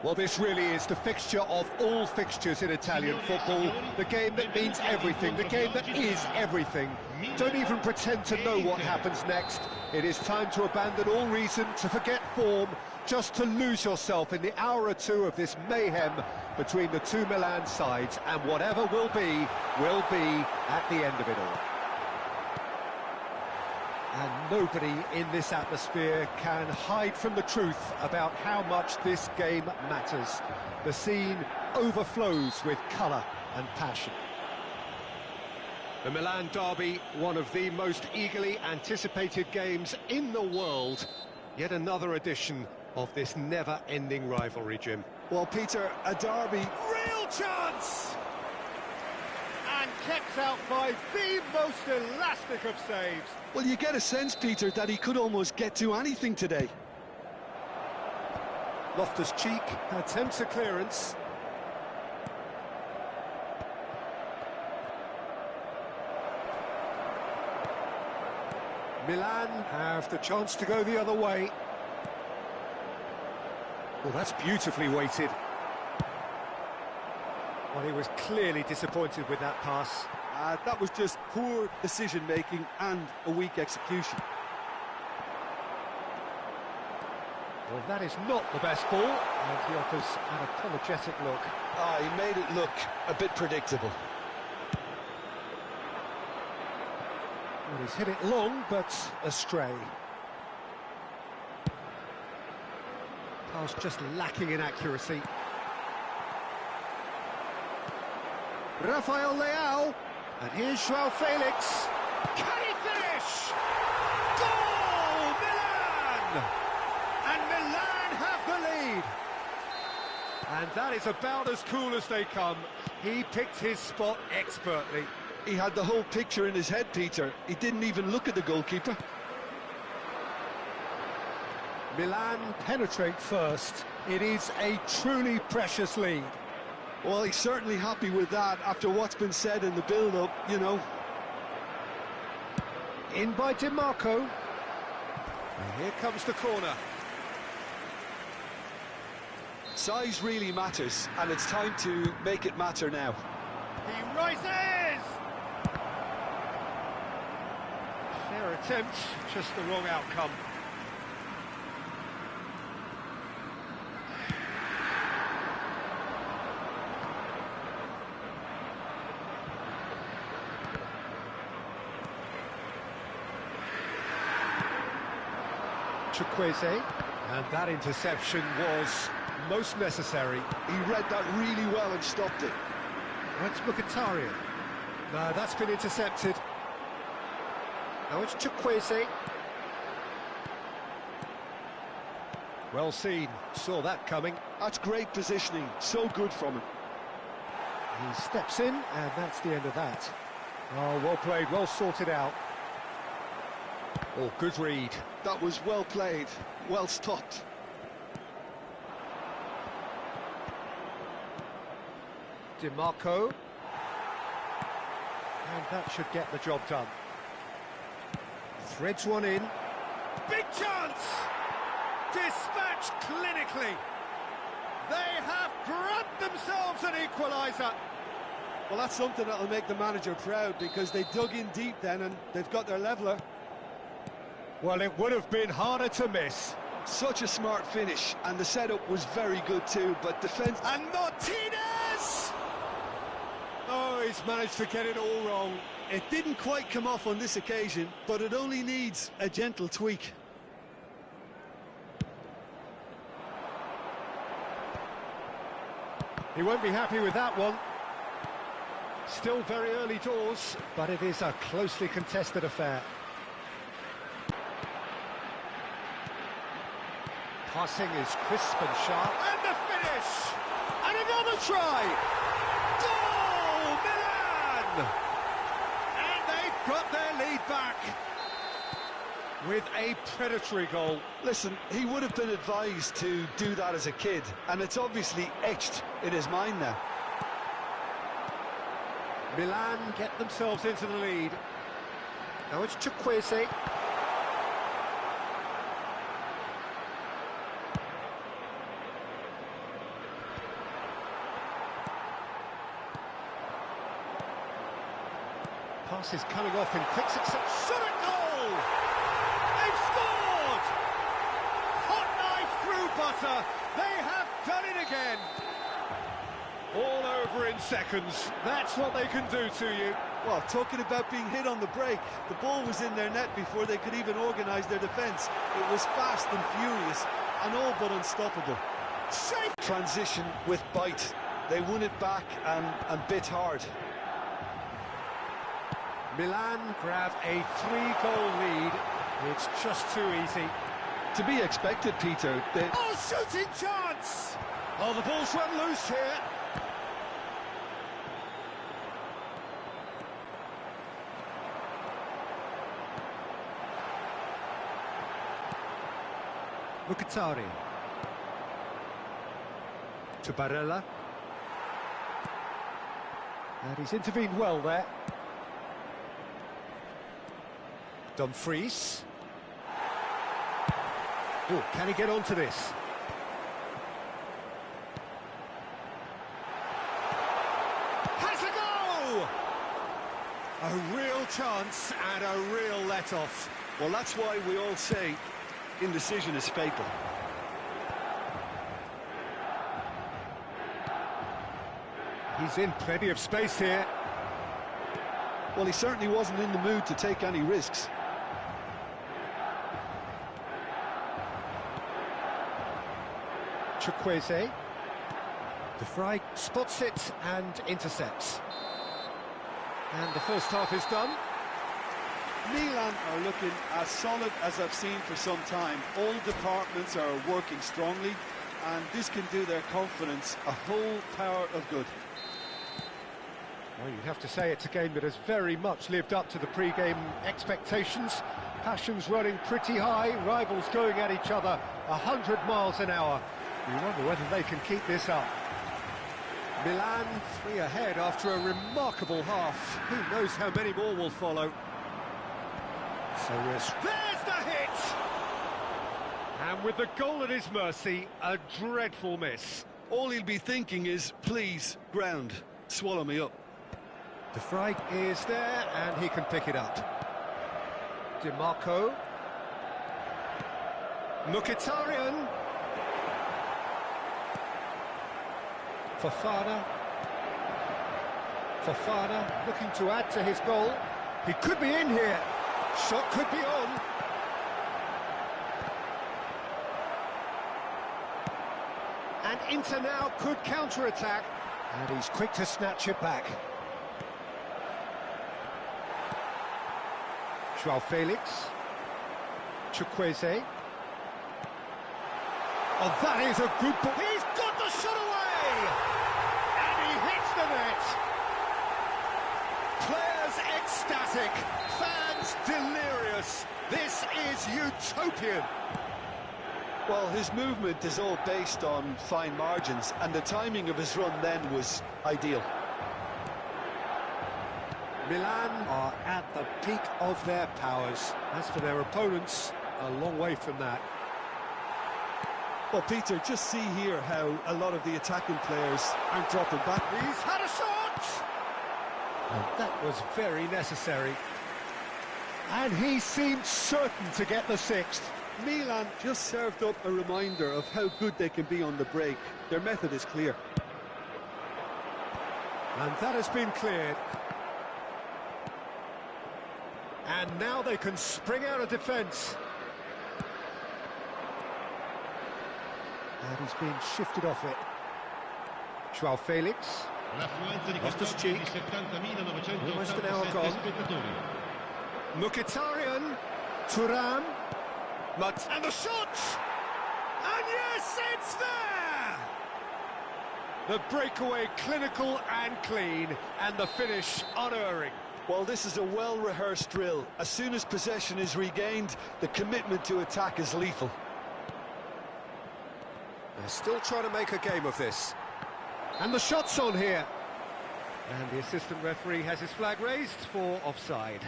Well, this really is the fixture of all fixtures in Italian football. The game that means everything, the game that is everything. Don't even pretend to know what happens next. It is time to abandon all reason, to forget form, just to lose yourself in the hour or two of this mayhem between the two Milan sides, and whatever will be at the end of it all. And nobody in this atmosphere can hide from the truth about how much this game matters. The scene overflows with colour and passion. The Milan derby, one of the most eagerly anticipated games in the world. Yet another edition of this never-ending rivalry, Jim. Well, Peter, a derby. Real chance! And kept out by the most elastic of saves. Well, you get a sense, Peter, that he could almost get to anything today. Loftus-Cheek attempts a clearance. Milan have the chance to go the other way. Well, that's beautifully weighted. Well, he was clearly disappointed with that pass. That was just poor decision-making and a weak execution. Well, that is not the best ball, and he offers an apologetic look. He made it look a bit predictable. Well, he's hit it long, but astray. Pass just lacking in accuracy. Rafael Leao, and here's Joao Felix. Can he finish? Goal, Milan! And Milan have the lead. And that is about as cool as they come. He picked his spot expertly. He had the whole picture in his head, Peter. He didn't even look at the goalkeeper. Milan penetrate first. It is a truly precious lead. Well, he's certainly happy with that after what's been said in the build-up, you know. In by DiMarco. And here comes the corner. Size really matters, and it's time to make it matter now. He rises! Fair attempt, just the wrong outcome. Chukwueze, and that interception was most necessary. He read that really well and stopped it. That's Mkhitaryan. No, that's been intercepted. Now it's Chukwueze. Well seen, saw that coming. That's great positioning, so good from him. He steps in, and that's the end of that. Oh, well played, well sorted out. Oh, good read. That was well played, well stopped. DiMarco. And that should get the job done. Threads one in. Big chance! Dispatched clinically. They have grabbed themselves an equaliser. Well, that's something that'll make the manager proud, because they dug in deep then and they've got their leveller. Well, it would have been harder to miss. Such a smart finish, and the setup was very good too, but defence... And Martinez! Oh, he's managed to get it all wrong. It didn't quite come off on this occasion, but it only needs a gentle tweak. He won't be happy with that one. Still very early doors, but it is a closely contested affair. Passing is crisp and sharp. And the finish! And another try! Goal, Milan! And they've got their lead back with a predatory goal. Listen, he would have been advised to do that as a kid, and it's obviously etched in his mind now. Milan get themselves into the lead. Now it's Chukwueze. Pass is coming off in quick succession. Shot at goal! They've scored! Hot knife through butter. They have done it again. All over in seconds. That's what they can do to you. Well, talking about being hit on the break, the ball was in their net before they could even organise their defence. It was fast and furious and all but unstoppable. Shake! Transition with bite. They won it back and bit hard. Milan grab a 3-goal lead. It's just too easy. To be expected, Peter. Oh, shooting chance! Oh, the ball's run loose here. Mkhitaryan. To Barella. And he's intervened well there. Dumfries. Oh, can he get onto this? Has a go! A real chance and a real let-off. Well, that's why we all say indecision is fatal. He's in plenty of space here. Well, he certainly wasn't in the mood to take any risks. Chukwueze. De Vrij spots it and intercepts. And the first half is done. Milan are looking as solid as I've seen for some time. All departments are working strongly, and this can do their confidence a whole power of good. Well, you'd have to say it's a game that has very much lived up to the pre-game expectations. Passions running pretty high, rivals going at each other 100 miles an hour. You wonder whether they can keep this up. Milan 3 ahead after a remarkable half. Who knows how many more will follow. So there's the hit! And with the goal at his mercy, a dreadful miss. All he'll be thinking is, please, ground, swallow me up. De Vrij is there, and he can pick it up. DiMarco. Mkhitaryan. Fofana looking to add to his goal. He could be in here. Shot could be on. And Inter now could counter-attack. And he's quick to snatch it back. João Felix. Chukwueze. Oh, that is a good ball. He's got the shot away! And he hits the net. Players ecstatic. Fans delirious. This is utopian. Well, his movement is all based on fine margins, and the timing of his run then was ideal. Milan are at the peak of their powers. As for their opponents, a long way from that. Well, Peter, just see here how a lot of the attacking players aren't dropping back. He's had a shot! And that was very necessary. And he seemed certain to get the sixth. Milan just served up a reminder of how good they can be on the break. Their method is clear. And that has been cleared. And now they can spring out of defence. And he's being shifted off it. João Felix. Loftus Cheek. Almost an hour gone. Mkhitaryan. Thuram. And the shot! And yes, it's there! The breakaway clinical and clean, and the finish unerring. Well, this is a well-rehearsed drill. As soon as possession is regained, the commitment to attack is lethal. They're still trying to make a game of this. And the shot's on here. And the assistant referee has his flag raised for offside.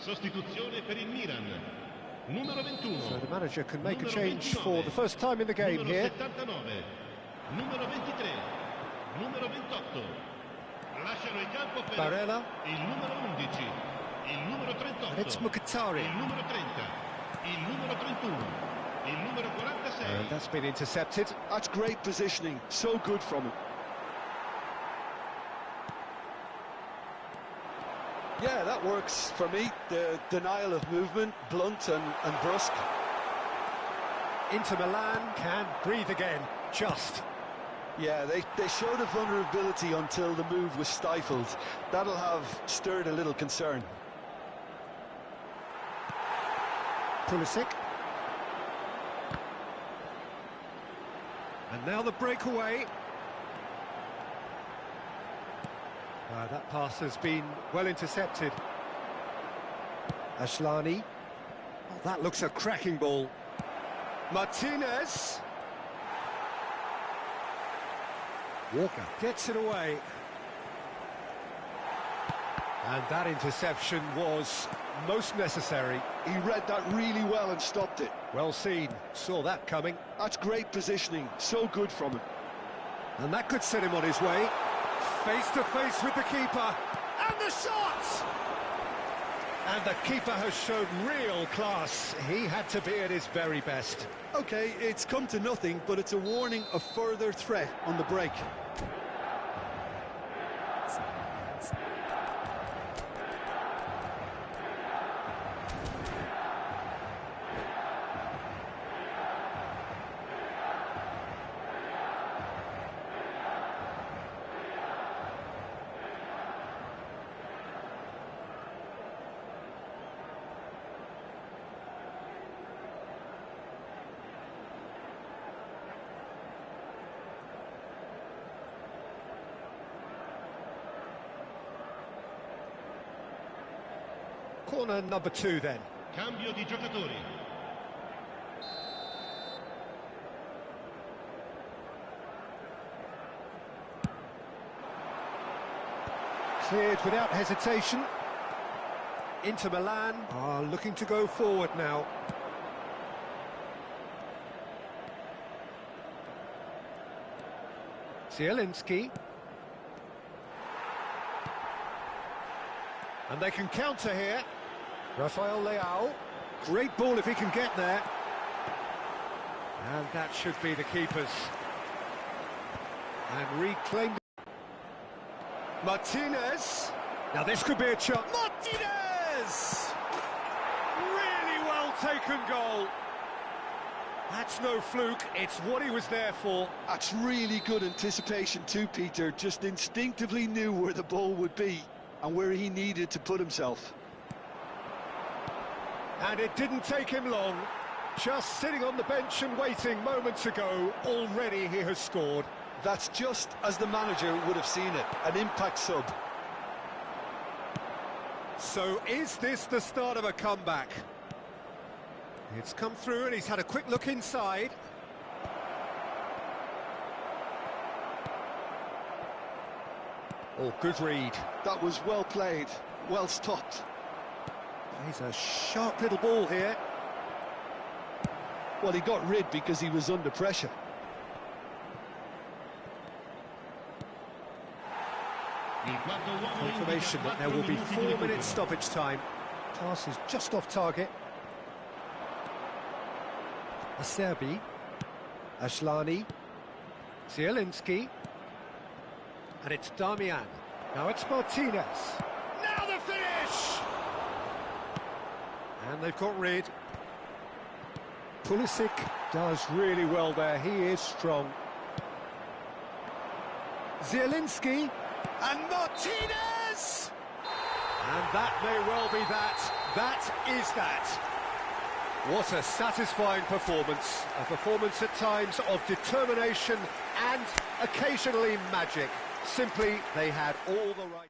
Sostituzione per il Milan. Numero 21. So the manager can make a Numero change 29. for the first time in the game Numero here. 79. Numero 23. Numero 28. Lasciano il campo per Barella. il numero 11. Il numero 38. And it's Mkhitaryan. Il numero 30. Il numero 31. Il numero 46. And that's been intercepted. That's great positioning, so good from him. Yeah, that works for me. The denial of movement, blunt and brusque. Inter Milan can breathe again, just. Yeah, they showed a vulnerability until the move was stifled. That'll have stirred a little concern. Pulisic. And now the breakaway. That pass has been well intercepted. Ashlani. Oh, that looks a cracking ball. Martinez. Walker gets it away. And that interception was most necessary. He read that really well and stopped it. Well seen, saw that coming. That's great positioning, so good from him. And that could set him on his way. Face to face with the keeper. And the shot! And the keeper has shown real class. He had to be at his very best. Okay, it's come to nothing, but it's a warning of further threat on the break. Corner number 2 then. Cambio di giocatori. Cleared without hesitation. Inter Milan are looking to go forward now. Zielinski. And they can counter here. Rafael Leao. Great ball if he can get there. And that should be the keeper's. And reclaimed. Martinez. Now this could be a chance. Martinez! Really well taken goal. That's no fluke, it's what he was there for. That's really good anticipation too, Peter. Just instinctively knew where the ball would be and where he needed to put himself. And it didn't take him long. Just sitting on the bench and waiting moments ago, already he has scored. That's just as the manager would have seen it, an impact sub. So is this the start of a comeback? It's come through and he's had a quick look inside. Oh, good read. That was well played, well stopped. He's a sharp little ball here. Well, he got rid because he was under pressure. Confirmation that there will be 4 minutes stoppage time. Pass is just off target. Acerbi. Ashlani. Zielinski. And it's Damian. Now it's Martinez. Now the finish! And they've got rid. Pulisic does really well there. He is strong. Zielinski. And Martinez! And that may well be that. That is that. What a satisfying performance. A performance at times of determination and occasionally magic. Simply, they had all the right...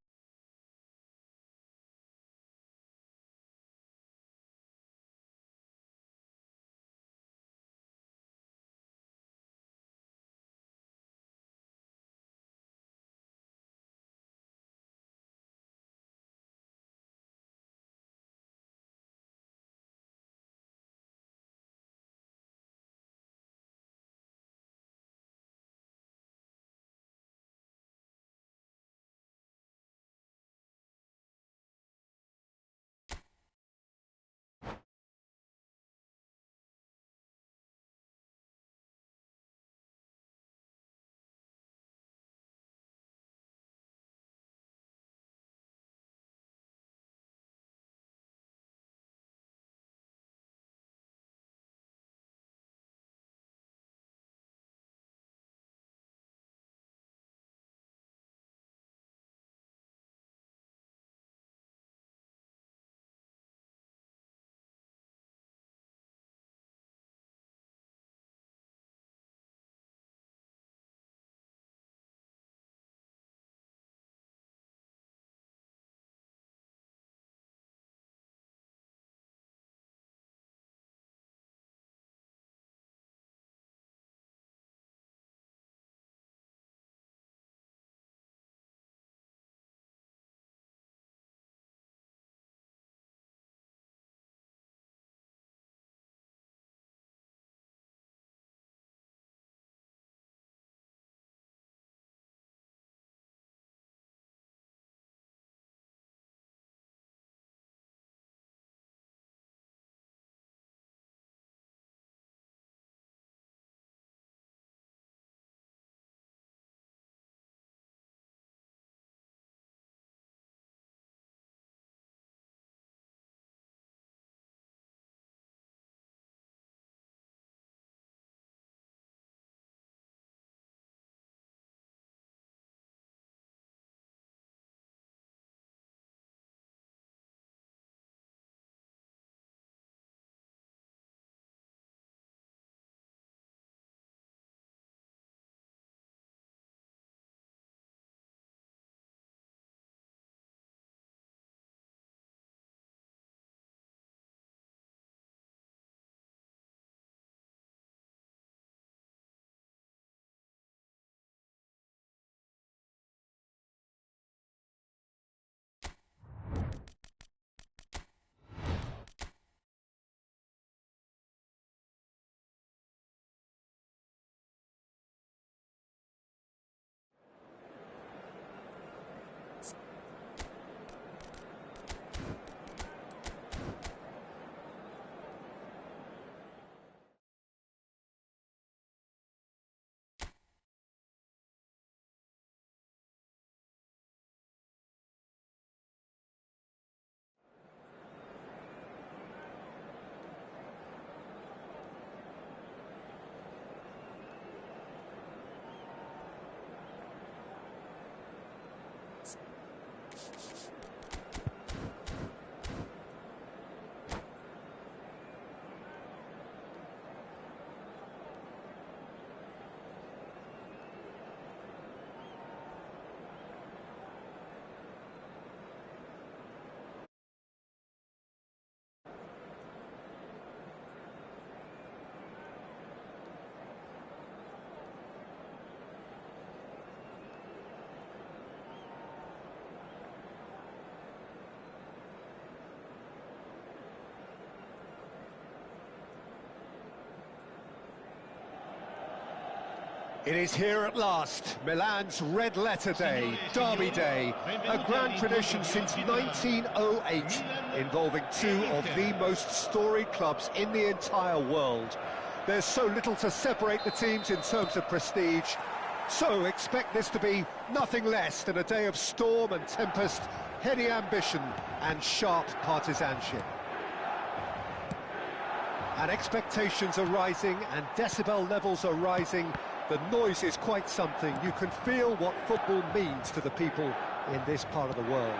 It is here at last, Milan's red letter day, Derby Day, a grand tradition since 1908, involving two of the most storied clubs in the entire world. There's so little to separate the teams in terms of prestige, so expect this to be nothing less than a day of storm and tempest, heady ambition and sharp partisanship. And expectations are rising and decibel levels are rising. The noise is quite something. You can feel what football means to the people in this part of the world.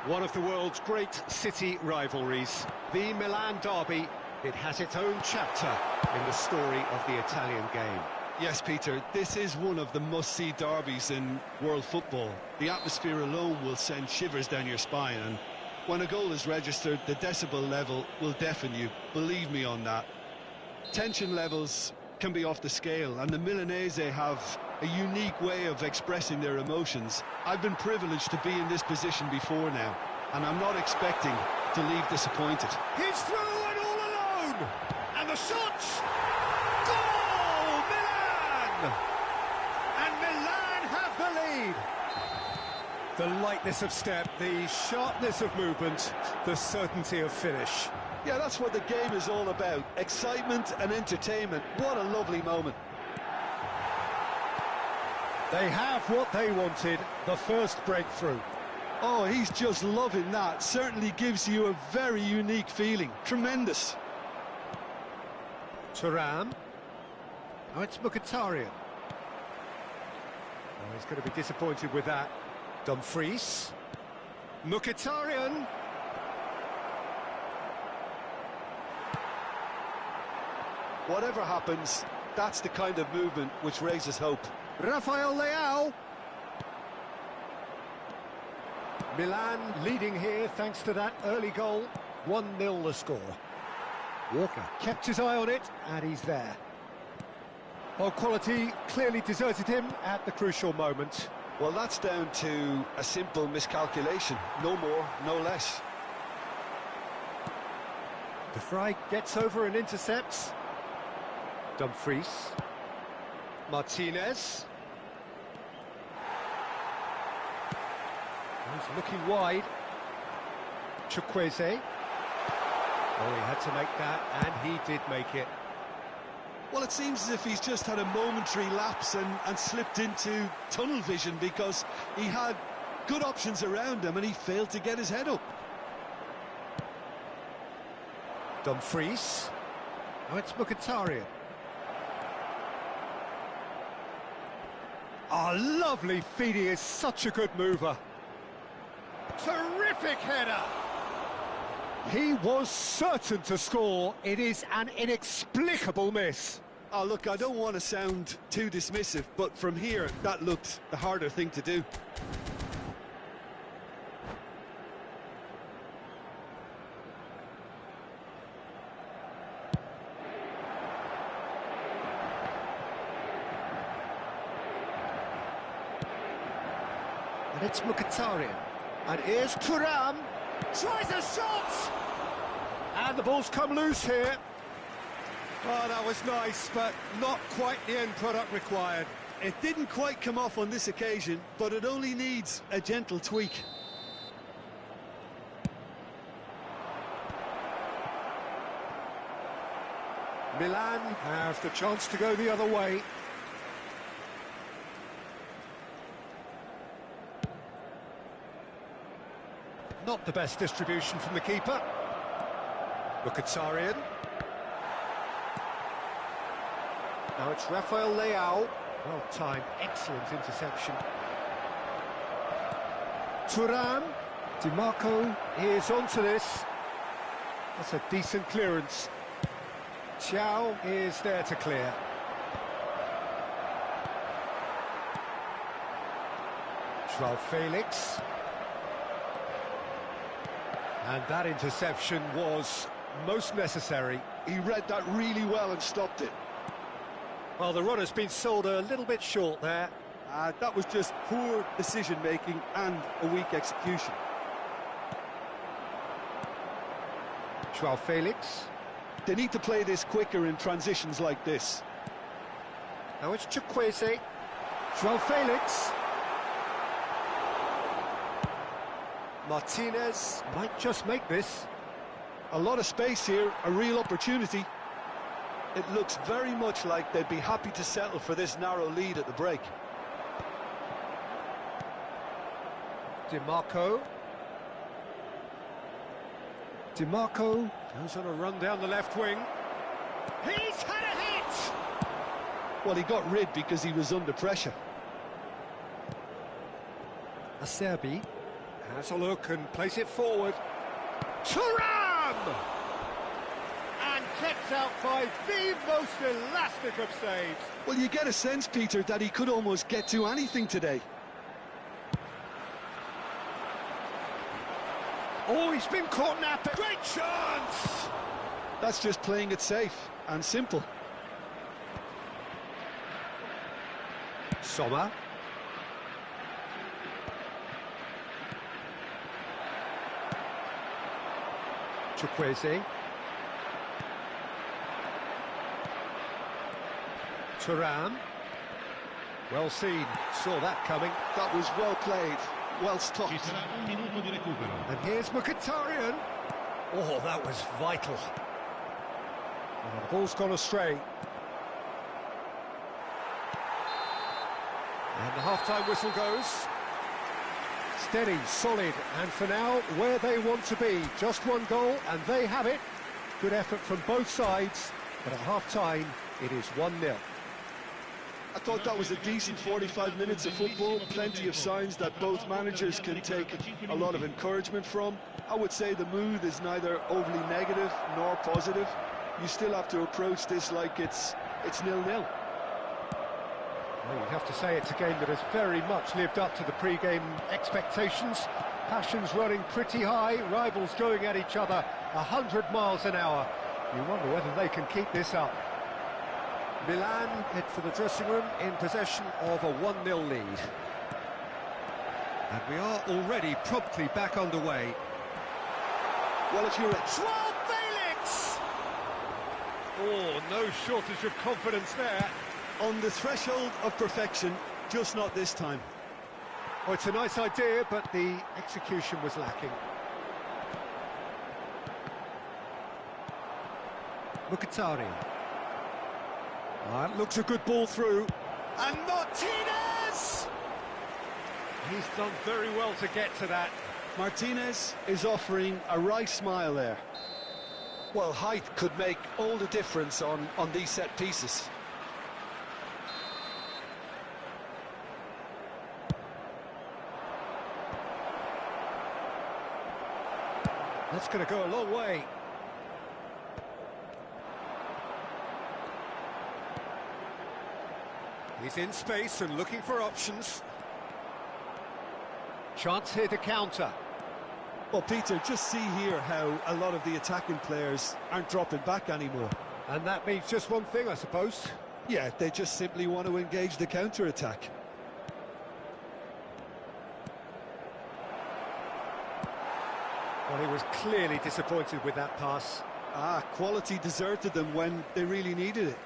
One of the world's great city rivalries, the Milan derby. It has its own chapter in the story of the Italian game. Yes, Peter, this is one of the must-see derbies in world football. The atmosphere alone will send shivers down your spine, and when a goal is registered, the decibel level will deafen you. Believe me on that. Tension levels can be off the scale, and the Milanese have a unique way of expressing their emotions. I've been privileged to be in this position before now, and I'm not expecting to leave disappointed. He's through and all alone! And the shot! Goal! Milan! And Milan have the lead! The lightness of step, the sharpness of movement, the certainty of finish. Yeah, that's what the game is all about. Excitement and entertainment. What a lovely moment. They have what they wanted, the first breakthrough. Oh, he's just loving that. Certainly gives you a very unique feeling. Tremendous. Thuram. Oh, it's Mkhitaryan. Oh, he's going to be disappointed with that. Dumfries. Mkhitaryan. Whatever happens, that's the kind of movement which raises hope. Rafael Leao. Milan leading here thanks to that early goal. 1-0 the score. Walker kept his eye on it, and he's there. Well, quality clearly deserted him at the crucial moment. Well, that's down to a simple miscalculation. No more, no less. De Vrij gets over and intercepts. Dumfries. Martinez. He's looking wide. Chukwueze. Oh, he had to make that, and he did make it. Well, it seems as if he's just had a momentary lapse and slipped into tunnel vision, because he had good options around him and he failed to get his head up. Dumfries. Oh, it's Mkhitaryan. Oh, lovely feed. He is such a good mover. Terrific header. He was certain to score. It is an inexplicable miss. Oh, look, I don't want to sound too dismissive, but from here, that looked the harder thing to do. And it's Mkhitaryan. And here's Thuram. Tries a shot! And the ball's come loose here. Oh, that was nice, but not quite the end product required. It didn't quite come off on this occasion, but it only needs a gentle tweak. Milan have the chance to go the other way. Not the best distribution from the keeper. Mkhitaryan. Now it's Rafael Leao. Well timed, excellent interception. Thuram. DiMarco is onto this. That's a decent clearance. Chow is there to clear. João Felix. And that interception was most necessary. He read that really well and stopped it. Well, the runner's been sold a little bit short there. That was just poor decision-making and a weak execution. João Felix. They need to play this quicker in transitions like this. Now it's Chukwueze. João Felix. Martinez might just make this. A lot of space here, a real opportunity. It looks very much like they'd be happy to settle for this narrow lead at the break. DiMarco. DiMarco goes on a run down the left wing. He's had a hit! Well, he got rid because he was under pressure. Acerbi has a look and plays it forward. Thuram! And kept out by the most elastic of saves. Well, you get a sense, Peter, that he could almost get to anything today. Oh, he's been caught napping. Great chance! That's just playing it safe and simple. Sommer. Chukwueze. Thuram. Well seen, saw that coming. That was well played, well stopped. Ci sarà un minuto di recupero. And here's Mkhitaryan. Oh, that was vital. Oh, the ball's gone astray. And the half-time whistle goes. Steady, solid, and for now, where they want to be. Just one goal, and they have it. Good effort from both sides, but at half-time, it is 1-0. I thought that was a decent 45 minutes of football, plenty of signs that both managers can take a lot of encouragement from. I would say the mood is neither overly negative nor positive. You still have to approach this like it's 0-0. Well, you'd have to say it's a game that has very much lived up to the pre-game expectations. Passions running pretty high, rivals going at each other 100 miles an hour. You wonder whether they can keep this up. Milan head for the dressing room in possession of a 1-0 lead. And we are already promptly back underway. Well, if you're João Felix! Oh, no shortage of confidence there. on the threshold of perfection, just not this time. Oh, it's a nice idea, but the execution was lacking. Mkhitaryan. That looks a good ball through. And Martinez! He's done very well to get to that. Martinez is offering a right smile there. Well, height could make all the difference on these set pieces. That's going to go a long way. He's in space and looking for options. Chance here to counter. Well, Peter, just see here how a lot of the attacking players aren't dropping back anymore. And that means just one thing, I suppose. Yeah, they just simply want to engage the counter-attack. Well, he was clearly disappointed with that pass. Quality deserted them when they really needed it.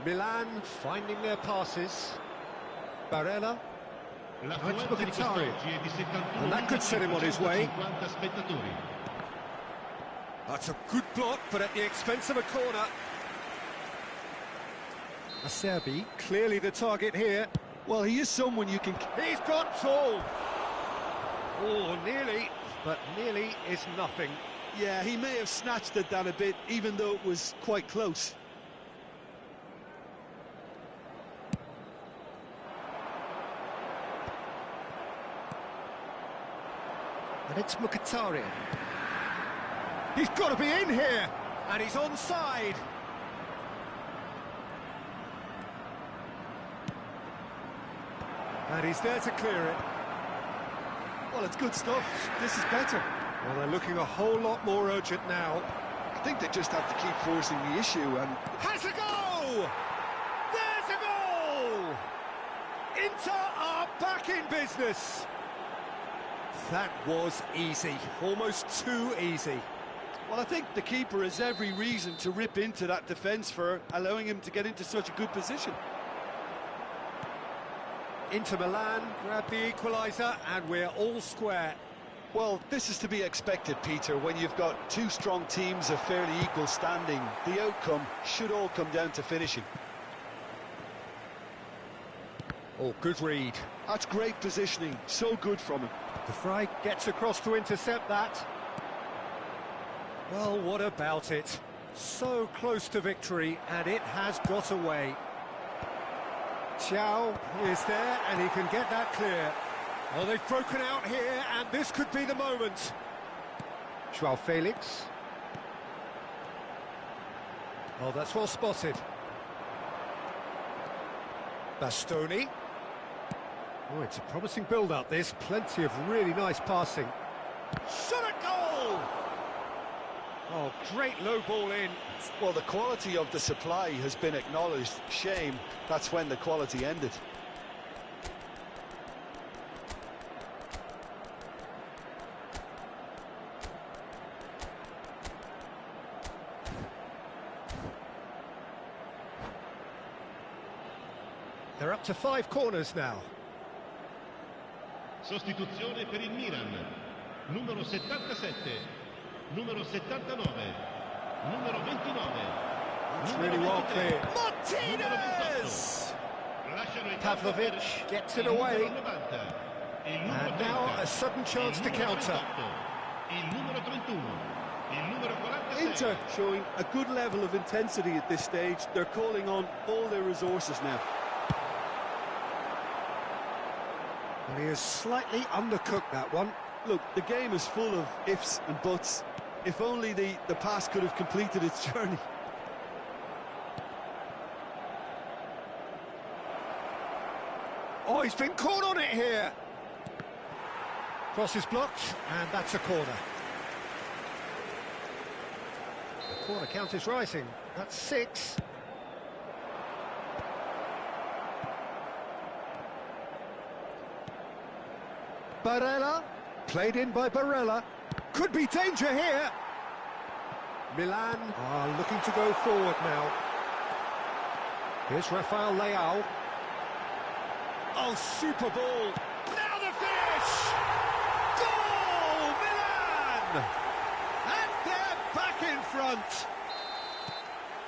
Milan finding their passes. Barella. It's Mkhitaryan. And that could set him on his way. That's a good block, but at the expense of a corner. Acerbi, clearly the target here. Well, he is someone you can... He's got tall. Oh, nearly, but nearly is nothing. Yeah, he may have snatched at that a bit, even though it was quite close. And it's Mkhitaryan. He's got to be in here, and he's onside. And he's there to clear it. Well, it's good stuff. This is better. Well, they're looking a whole lot more urgent now. I think they just have to keep forcing the issue and... Has a goal! There's a goal! Inter are back in business. That was easy, almost too easy. Well, I think the keeper has every reason to rip into that defence for allowing him to get into such a good position. Inter Milan grab the equaliser, and we're all square. Well, this is to be expected, Peter. When you've got two strong teams of fairly equal standing, the outcome should all come down to finishing. Oh, good read. That's great positioning, so good from him. De Vrij gets across to intercept that. Well, what about it? So close to victory, and it has got away. Thiaw is there, and he can get that clear. Well, they've broken out here, and this could be the moment. Joao Felix. Oh, that's well spotted. Bastoni. Oh, it's a promising build-up, this. Plenty of really nice passing. Shot at goal! Oh, great low ball in. Well, the quality of the supply has been acknowledged. Shame, that's when the quality ended. They're up to 5 corners now. Sostituzione per il Milan. Numero 77, numero 79, numero 29. It's really well cleared. Martinez! Pavlovic gets it away. And now a sudden chance to counter. Inter showing a good level of intensity at this stage. They're calling on all their resources now. And he has slightly undercooked that one. Look, the game is full of ifs and buts. If only the pass could have completed its journey. Oh, he's been caught on it here. Cross is blocked, and that's a corner. The corner count is rising. That's 6. Barella, played in by Barella. Could be danger here. Milan are looking to go forward now. Here's Rafael Leao. Oh, super ball. Now the finish! Goal, Milan! And they're back in front.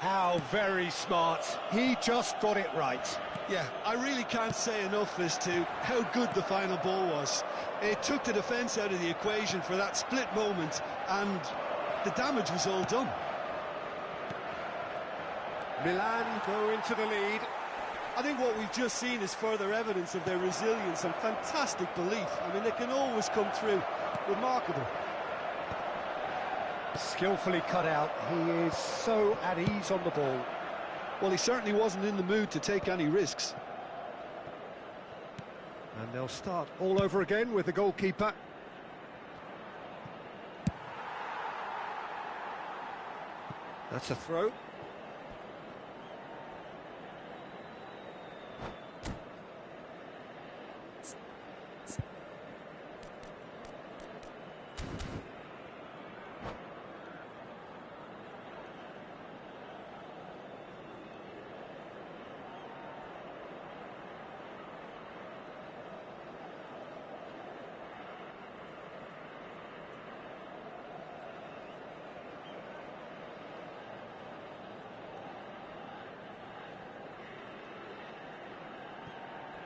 How very smart. He just got it right. Yeah, I really can't say enough as to how good the final ball was. It took the defence out of the equation for that split moment, and the damage was all done. Milan go into the lead. I think what we've just seen is further evidence of their resilience and fantastic belief. I mean, they can always come through. Remarkable. Skillfully cut out. He is so at ease on the ball. Well, he certainly wasn't in the mood to take any risks. And they'll start all over again with the goalkeeper. That's a throw.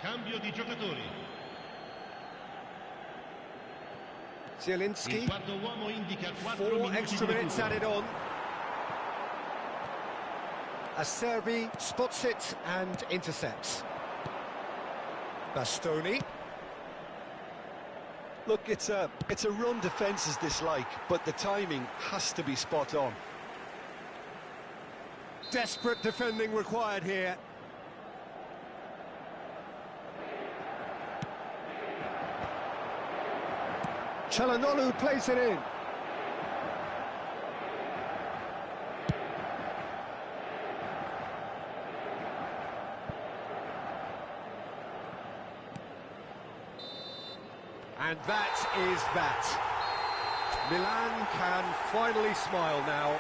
Cambio di giocatori. Zielinski. Il quarto uomo indica 4 4 minuti extra di minutes recupero. added on. Acerbi spots it and intercepts. Bastoni. Look, it's a run defence's dislike, but the timing has to be spot on. Desperate defending required here. Çalhanoğlu plays it in. And that is that. Milan can finally smile now.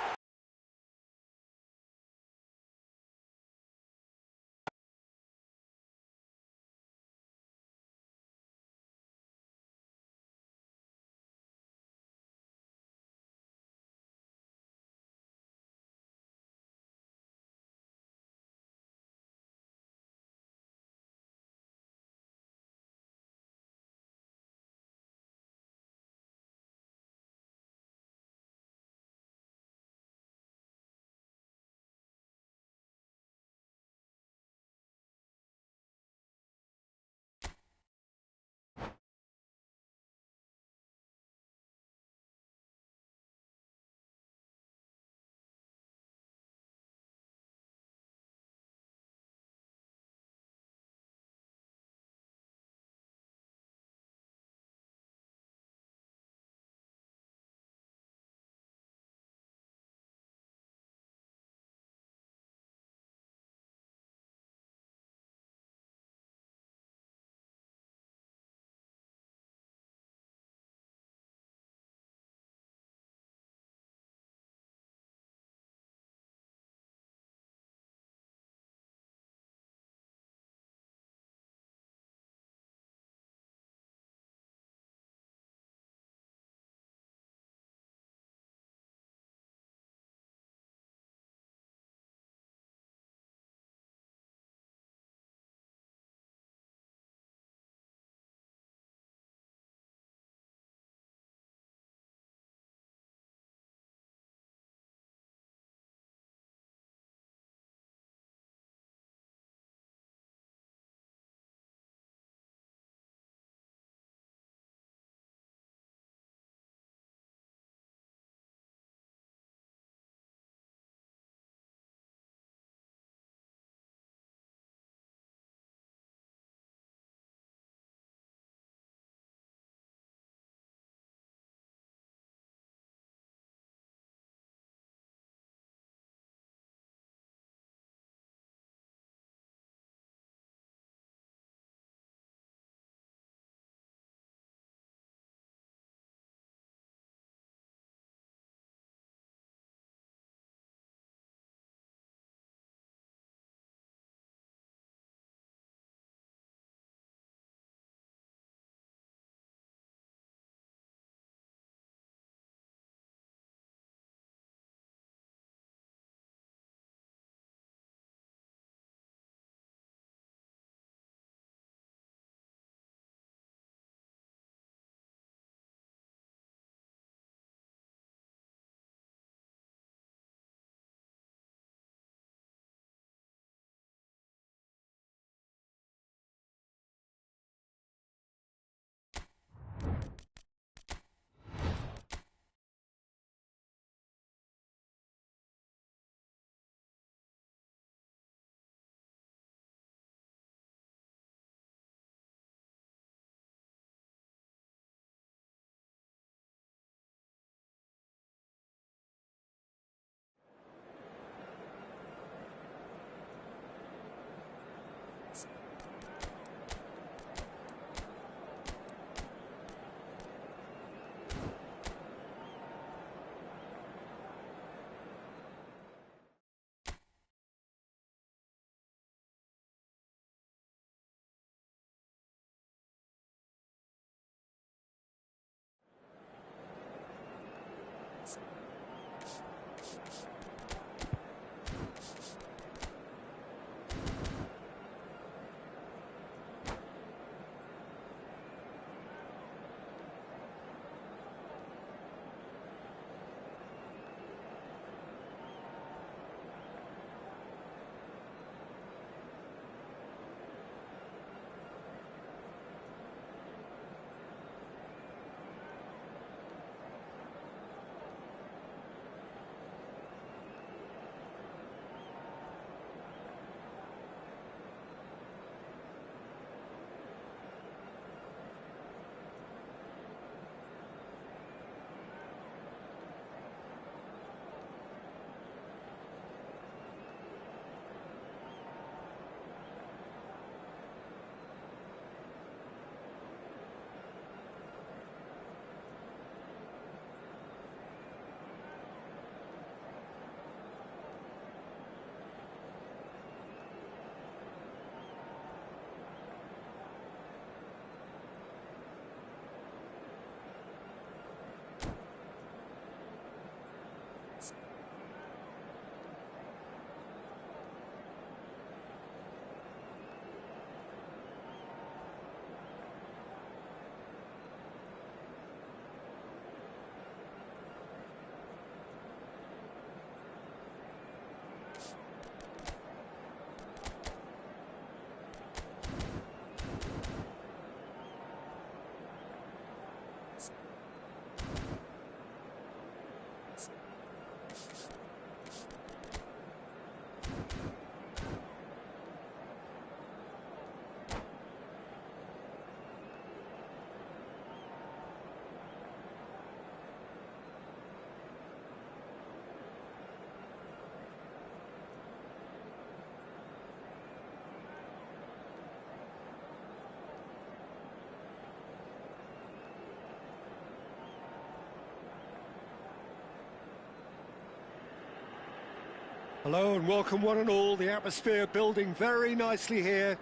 Hello and welcome one and all. The atmosphere building very nicely here.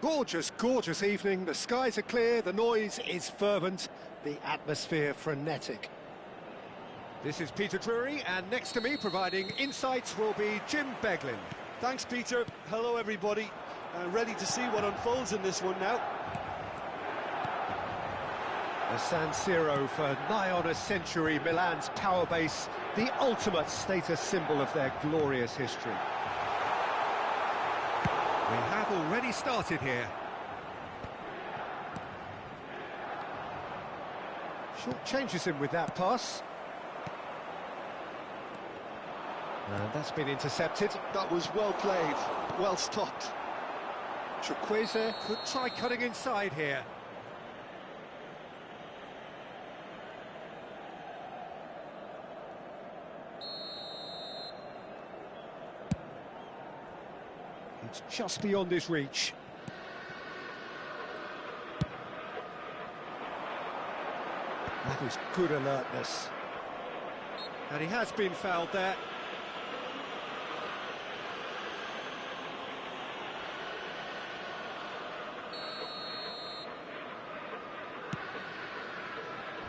Gorgeous, gorgeous evening. The skies are clear, the noise is fervent, the atmosphere frenetic. This is Peter Drury, and next to me providing insights will be Jim Beglin. Thanks, Peter. Hello, everybody. Ready to see what unfolds in this one now. The San Siro for nigh on a century, Milan's power base, the ultimate status symbol of their glorious history. We have already started here. Short changes him with that pass. And that's been intercepted. That was well played, well stopped. Chukwueze could try cutting inside here. It's just beyond his reach. That is good alertness. And he has been fouled there.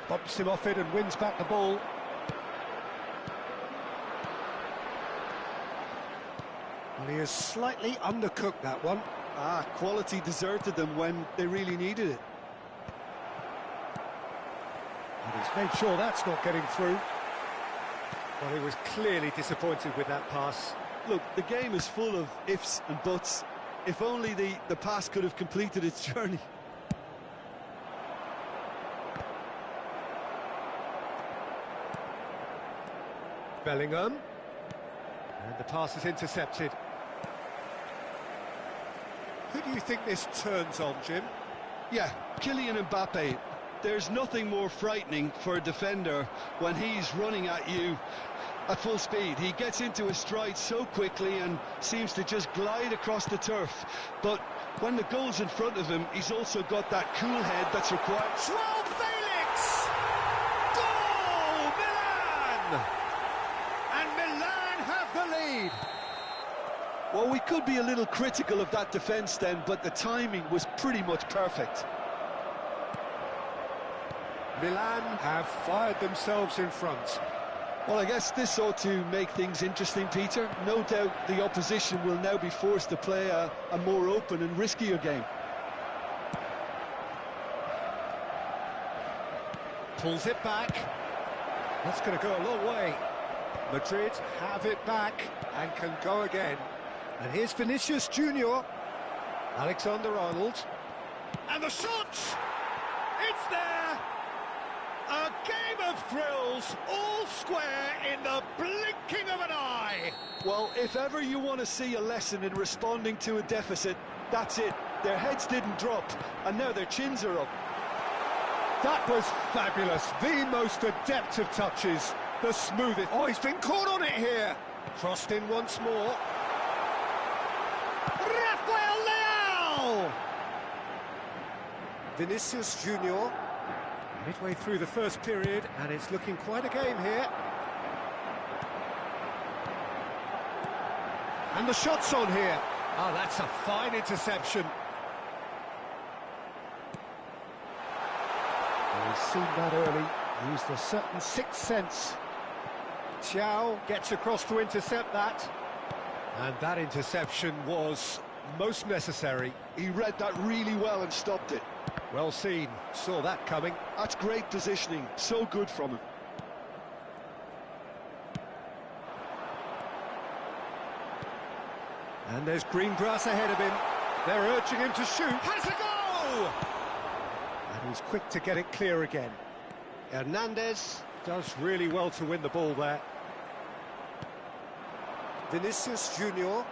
Bumps him off it and wins back the ball. Well, he has slightly undercooked that one. Quality deserted them when they really needed it. And he's made sure that's not getting through. Well, he was clearly disappointed with that pass. Look, the game is full of ifs and buts. If only the pass could have completed its journey. Bellingham. And the pass is intercepted. Who do you think this turns on, Jim? Yeah, Kylian Mbappe. There's nothing more frightening for a defender when he's running at you at full speed. He gets into his stride so quickly and seems to just glide across the turf. But when the goal's in front of him, he's also got that cool head that's required. Joao Felix! Goal! Milan! And Milan have the lead. Well, we could be a little critical of that defence then, but the timing was pretty much perfect. Milan have fired themselves in front. Well, I guess this ought to make things interesting, Peter. No doubt the opposition will now be forced to play a more open and riskier game. Pulls it back. That's going to go a long way. Madrid have it back and can go again. And here's Vinicius Junior. Alexander-Arnold. And the shot! It's there! A game of thrills, all square in the blinking of an eye. Well, if ever you want to see a lesson in responding to a deficit, that's it. Their heads didn't drop, and now their chins are up. That was fabulous. The most adept of touches. The smoothest. Oh, he's been caught on it here. Crossed in once more. Rafael Leao! Vinicius Junior. Midway through the first period, and it's looking quite a game here. And the shot's on here. Oh, that's a fine interception. Well, he's seen that early, used a certain sixth sense. Thiaw gets across to intercept that. And that interception was most necessary. He read that really well and stopped it. Well seen, saw that coming. That's great positioning, so good from him. And there's green grass ahead of him. They're urging him to shoot. Has a goal! And he's quick to get it clear again. Hernandez does really well to win the ball there. Vinicius Junior.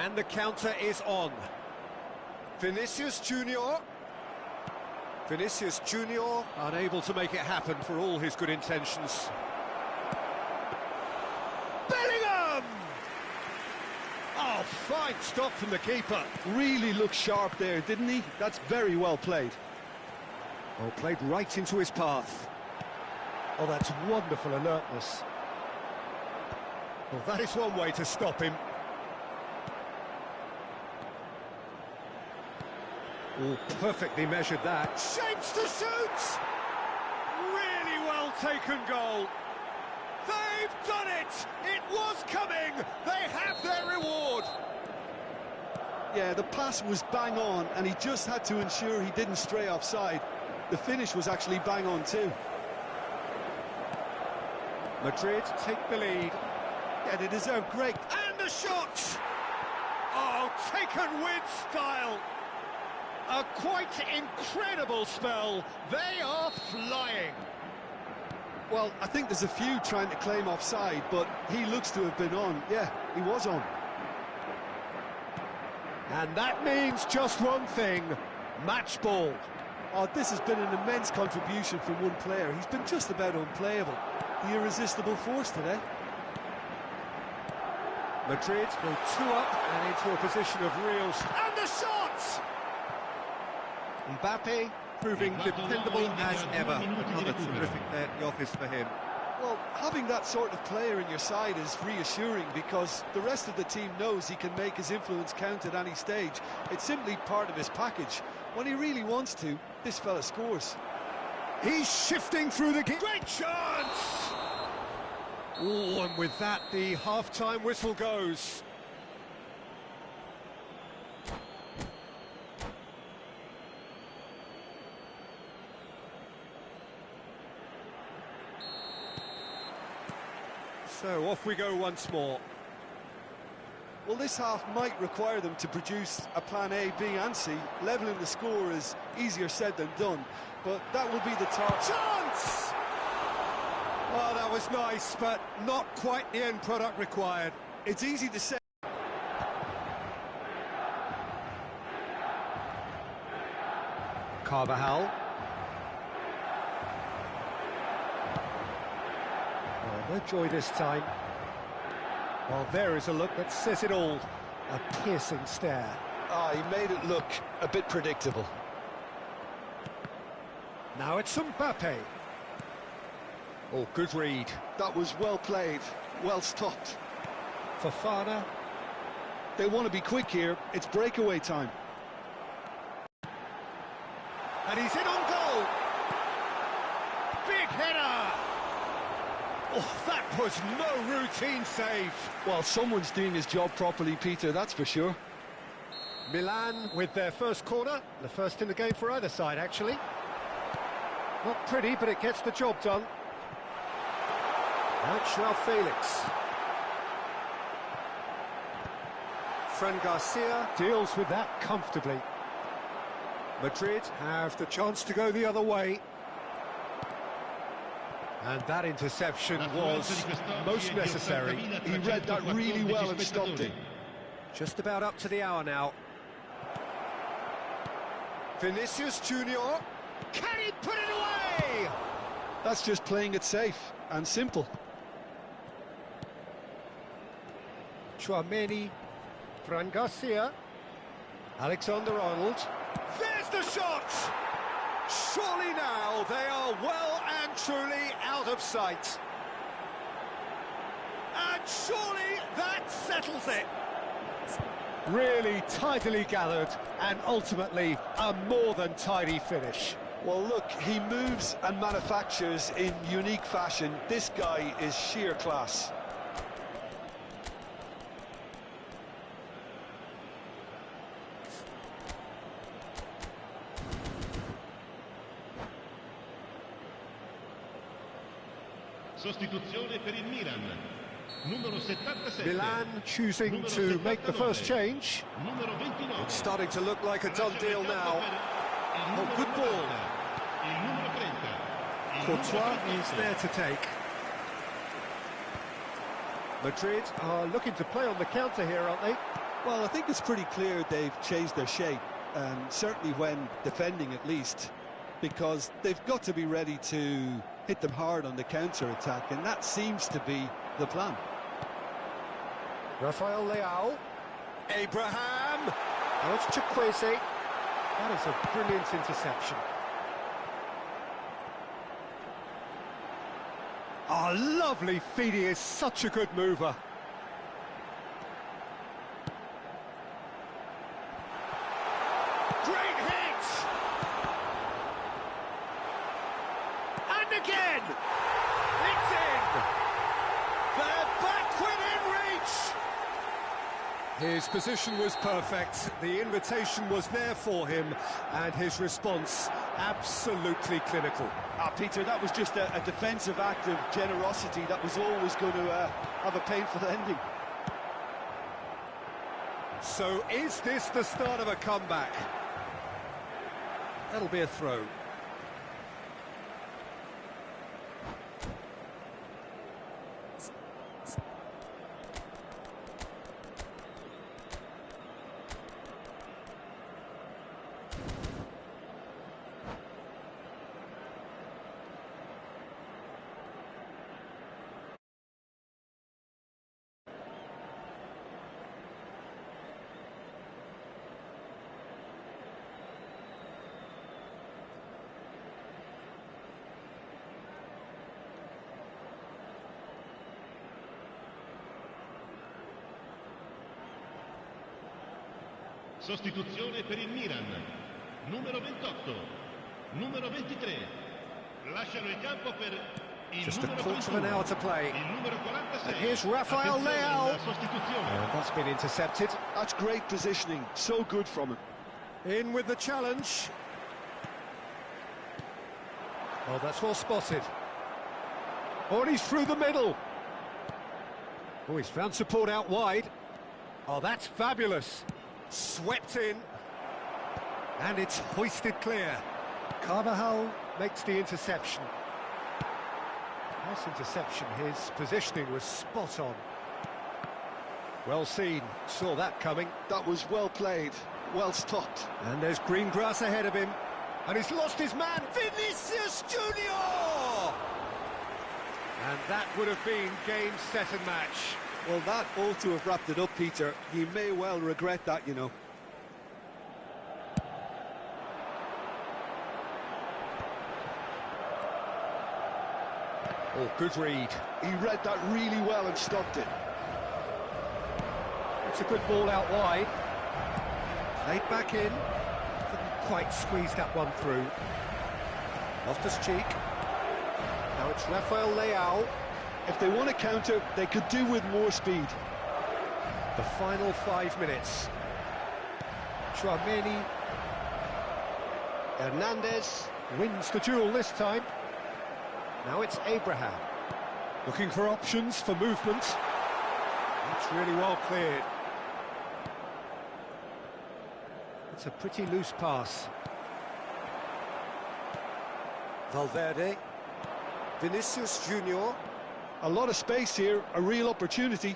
And the counter is on. Vinicius Junior. Vinicius Junior unable to make it happen for all his good intentions. Bellingham! Oh, fine stop from the keeper. Really looked sharp there, didn't he? That's very well played. Oh, played right into his path. Oh, that's wonderful alertness. Well, that is one way to stop him. Oh, perfectly measured that. Shapes to shoot! Really well taken goal. They've done it! It was coming! They have their reward! Yeah, the pass was bang on, and he just had to ensure he didn't stray offside. The finish was actually bang on too. Madrid take the lead. Yeah, they deserve great. And the shot! Oh, taken with style. A quite incredible spell. They are flying. Well, I think there's a few trying to claim offside, but he looks to have been on. Yeah, he was on. And that means just one thing, match ball. Oh, this has been an immense contribution from one player. He's been just about unplayable. The irresistible force today. Madrid go 2 up and into a position of real... And the shot! Mbappe proving dependable as ever. Another terrific day at the office for him. Well, having that sort of player in your side is reassuring because the rest of the team knows he can make his influence count at any stage. It's simply part of his package. When he really wants to, this fella scores. He's shifting through the... Great chance! Oh, and with that, the half-time whistle goes. So off we go once more. Well, this half might require them to produce a plan A, B and C. Levelling the score is easier said than done, but that will be the target. Chance! Oh, that was nice, but not quite the end product required. It's easy to say. Carvajal. No joy this time. Well, there is a look that says it all. A piercing stare. He made it look a bit predictable. Now it's Mbappe. Oh, good read. That was well played, well stopped. Fofana. They want to be quick here. It's breakaway time. And he's in on goal. Big header. Oh, that was no routine save. Well, someone's doing his job properly, Peter, that's for sure. Milan with their first corner. The first in the game for either side, actually. Not pretty, but it gets the job done. Out now Felix. Fran Garcia deals with that comfortably. Madrid have the chance to go the other way. And that interception was most necessary. He read that really well and stopped it. Just about up to the hour now. Vinicius Junior. Can he put it away? That's just playing it safe and simple. Chouameni, Fran Garcia, Alexander-Arnold. There's the shot! Surely now they are well and truly out of sight. And surely that settles it. Really tidily gathered and ultimately a more than tidy finish. Well, look, he moves and manufactures in unique fashion. This guy is sheer class. Sostituzione per il Milan. Numero 77. Milan choosing to make the first change. Numero 29. It's starting to look like a done deal now. Oh, good ball. Il numero 30. Courtois is there to take. Madrid are looking to play on the counter here, aren't they? Well, I think it's pretty clear they've changed their shape, certainly when defending at least, because they've got to be ready to hit them hard on the counter-attack, and that seems to be the plan. Rafael Leao. Abraham. Now it's Chukwueze. That is a brilliant interception. Oh, lovely feed. He is such a good mover. Great hit! It's in! They're back within reach! His position was perfect, the invitation was there for him, and his response absolutely clinical. Peter, that was just a defensive act of generosity that was always going to have a painful ending. So is this the start of a comeback? That'll be a throw. Sostituzione per il Milan. Numero 28, numero 23. Lasciano il campo per il Just a numero quarter of an 21, hour to play. il numero 46. And here's Rafael Attenzione Leao. alla sostituzione. And that's been intercepted. That's great positioning, so good from him. In with the challenge. Oh, that's well spotted. Oh, and he's through the middle. Oh, he's found support out wide. Oh, that's fabulous. Swept in. And it's hoisted clear. Carvajal makes the interception. Nice interception. His positioning was spot on. Well seen. Saw that coming. That was well played, well stopped. And there's green grass ahead of him. And he's lost his man, Vinicius Junior! And that would have been game, set and match. Well, that ought to have wrapped it up, Peter. He may well regret that, you know. Oh, good read. He read that really well and stopped it. It's a good ball out wide. Played back in. Couldn't quite squeeze that one through. Loftus-Cheek. Now it's Rafael Leao. If they want to counter, they could do with more speed. The final 5 minutes. Chouameni. Hernandez wins the duel this time. Now it's Abraham. Looking for options for movement. That's really well cleared. It's a pretty loose pass. Valverde. Vinicius Junior. A lot of space here, a real opportunity.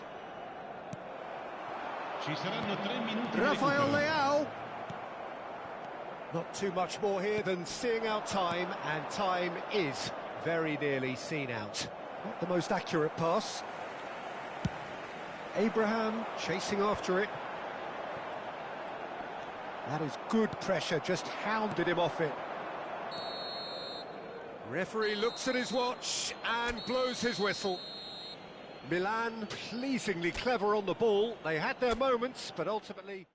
Ci saranno 3 minuti di Rafael recupero. Leao. Not too much more here than seeing out time, and time is very nearly seen out. Not the most accurate pass. Abraham chasing after it. That is good pressure, just hounded him off it. Referee looks at his watch and blows his whistle. Milan pleasingly clever on the ball. They had their moments, but ultimately...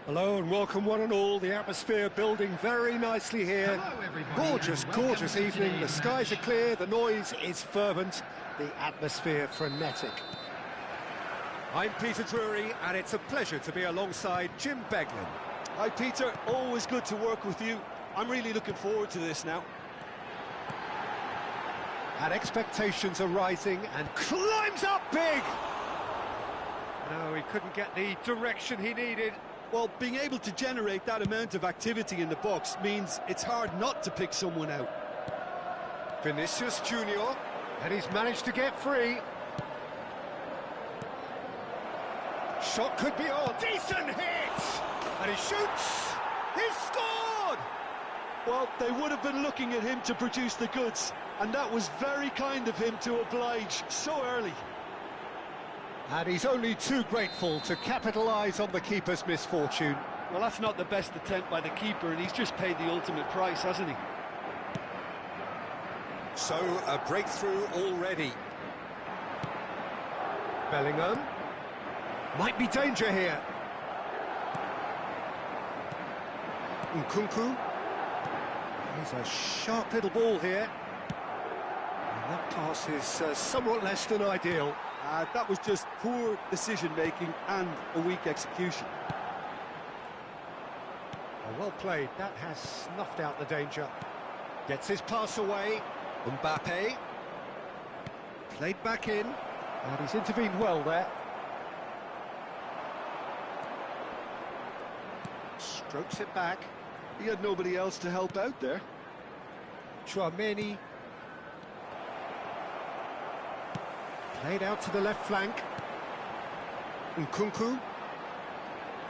Hello and welcome one and all. The atmosphere building very nicely here. Hello, everybody, Gorgeous, and welcome gorgeous to evening. The today's skies are match. clear, the noise is fervent, the atmosphere frenetic. I'm Peter Drury and it's a pleasure to be alongside Jim Beglin. Hi Peter, always good to work with you. I'm really looking forward to this now. And expectations are rising and climbs up big! No, he couldn't get the direction he needed. Well, being able to generate that amount of activity in the box means it's hard not to pick someone out. Vinicius Junior, and he's managed to get free. Shot could be on. Decent hit! And he shoots! He's scored! Well, they would have been looking at him to produce the goods, and that was very kind of him to oblige so early. And he's only too grateful to capitalise on the keeper's misfortune. Well, that's not the best attempt by the keeper, and he's just paid the ultimate price, hasn't he? So, a breakthrough already. Bellingham. Might be danger here. Nkunku. He's a sharp little ball here. And that pass is somewhat less than ideal. That was just poor decision-making and a weak execution. Well played, that has snuffed out the danger. Gets his pass away. Mbappe. Played back in. And he's intervened well there. Strokes it back. He had nobody else to help out there. Tchouaméni. Played out to the left flank. Nkunku.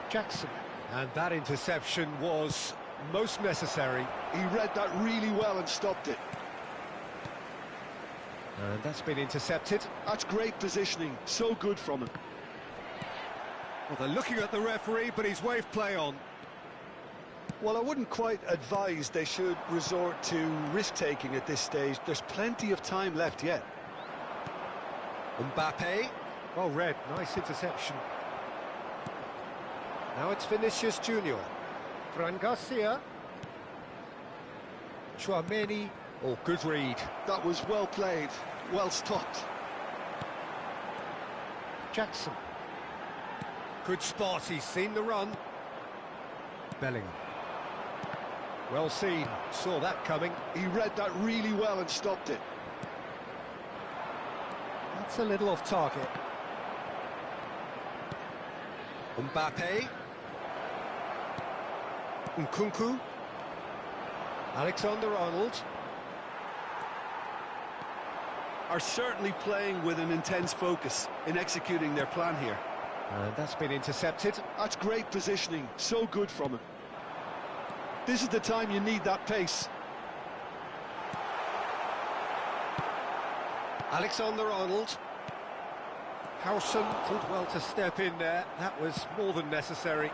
Jackson. And that interception was most necessary. He read that really well and stopped it. And that's been intercepted. That's great positioning, so good from him. Well, they're looking at the referee, but he's waved play on. Well, I wouldn't quite advise they should resort to risk-taking at this stage. There's plenty of time left yet. Mbappe. Well read, nice interception. Now it's Vinicius Junior. Fran Garcia. Tchouaméni. Oh, good read. That was well played, well stopped. Jackson. Good spot, he's seen the run. Bellingham. Well seen, saw that coming. He read that really well and stopped it. That's a little off target. Mbappe. Nkunku. Alexander-Arnold. Are certainly playing with an intense focus in executing their plan here. And that's been intercepted. That's great positioning, so good from him. This is the time you need that pace. Alexander-Arnold. Howson did well to step in there. That was more than necessary.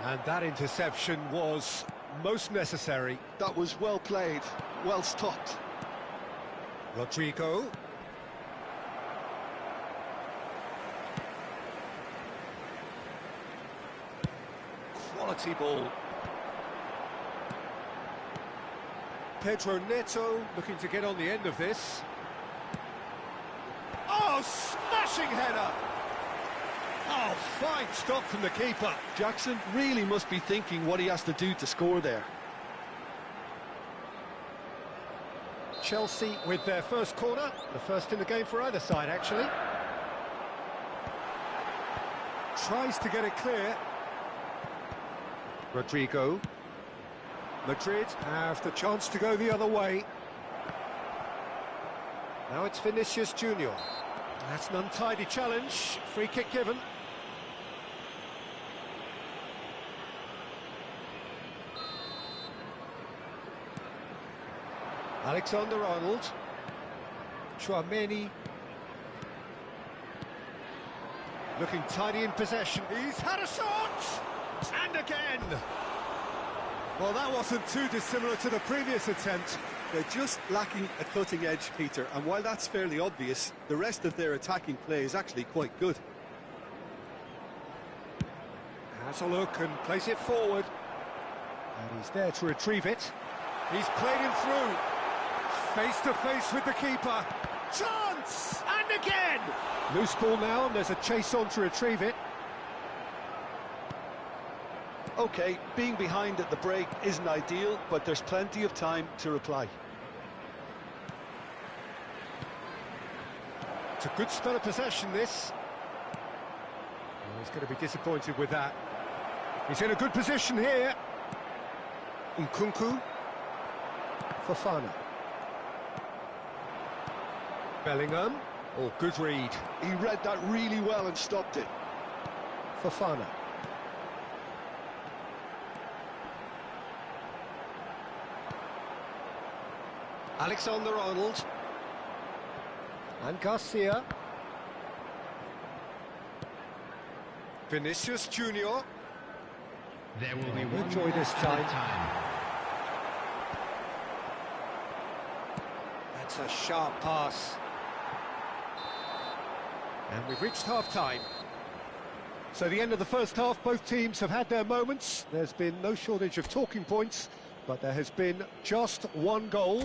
And that interception was most necessary. That was well played, well stopped. Rodrigo. Quality ball. Pedro Neto looking to get on the end of this. Oh, smashing header! Oh, fine stop from the keeper. Jackson really must be thinking what he has to do to score there. Chelsea with their first corner, the first in the game for either side, actually. Tries to get it clear. Rodrigo. Madrid have the chance to go the other way. Now it's Vinicius Junior. That's an untidy challenge. Free kick given. Alexander-Arnold. Chouameni. Looking tidy in possession. He's had a shot! And again! Well, that wasn't too dissimilar to the previous attempt. They're just lacking a cutting edge, Peter, and while that's fairly obvious, the rest of their attacking play is actually quite good. Has a look and plays it forward. And he's there to retrieve it. He's played him through. Face to face with the keeper. Chance! And again! Loose ball now, and there's a chase on to retrieve it. OK, being behind at the break isn't ideal, but there's plenty of time to reply. It's a good spell of possession, this. Oh, he's going to be disappointed with that. He's in a good position here. Nkunku. Fofana. Bellingham. Oh, good read. He read that really well and stopped it. Fofana. Alexander-Arnold. And Garcia. Vinicius Junior. There will be one enjoy this time. That's a sharp pass. And we've reached half-time. So the end of the first half, both teams have had their moments. There's been no shortage of talking points, but there has been just one goal,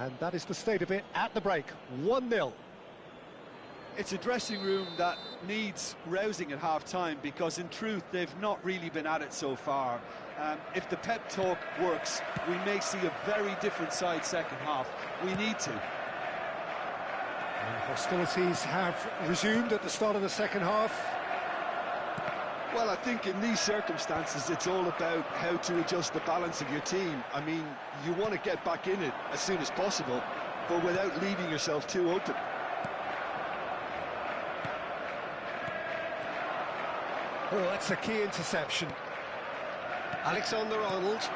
and that is the state of it at the break. 1-0. It's a dressing room that needs rousing at half-time because, in truth, they've not really been at it so far. If the pep talk works, we may see a very different side second half. We need to. And hostilities have resumed at the start of the second half. Well, I think in these circumstances, it's all about how to adjust the balance of your team. I mean, you want to get back in it as soon as possible, but without leaving yourself too open. Oh, that's a key interception. Alexander-Arnold.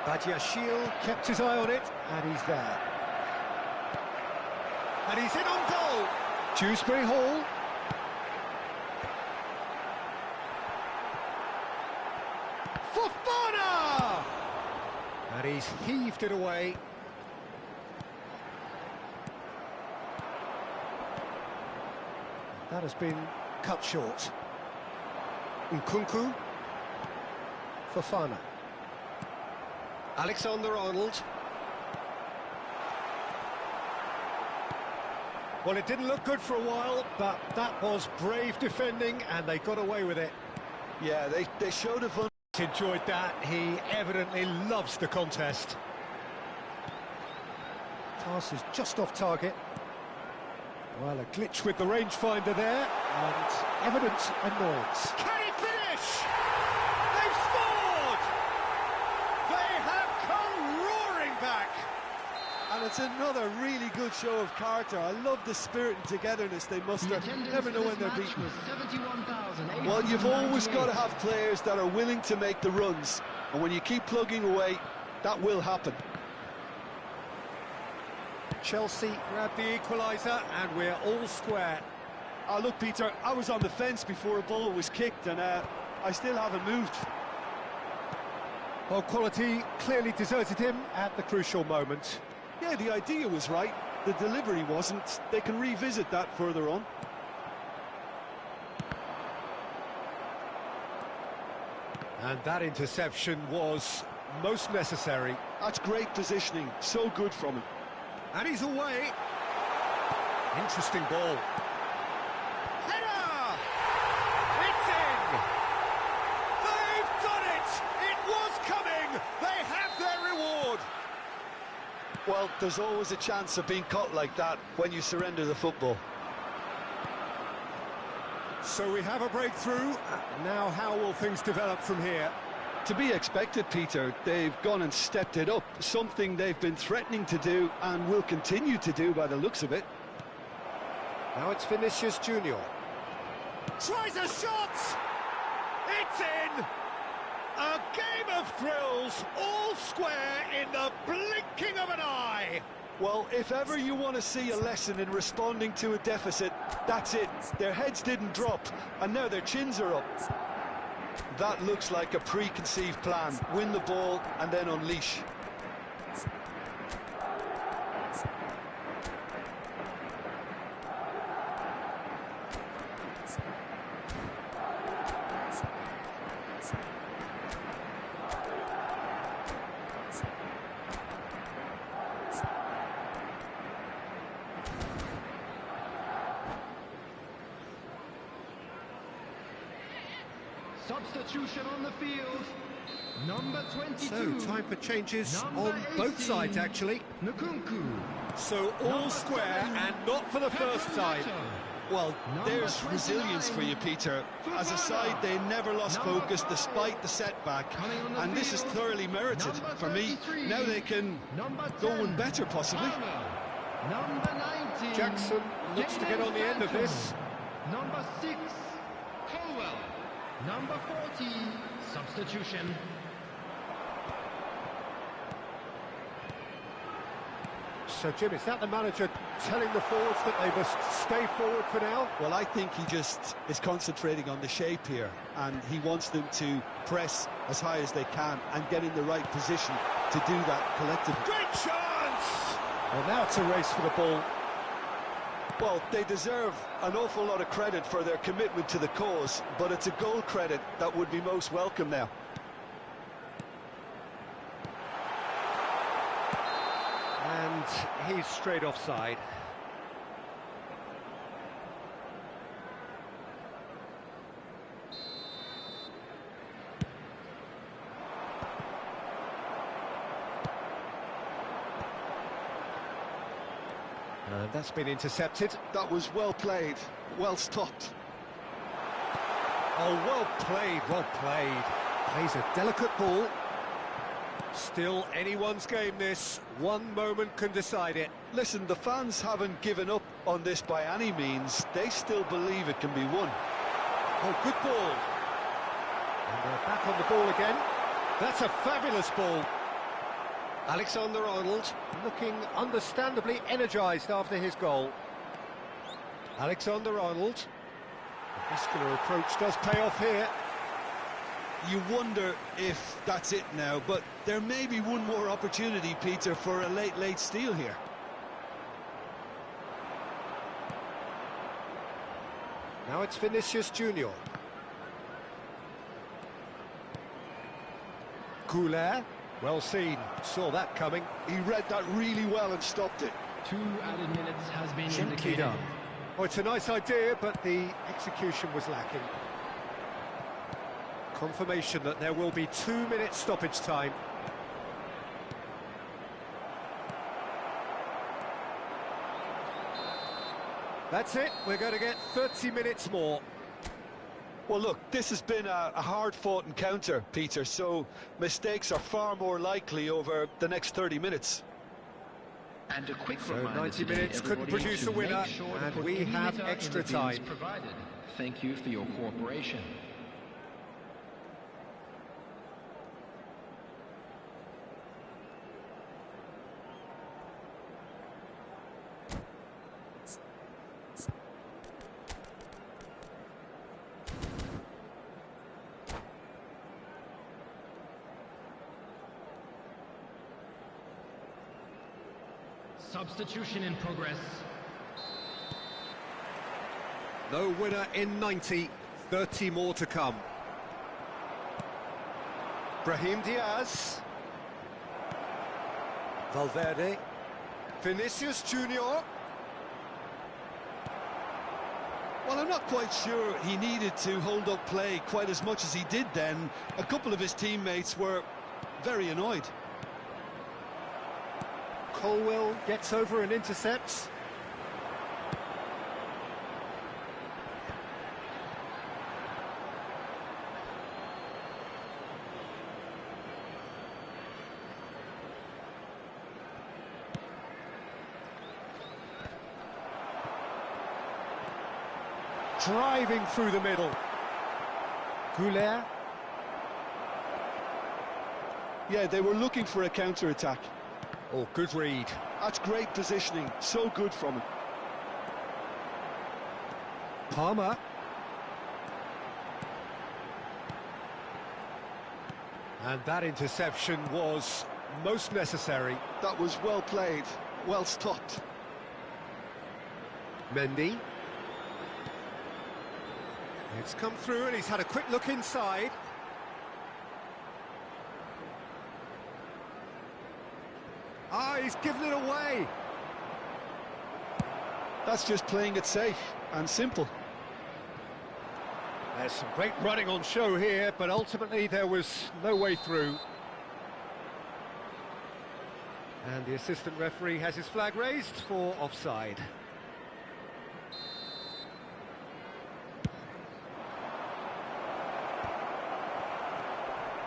Badiashile kept his eye on it, and he's there. And he's in on goal. Dewsbury Hall. Fofana! And he's heaved it away. That has been cut short. Nkunku. Fofana. Alexander-Arnold. Well, it didn't look good for a while, but that was brave defending, and they got away with it. Yeah, they showed a fun. Enjoyed that. He evidently loves the contest. Pass is just off target. Well, a glitch with the rangefinder there, and evident annoyance. Can he finish? They've scored! They have come roaring back. And it's another really good show of character. I love the spirit and togetherness they muster. Never know when they're beaten. Well, you've always got to have players that are willing to make the runs. And when you keep plugging away, that will happen. Chelsea grabbed the equaliser, and we're all square. Look, Peter, I was on the fence before a ball was kicked, and I still haven't moved. Well, quality clearly deserted him at the crucial moment. Yeah, the idea was right. The delivery wasn't. They can revisit that further on. And that interception was most necessary. That's great positioning. So good from him. And he's away. Interesting ball. Header! It's in! They've done it! It was coming! They have their reward! Well, there's always a chance of being caught like that when you surrender the football. So we have a breakthrough. Now how will things develop from here? To be expected, Peter. They've gone and stepped it up, something they've been threatening to do and will continue to do by the looks of it. Now it's Vinicius Junior. Tries a shot! It's in! A game of thrills, all square in the blinking of an eye! Well, if ever you want to see a lesson in responding to a deficit, that's it. Their heads didn't drop, and now their chins are up. That looks like a preconceived plan. Win the ball and then unleash. Substitution on the field, number 22. So, time for changes on both sides, actually. Nkunku. So, all square and not for the first time. Well, there's resilience for you, Peter. As a side, they never lost focus despite the setback, and this is thoroughly merited. For me, now they can go one better, possibly. Number 19. Jackson looks to get on the end of this. Number 6, Colwell. Number 40, substitution. So, Jim, is that the manager telling the forwards that they must stay forward for now? Well, I think he just is concentrating on the shape here, and he wants them to press as high as they can and get in the right position to do that collectively. Great chance! Well, now it's a race for the ball. Well, they deserve an awful lot of credit for their commitment to the cause, but it's a goal credit that would be most welcome now. And he's straight offside. And that's been intercepted. That was well played, well stopped. Oh, well played, well played. Plays a delicate ball. Still anyone's game, this. One moment can decide it. Listen, the fans haven't given up on this by any means. They still believe it can be won. Oh, good ball. And they're back on the ball again. That's a fabulous ball. Alexander-Arnold looking understandably energised after his goal. Alexander-Arnold. The muscular approach does pay off here. You wonder if that's it now, but there may be one more opportunity, Peter, for a late steal here. Now it's Vinicius Junior. Goulet, well seen, saw that coming. He read that really well and stopped it. 2 added minutes has been Gently indicated. done. Oh, it's a nice idea, but the execution was lacking. Confirmation that there will be 2 minutes stoppage time. That's it, we're going to get 30 minutes more. Well, look, this has been a hard-fought encounter, Peter, so mistakes are far more likely over the next 30 minutes. And a quick So reminder 90 today, minutes couldn't everybody, produce to a winner, make sure to and put we any have litter in extra the bins time. provided. Thank you for your cooperation. Substitution in progress. No winner in 90, 30 more to come. Brahim Diaz. Valverde. Vinicius Junior. Well, I'm not quite sure he needed to hold up play quite as much as he did then. A couple of his teammates were very annoyed. Colwell gets over and intercepts. Driving through the middle. Goulet. Yeah, they were looking for a counter-attack. Oh, good read. That's great positioning, so good from him. Palmer. And that interception was most necessary. That was well played, well stopped. Mendy. It's come through and he's had a quick look inside. Ah, he's given it away. That's just playing it safe and simple. There's some great running on show here, but ultimately there was no way through. And the assistant referee has his flag raised for offside.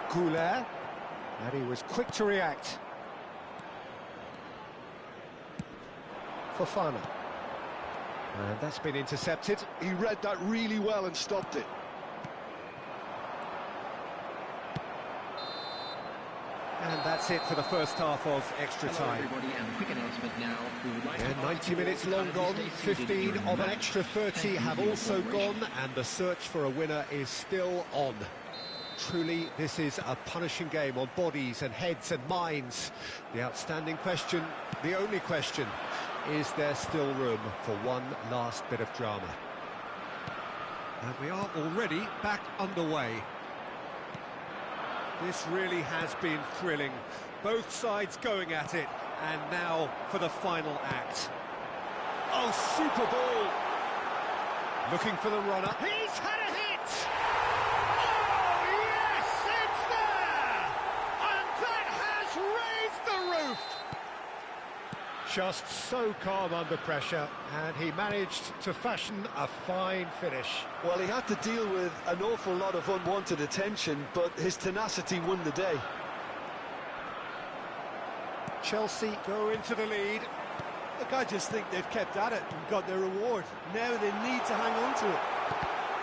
Couler, and he was quick to react. Fofana. And that's been intercepted. He read that really well and stopped it. And that's it for the first half of extra time. Everybody, and a quick announcement now. We would like Yeah, 90 minutes long gone, 15 of an extra 30 have also gone, and the search for a winner is still on. Truly, this is a punishing game on bodies and heads and minds. The outstanding question, the only question, is there still room for one last bit of drama? And we are already back underway. This really has been thrilling. Both sides going at it, and now for the final act. Oh, super ball! Looking for the runner. He's had a hit! Oh, yes, it's there! And that has raised the roof! Just so calm under pressure, and he managed to fashion a fine finish. Well, he had to deal with an awful lot of unwanted attention, but his tenacity won the day. Chelsea go into the lead. Look, I just think they've kept at it and got their reward. Now they need to hang on to it.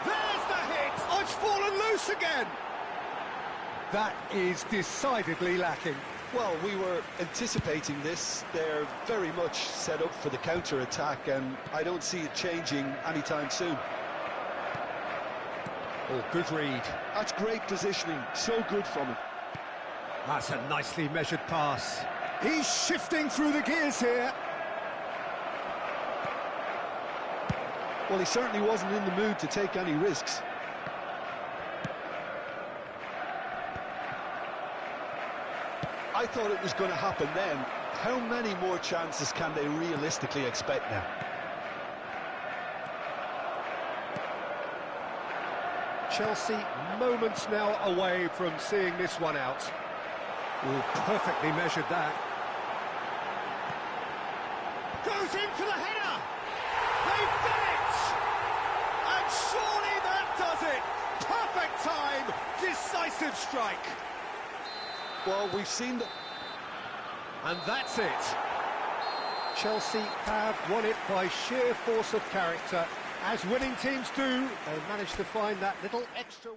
There's the hit! Oh, it's fallen loose again! That is decidedly lacking. Well, we were anticipating this. They're very much set up for the counter-attack, and I don't see it changing anytime soon. Oh, good read. That's great positioning, so good from him. That's a nicely measured pass. He's shifting through the gears here. Well, he certainly wasn't in the mood to take any risks. I thought it was going to happen then. How many more chances can they realistically expect now? Chelsea moments now away from seeing this one out. Oh, perfectly measured that. Goes in for the header! They've done it! And surely that does it! Perfect time! Decisive strike! Well, we've seen that. And that's it. Chelsea have won it by sheer force of character. As winning teams do, they managed to find that little extra...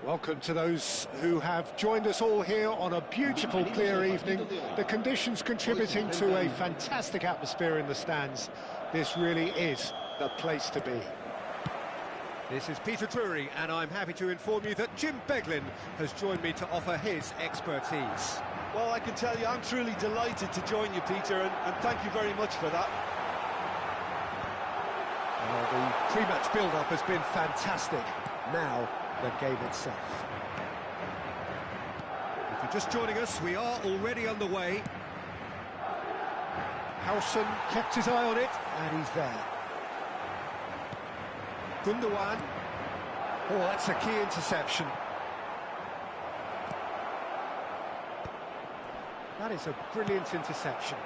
Welcome to those who have joined us all here on a beautiful, clear evening. The conditions contributing to a fantastic atmosphere in the stands. This really is the place to be. This is Peter Drury, and I'm happy to inform you that Jim Beglin has joined me to offer his expertise. Well, I can tell you I'm truly delighted to join you, Peter, and thank you very much for that. Well, the pre-match build-up has been fantastic. Now, the game itself. If you're just joining us, we are already underway. Howson kept his eye on it, and he's there. Gundogan. Oh, that's a key interception. That is a brilliant interception.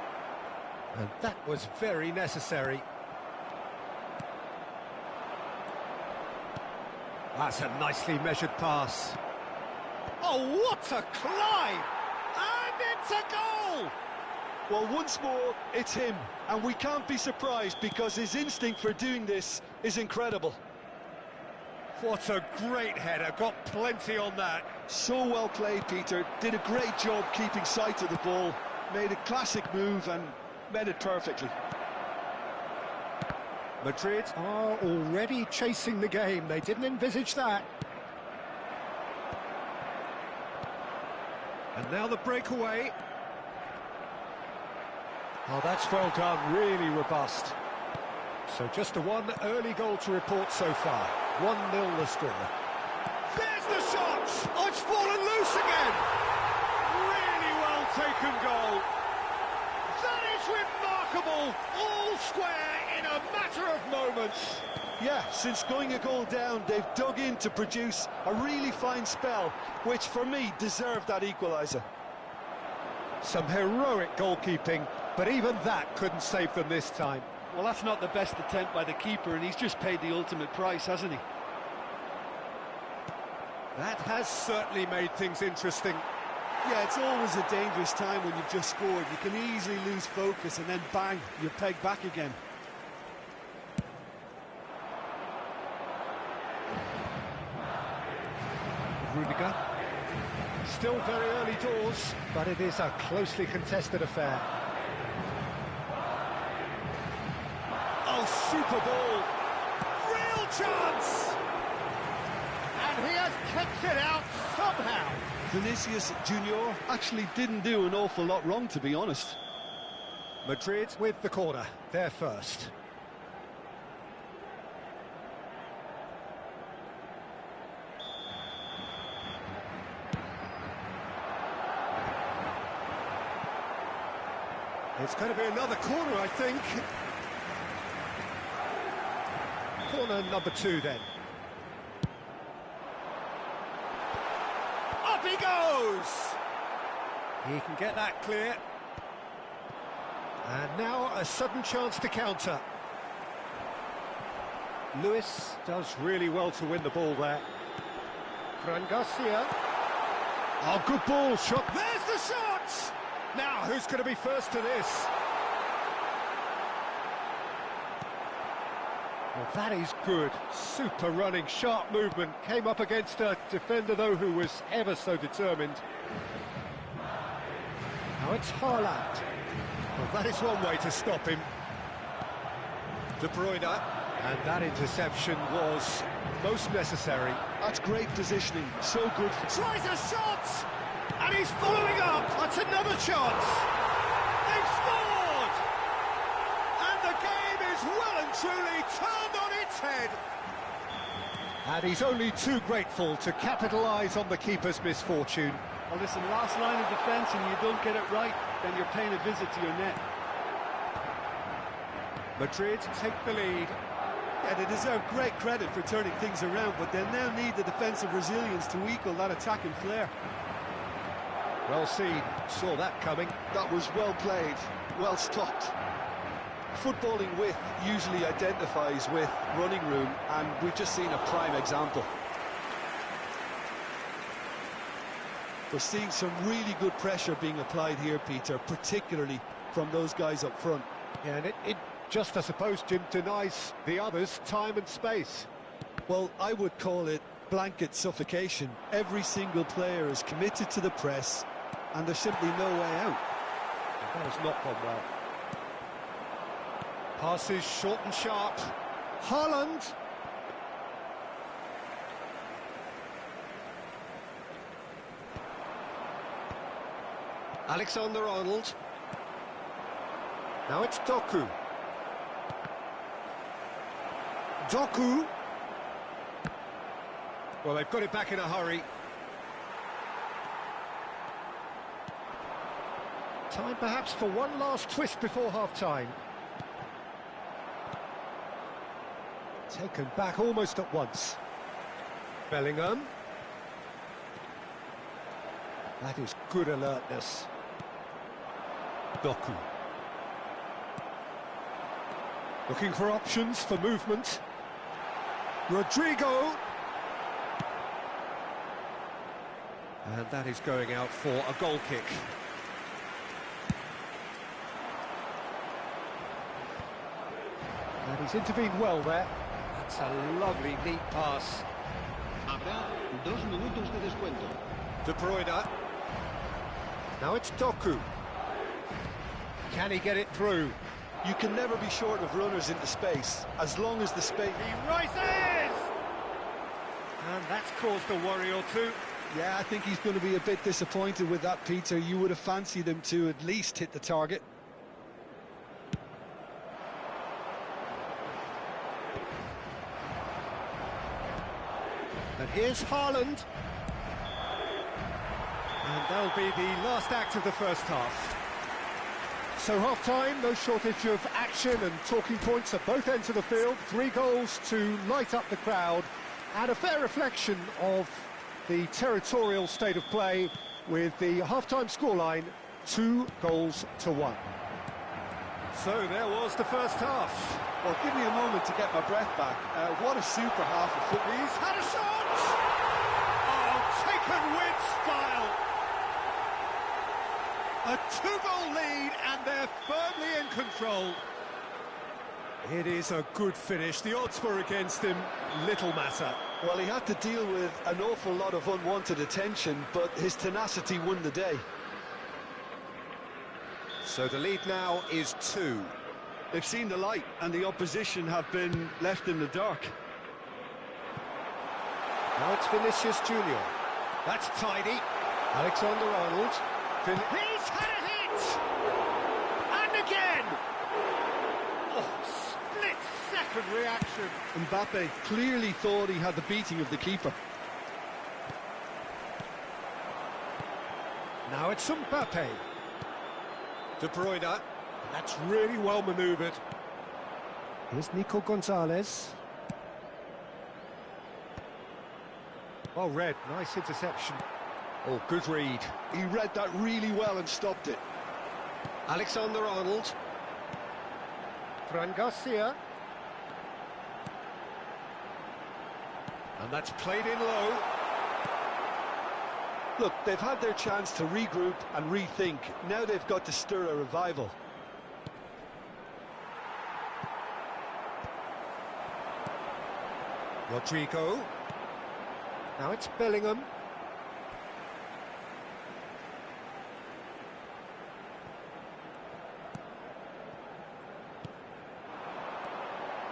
And that was very necessary. That's a nicely measured pass. Oh, what a climb! And it's a goal! Well, once more, it's him, and we can't be surprised because his instinct for doing this is incredible. What a great header, got plenty on that. So well played, Peter. Did a great job keeping sight of the ball, made a classic move and made it perfectly. Madrid are already chasing the game. They didn't envisage that. And now the breakaway. Oh, that's well done, really robust. So just the one early goal to report so far. 1-0 the score. There's the shot! Oh, it's fallen loose again! Really well taken goal. That is remarkable! All square in a matter of moments. Yeah, since going a goal down, they've dug in to produce a really fine spell, which for me deserved that equaliser. Some heroic goalkeeping, but even that couldn't save them this time. Well, that's not the best attempt by the keeper, and he's just paid the ultimate price, hasn't he? That has certainly made things interesting. Yeah, it's always a dangerous time when you've just scored. You can easily lose focus and then bang, you're pegged back again. Rudiger. Still very early doors, but it is a closely contested affair. Oh, super ball! Real chance! And he has kept it out somehow. Vinicius Junior actually didn't do an awful lot wrong, to be honest. Madrid with the corner, they're first. It's going to be another corner, I think. Corner number 2, then. Up he goes! He can get that clear. And now a sudden chance to counter. Lewis does really well to win the ball there. Fran Garcia. Oh, good ball, shot. There's the shot! Now, who's going to be first to this? Well, that is good. Super running, sharp movement. Came up against a defender, though, who was ever so determined. Now it's Haaland. Well, that is one way to stop him. De Bruyne. And that interception was most necessary. That's great positioning, so good. Tries a shot! And he's following up. That's another chance. They've scored! And the game is well and truly turned on its head. And he's only too grateful to capitalise on the keeper's misfortune. Well, listen, last line of defence and you don't get it right, then you're paying a visit to your net. Madrid take the lead. Yeah, they deserve great credit for turning things around, but they'll now need the defensive resilience to equal that attacking flair. Well seen, saw that coming. That was well played, well stopped. Footballing width usually identifies with running room, and we've just seen a prime example. We're seeing some really good pressure being applied here, Peter, particularly from those guys up front. Yeah, and it just, I suppose, Jim, denies the others time and space. Well, I would call it blanket suffocation. Every single player is committed to the press, and there's simply no way out. That has not gone well. Passes short and sharp. Haaland. Alexander-Arnold. Now it's Doku. Doku. Well, they've got it back in a hurry. Time perhaps for one last twist before half-time. Taken back almost at once. Bellingham. That is good alertness. Doku. Looking for options for movement. Rodrigo. And that is going out for a goal kick. And he's intervened well there. That's a lovely, neat pass. Habrá 2 minutos de descuento. De Bruyne. Now it's Doku. Can he get it through? You can never be short of runners into space, as long as the space... He rises! And that's caused a worry or two. Yeah, I think he's going to be a bit disappointed with that, Peter. You would have fancied him to at least hit the target. And here's Haaland. And that'll be the last act of the first half. So half-time, no shortage of action and talking points at both ends of the field. 3 goals to light up the crowd, and a fair reflection of the territorial state of play, with the half-time scoreline 2-1. So there was the first half. Well, give me a moment to get my breath back. What a super half of football. He's had a shot! Oh, taken with style! A 2-goal lead, and they're firmly in control. It is a good finish. The odds were against him, little matter. Well, he had to deal with an awful lot of unwanted attention, but his tenacity won the day. So the lead now is 2. They've seen the light, and the opposition have been left in the dark. Now it's Vinicius Junior. That's tidy. Alexander-Arnold. He's had a hit! And again! Oh, split-second reaction. Mbappe clearly thought he had the beating of the keeper. Now it's Mbappe. De Bruyne. That's really well manoeuvred. Here's Nico Gonzalez. Well read, nice interception. Oh, good read. He read that really well and stopped it. Alexander-Arnold. Fran Garcia. And that's played in low. Look, they've had their chance to regroup and rethink. Now they've got to stir a revival. Rodrigo. Now it's Bellingham.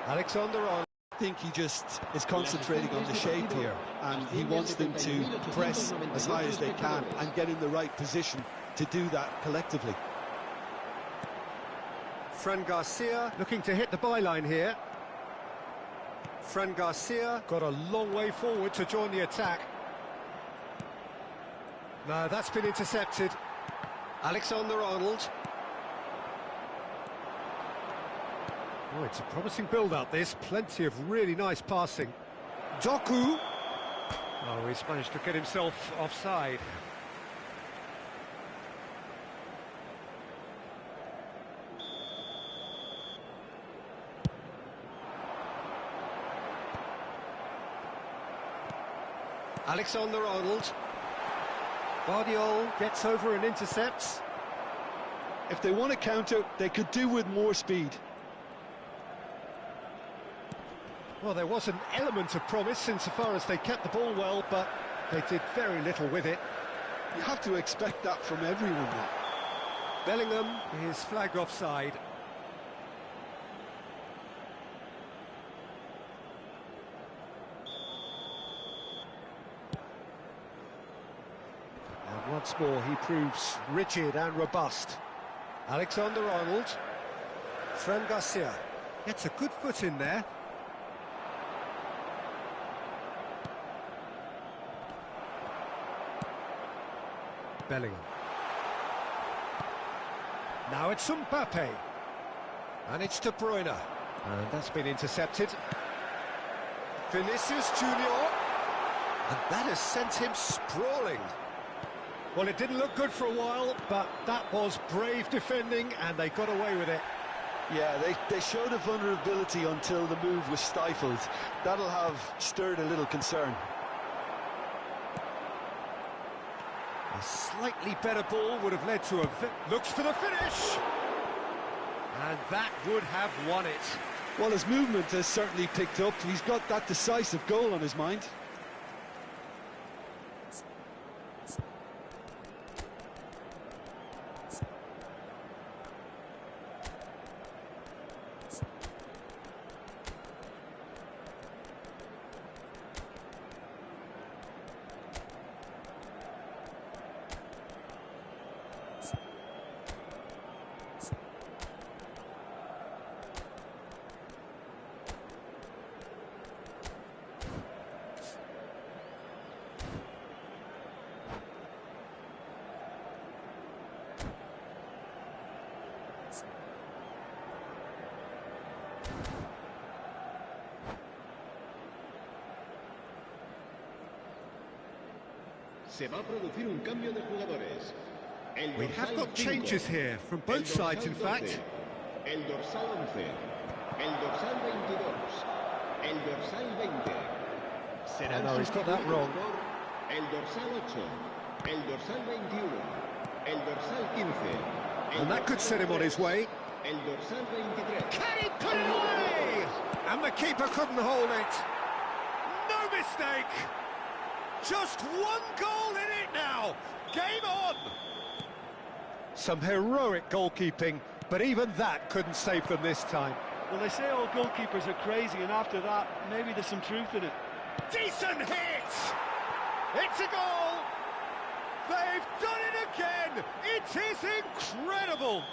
Alexander-Arnold. I think he just is concentrating on the shape here, and he wants them to press as high as they can and get in the right position to do that collectively. Fran Garcia looking to hit the byline here. Fran Garcia got a long way forward to join the attack. No, that's been intercepted. Alexander-Arnold. Oh, it's a promising build-up, this. Plenty of really nice passing. Doku. Oh, he's managed to get himself offside. Alexander-Arnold. Guardiola gets over and intercepts. If they want to counter, they could do with more speed. Well, there was an element of promise insofar as they kept the ball well, but they did very little with it. You have to expect that from everyone now. Bellingham is flagged offside. And once more he proves rigid and robust. Alexander-Arnold. Fran Garcia gets a good foot in there. Bellingham. Now it's Mbappe. And it's De Bruyne. And that's been intercepted. Vinicius Junior. And that has sent him sprawling. Well, it didn't look good for a while, but that was brave defending, and they got away with it. Yeah, they showed a vulnerability until the move was stifled. That'll have stirred a little concern. A slightly better ball would have led to a... Looks for the finish! And that would have won it. Well, his movement has certainly picked up. He's got that decisive goal on his mind. Se va a producir un cambio de jugadores. We have got changes here from both sides, in fact. El dorsal 11, el dorsal 22, el dorsal 20. Oh, no, he's got that wrong. El dorsal 8, el dorsal 21, el dorsal 15. And that could set him on his way. El dorsal 23. Can he put it away? And the keeper couldn't hold it. No mistake. Just one goal in it now. Game on. Some heroic goalkeeping, but even that couldn't save them this time. Well, they say all goalkeepers are crazy, and after that, maybe there's some truth in it. Decent hit. It's a goal. They've done it again. It is incredible.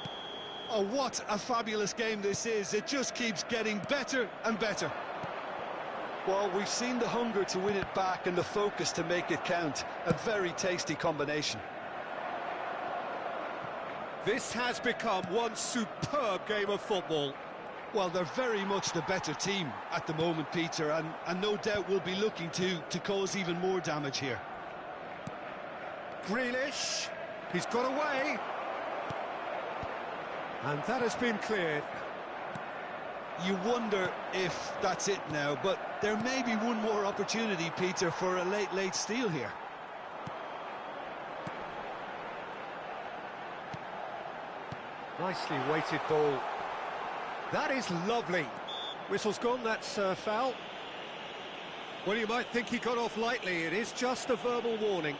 Oh, what a fabulous game this is. It just keeps getting better and better. Well, we've seen the hunger to win it back and the focus to make it count. A very tasty combination. This has become one superb game of football. Well, they're very much the better team at the moment, Peter, and no doubt will be looking to cause even more damage here. Grealish, he's got away. And that has been cleared. You wonder if that's it now, but there may be one more opportunity, Peter, for a late steal here. Nicely weighted ball. That is lovely. Whistle's gone, that's foul. Well, you might think he got off lightly. It is just a verbal warning.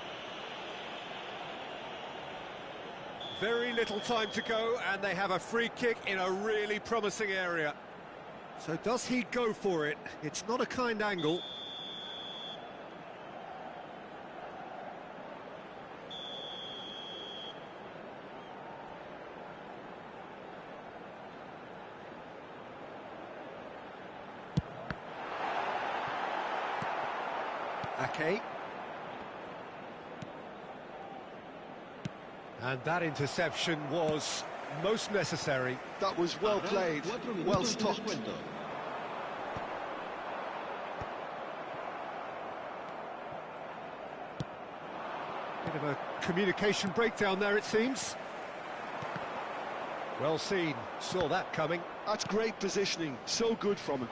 Very little time to go, and they have a free kick in a really promising area. So does he go for it? It's not a kind angle. Ake. And that interception was most necessary. That was well played, well stopped. Bit of a communication breakdown there, it seems. Well seen, saw that coming. That's great positioning, so good from him.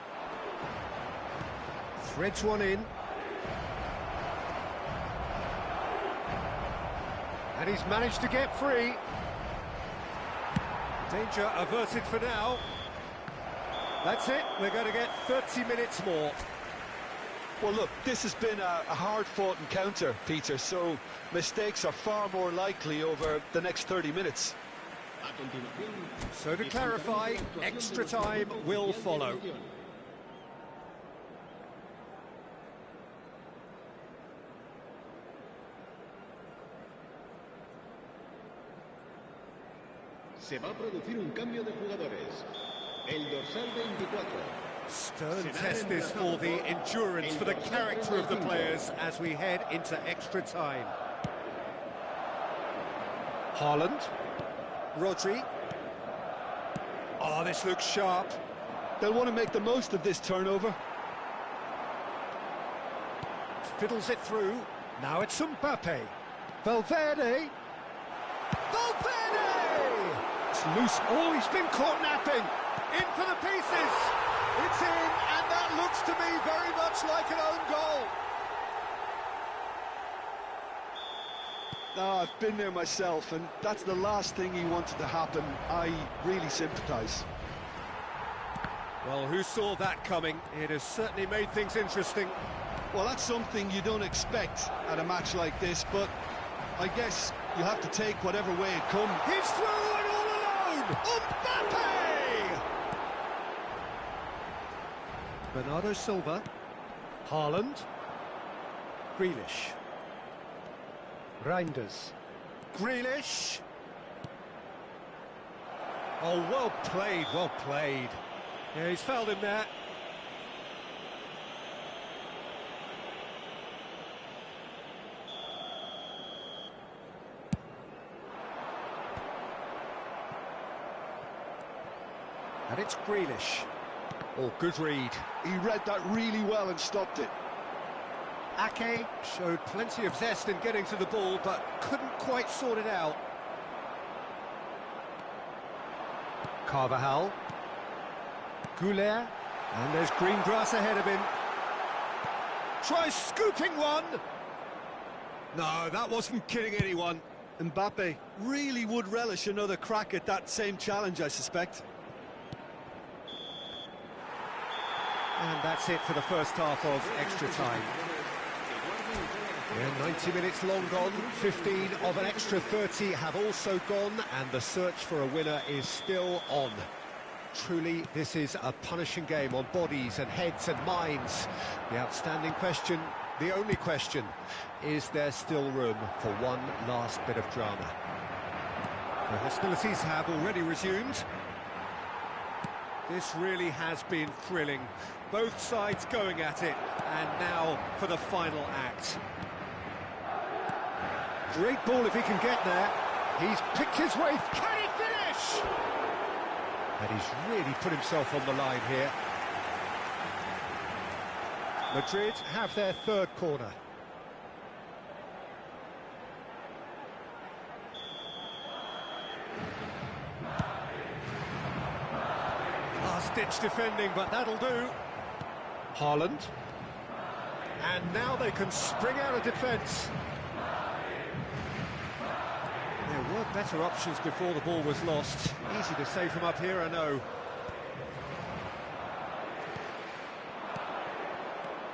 Threads one in. And he's managed to get free. Danger averted for now. That's it, we're going to get 30 minutes more. Well, look, this has been a hard-fought encounter, Peter, so mistakes are far more likely over the next 30 minutes. So to clarify, extra time will follow. Se va a producir un cambio de jugadores. El dorsal 24. Stern test this for the endurance, for the character of the players as we head into extra time. Haaland. Rodri. Oh, this looks sharp. They'll want to make the most of this turnover. Fiddles it through. Now it's Mbappe. Valverde. Valverde! It's loose. Oh, he's been caught napping. In for the pieces. It's in, and that looks to me very much like an own goal. No, I've been there myself, and that's the last thing he wanted to happen. I really sympathise. Well, who saw that coming? It has certainly made things interesting. Well, that's something you don't expect at a match like this, but I guess you have to take whatever way it comes. He's through and all alone! Mbappe! Bernardo Silva. Haaland. Grealish. Reinders. Grealish. Oh, well played, well played. Yeah, he's fouled him there. And it's Grealish. Oh, good read. He read that really well and stopped it. Ake showed plenty of zest in getting to the ball, but couldn't quite sort it out. Carvajal. Goulet. And there's green grass ahead of him. Tries scooping one. No, that wasn't kidding anyone. Mbappe really would relish another crack at that same challenge, I suspect. And that's it for the first half of extra time. Yeah, 90 minutes long gone, 15 of an extra 30 have also gone, and the search for a winner is still on. Truly, this is a punishing game on bodies and heads and minds. The outstanding question, the only question, is there still room for one last bit of drama? The hostilities have already resumed. This really has been thrilling. Both sides going at it, and now for the final act. Great ball if he can get there. He's picked his way. Can he finish? And he's really put himself on the line here. Madrid have their third corner. Last-ditch defending, but that'll do. Haaland. And now they can spring out of defence. There were better options before the ball was lost. Easy to say from up here, I know.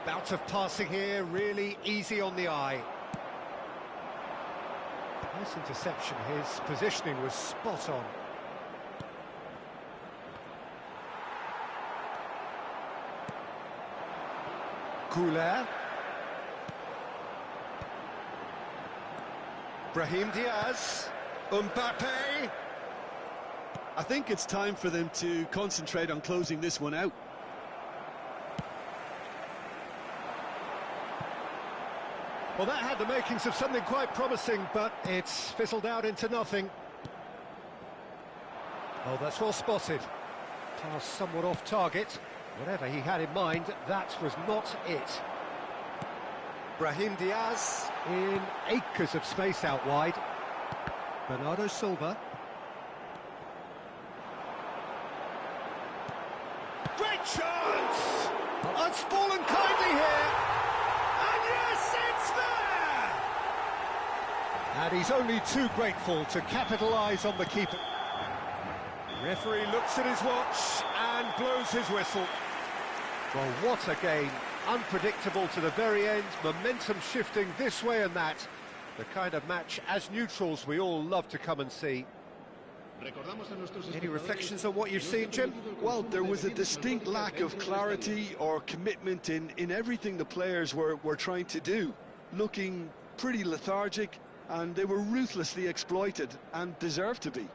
Bout of passing here, really easy on the eye. Nice interception, his positioning was spot on. Goulet. Brahim Diaz. Mbappe. I think it's time for them to concentrate on closing this one out. Well, that had the makings of something quite promising, but it's fizzled out into nothing. Oh, that's well spotted. Pass somewhat off target. Whatever he had in mind, that was not it. Brahim Diaz. In acres of space out wide. Bernardo Silva. Great chance! Oh, it's fallen kindly here. And yes, it's there! And he's only too grateful to capitalise on the keeper. Referee looks at his watch and blows his whistle. Well, what a game. Unpredictable to the very end, momentum shifting this way and that. The kind of match, as neutrals, we all love to come and see. Any reflections on what you've seen, Jim? Well, there was a distinct lack of clarity or commitment in everything the players were trying to do. Looking pretty lethargic, and they were ruthlessly exploited and deserved to be.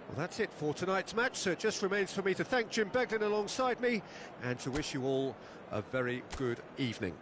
Well, that's it for tonight's match, so it just remains for me to thank Jim Beglin alongside me and to wish you all a very good evening.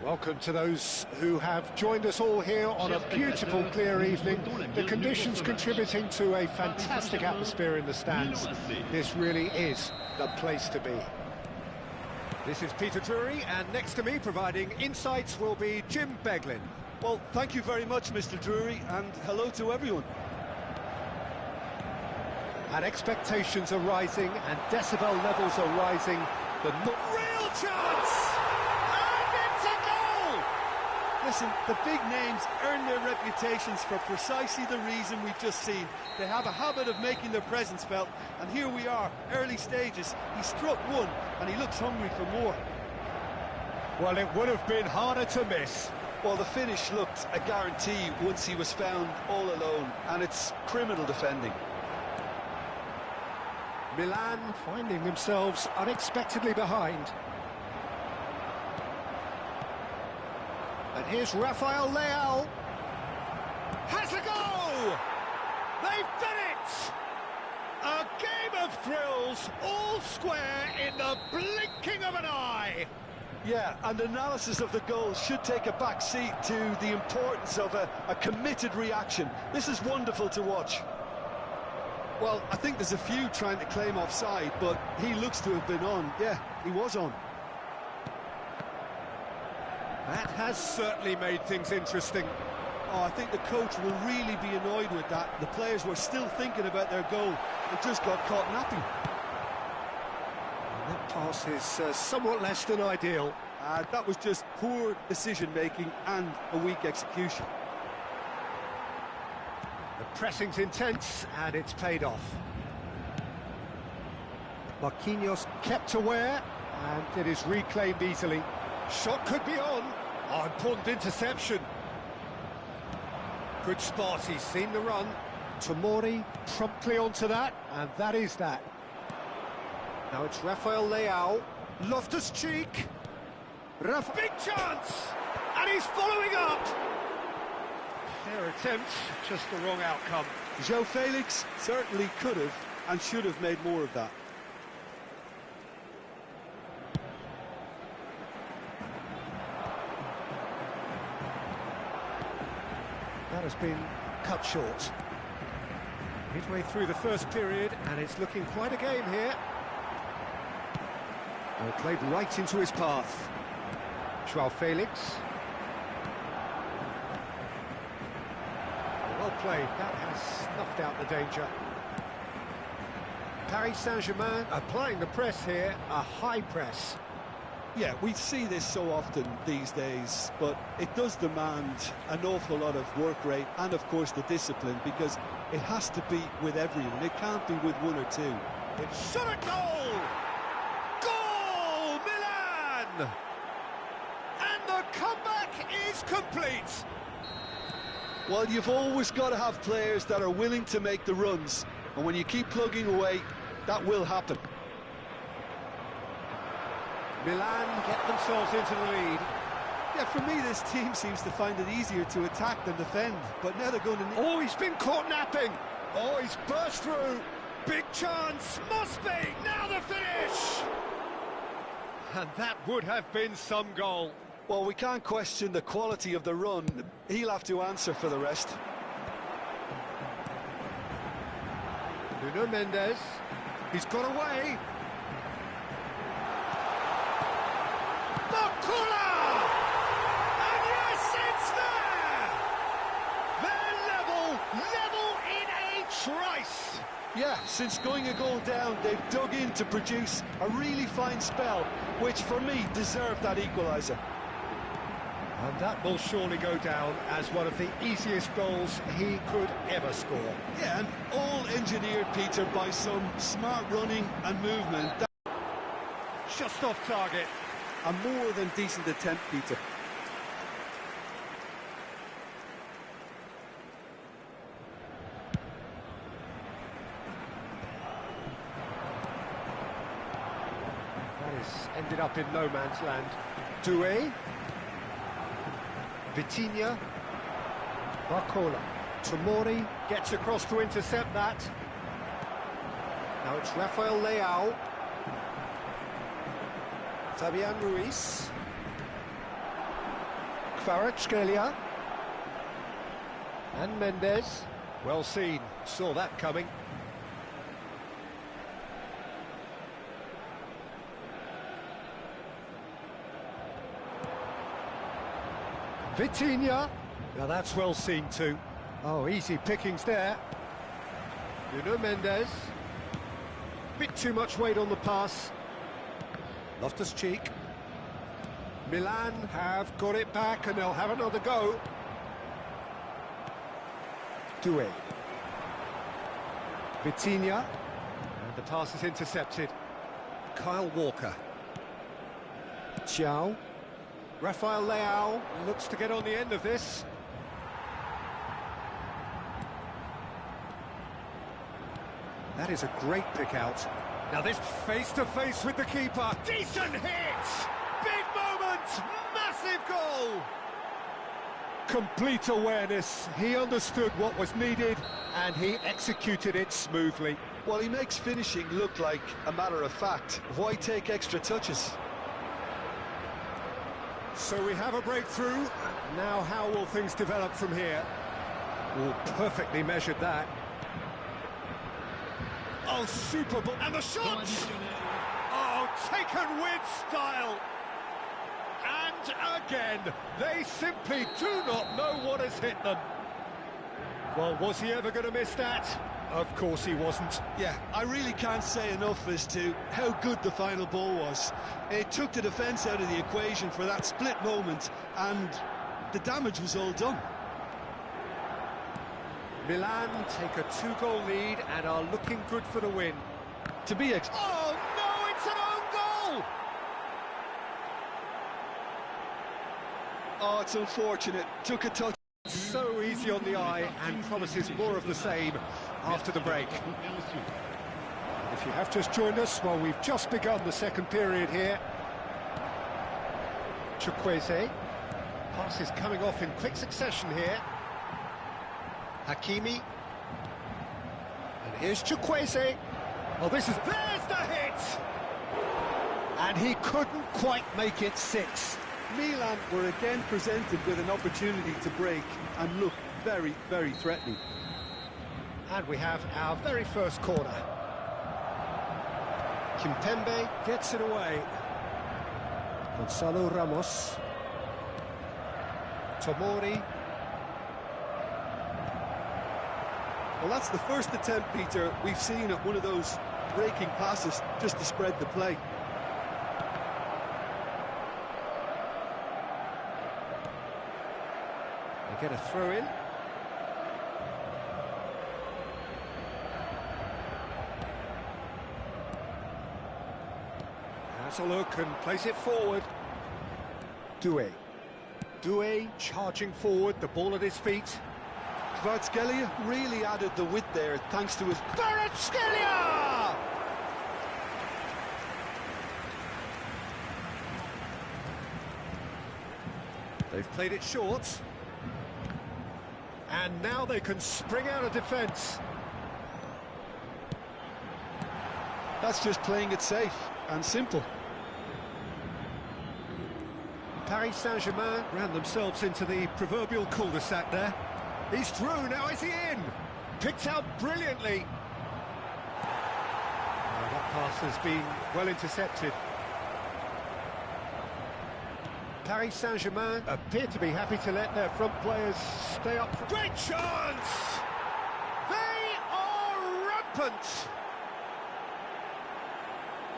Welcome to those who have joined us all here on a beautiful, clear evening. The conditions contributing to a fantastic atmosphere in the stands. This really is the place to be. This is Peter Drury, and next to me, providing insights, will be Jim Beglin. Well, thank you very much, Mr. Drury, and hello to everyone. And expectations are rising, and decibel levels are rising. The real chance! Listen, the big names earn their reputations for precisely the reason we've just seen. They have a habit of making their presence felt, and here we are, early stages. He struck one, and he looks hungry for more. Well, it would have been harder to miss. Well, the finish looked a guarantee once he was found all alone, and it's criminal defending. Milan finding themselves unexpectedly behind. And here's Rafael Leao. Has a go! They've done it! A game of thrills, all square in the blinking of an eye. Yeah, and analysis of the goal should take a back seat to the importance of a committed reaction. This is wonderful to watch. Well, I think there's a few trying to claim offside, but he looks to have been on. Yeah, he was on. That has certainly made things interesting. Oh, I think the coach will really be annoyed with that. The players were still thinking about their goal and just got caught napping. And that pass is somewhat less than ideal. That was just poor decision-making and a weak execution. The pressing's intense, and it's paid off. Marquinhos kept aware, and it is reclaimed easily. Shot could be on. Oh, important interception. Good spot, he's seen the run. Tomori promptly onto that, and that is that. Now it's Rafael Leao. Loftus-Cheek. Big chance! And he's following up! Fair attempt, just the wrong outcome. João Felix certainly could have and should have made more of that. That has been cut short. Midway through the first period, and it's looking quite a game here. Well, played right into his path. João Felix. Well played, that has snuffed out the danger. Paris Saint-Germain applying the press here, a high press. Yeah, we see this so often these days, but it does demand an awful lot of work rate and, of course, the discipline, because it has to be with everyone. It can't be with one or two. It's shot at goal! Goal, Milan! And the comeback is complete! Well, you've always got to have players that are willing to make the runs, and when you keep plugging away, that will happen. Milan get themselves into the lead. Yeah, for me, this team seems to find it easier to attack than defend, but now they're going to... Oh, he's been caught napping! Oh, he's burst through! Big chance! Must be! Now the finish! And that would have been some goal. Well, we can't question the quality of the run. He'll have to answer for the rest. Nuno Mendes. He's got away. And yes, it's there! They're level in a trice. Yeah, since going a goal down, they've dug in to produce a really fine spell, which for me deserved that equaliser. And that will surely go down as one of the easiest goals he could ever score. Yeah, and all engineered, Peter, by some smart running and movement. Just off target. A more than decent attempt, Peter. That has ended up in no man's land. Doué. Vitinha. Barcola. Tomori gets across to intercept that. Now it's Rafael Leao. Fabian Ruiz. Kvaratskhelia. And Mendes. Well seen, saw that coming. Vitinha. Now that's well seen too. Oh, easy pickings there. Mendes. Bit too much weight on the pass. Loftus-Cheek. Milan have got it back and they'll have another go. Doué. Vitinha. And the pass is intercepted. Kyle Walker. Chiao. Rafael Leao looks to get on the end of this. That is a great pick out. Now this face-to-face with the keeper. Decent hit! Big moment! Massive goal! Complete awareness. He understood what was needed and he executed it smoothly. Well, he makes finishing look like a matter of fact. Why take extra touches? So we have a breakthrough. Now how will things develop from here? Oh, perfectly measured that. Oh, super ball. And the shot! Oh, taken with style. And again, they simply do not know what has hit them. Well, was he ever going to miss that? Of course he wasn't. Yeah, I really can't say enough as to how good the final ball was. It took the defence out of the equation for that split moment, and the damage was all done. Milan take a 2-goal lead and are looking good for the win. To be oh, no, it's an own goal! Oh, it's unfortunate. Took a touch. So easy on the eye and promises more of the same after the break. If you have just joined us, well, we've just begun the second period here. Chukwueze. Pass is coming off in quick succession here. Hakimi. And here's Chukwueze. Oh, there's the hit! And he couldn't quite make it 6. Milan were again presented with an opportunity to break and look very, very threatening. And we have our very first corner. Kimpembe gets it away. Gonzalo Ramos. Tomori. Well, that's the first attempt, Peter, we've seen at one of those breaking passes just to spread the play. They get a throw in. Has a look and plays it forward. Doué. Doué charging forward, the ball at his feet. Kvaratskhelia really added the width there thanks to his... Kvaratskhelia! They've played it short. And now they can spring out of defence. That's just playing it safe and simple. Paris Saint-Germain ran themselves into the proverbial cul-de-sac there. He's through, now is he in? Picked out brilliantly. Oh, that pass has been well intercepted. Paris Saint-Germain appear to be happy to let their front players stay up. Great chance! They are rampant!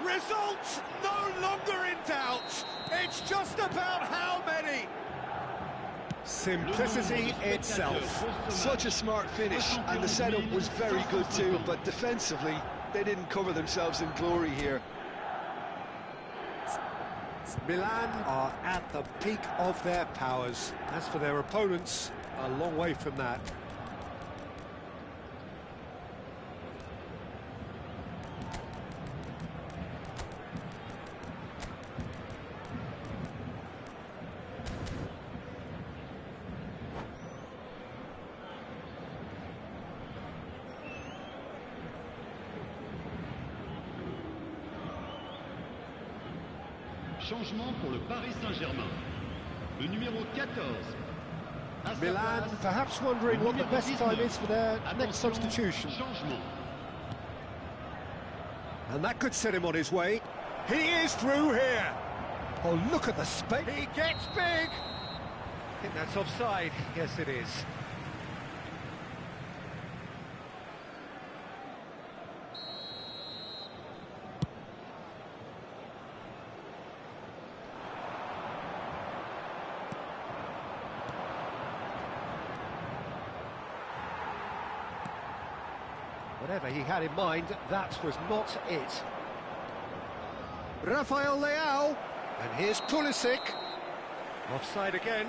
Results no longer in doubt. It's just about how many. Simplicity itself. Such a smart finish, and the setup was very good too, but defensively, they didn't cover themselves in glory here. Milan are at the peak of their powers. As for their opponents, a long way from that. Changement pour le Paris Saint-Germain. le numéro 14. À sa Milan place, perhaps wondering what the numéro best 19. time is for their next Attention, substitution. changement. And that could set him on his way. He is through here. Oh, look at the space. He gets big. I think that's offside. Yes, it is. Whatever he had in mind, that was not it. Rafael Leao, and here's Pulisic. Offside again.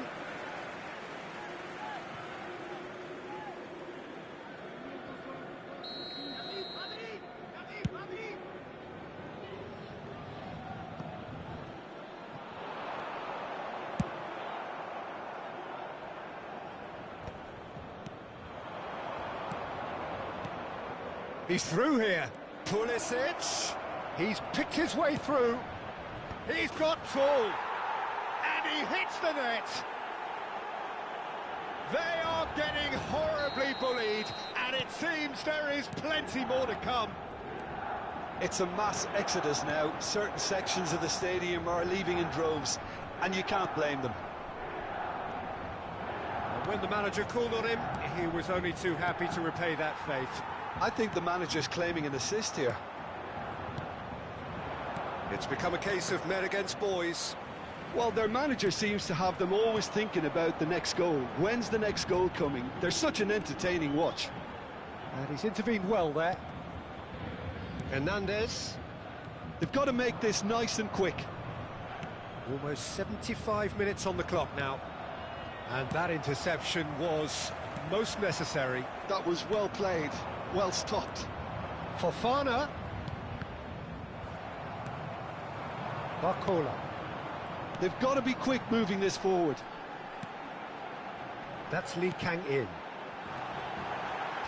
He's through here. Pulisic. He's picked his way through. He's got full. And he hits the net. They are getting horribly bullied, and it seems there is plenty more to come. It's a mass exodus now. Certain sections of the stadium are leaving in droves, and you can't blame them. And when the manager called on him, he was only too happy to repay that faith. I think the manager's claiming an assist here. It's become a case of men against boys. Well, their manager seems to have them always thinking about the next goal. When's the next goal coming? They're such an entertaining watch. And he's intervened well there. Hernandez. They've got to make this nice and quick. Almost 75 minutes on the clock now. And that interception was most necessary. That was well played, well stopped. Fofana. Barcola. They've got to be quick moving this forward. That's Lee Kang-in.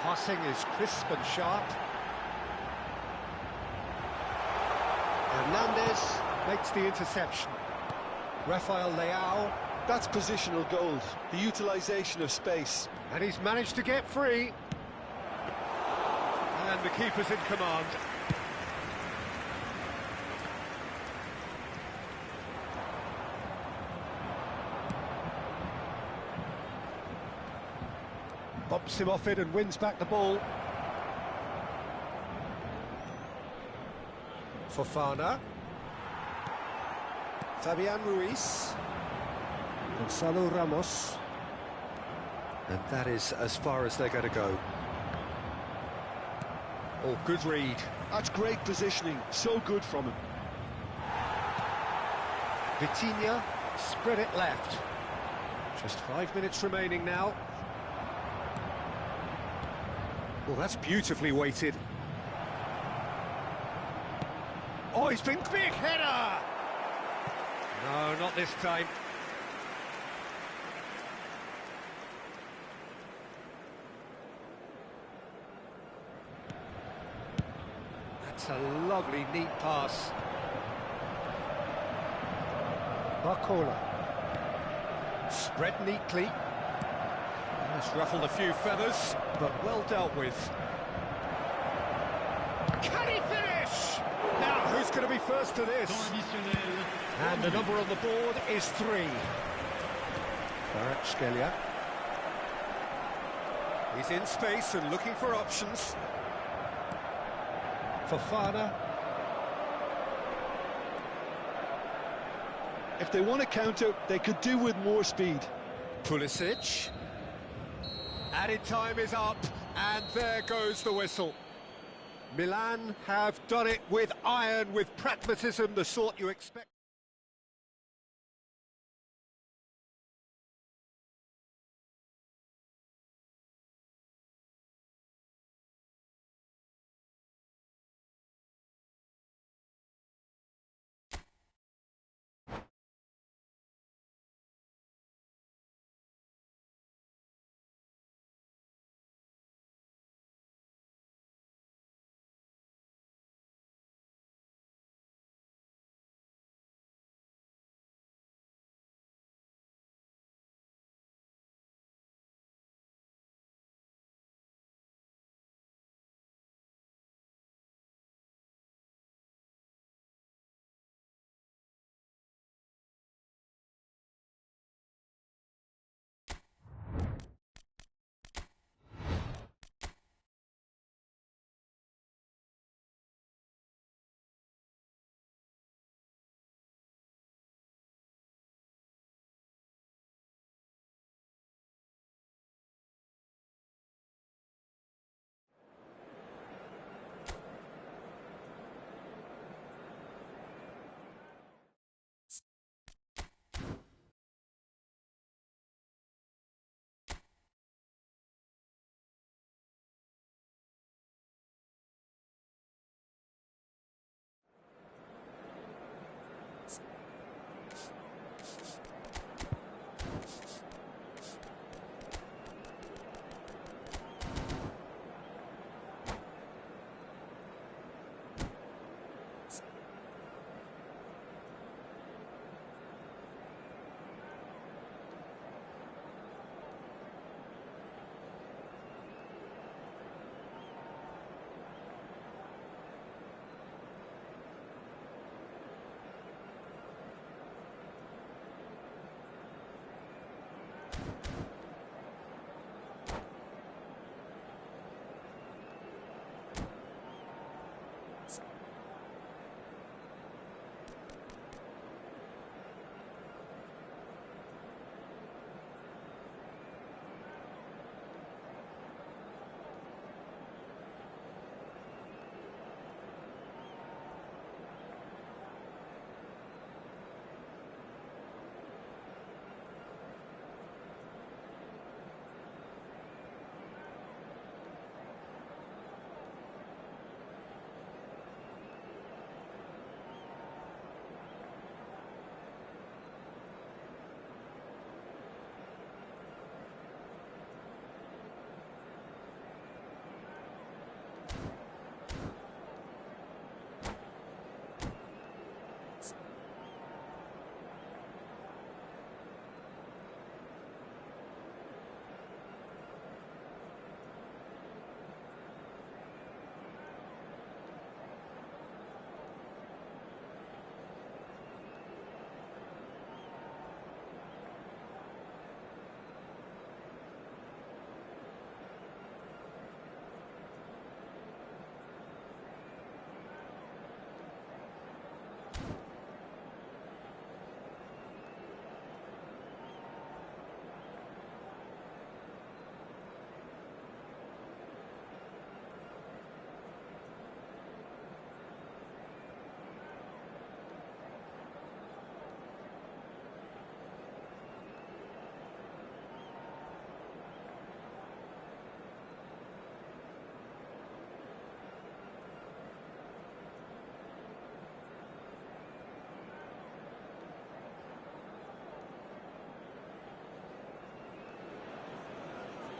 Passing is crisp and sharp. Hernandez makes the interception. Rafael Leao. That's positional gold, the utilisation of space. And he's managed to get free. And the keeper's in command. Bumps him off it and wins back the ball. Fofana. Fabian Ruiz. Gonzalo Ramos. And that is as far as they're going to go. Oh, good read. That's great positioning, so good from him. Vitinha spread it left. Just 5 minutes remaining now. Well, that's beautifully weighted. Oh, he's been big header! No, not this time. That's a lovely, neat pass. Barcola. Spread neatly. That's ruffled a few feathers, but well dealt with. Can he finish? Now, who's going to be first to this? And the number on the board is 3. Kvaratskhelia. He's in space and looking for options. Fofana. If they want to counter, they could do with more speed. Pulisic. Added time is up, and there goes the whistle. Milan have done it with iron, with pragmatism, the sort you expect.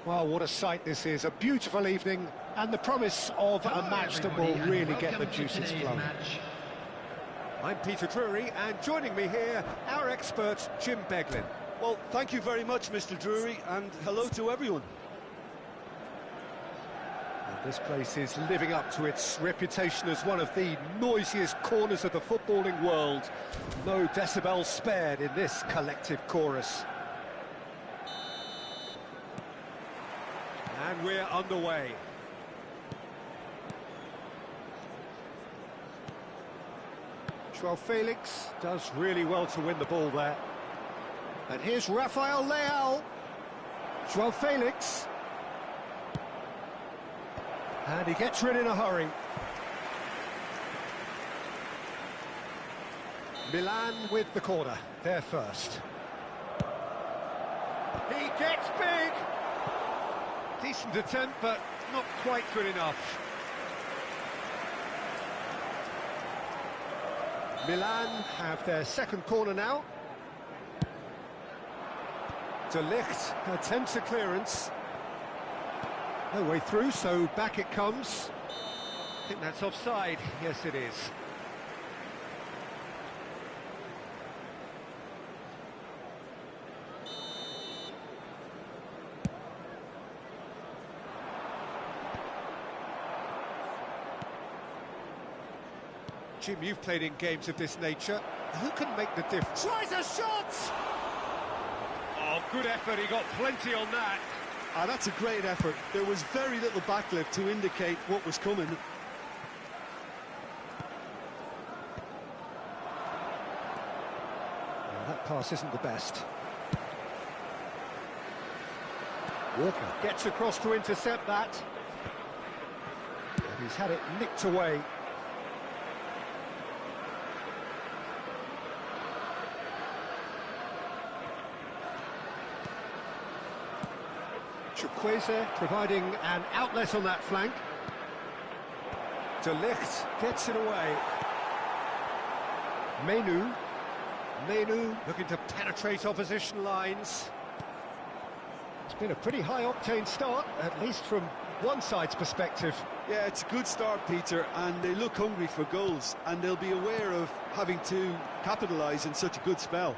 Well, what a sight this is, a beautiful evening, and the promise of a match that will really get the juices flowing. I'm Peter Drury, and joining me here, our expert, Jim Beglin. Well, thank you very much, Mr. Drury, and hello to everyone. And this place is living up to its reputation as one of the noisiest corners of the footballing world. No decibels spared in this collective chorus. And we're underway. João Felix does really well to win the ball there. And here's Rafael Leao. João Felix. And he gets rid in a hurry. Milan with the corner, they're first. He gets big! Decent attempt, but not quite good enough. Milan have their second corner now. De Ligt attempts a clearance. No way through, so back it comes. I think that's offside. Yes, it is. Jim, you've played in games of this nature. Who can make the difference? Tries a shot! Oh, good effort. He got plenty on that. That's a great effort. There was very little backlift to indicate what was coming. Well, that pass isn't the best. Walker gets across to intercept that. And he's had it nicked away. Chukwueze providing an outlet on that flank. De Ligt gets it away. Menu looking to penetrate opposition lines. It's been a pretty high-octane start, at least from one side's perspective. Yeah, it's a good start, Peter, and they look hungry for goals, and they'll be aware of having to capitalise in such a good spell.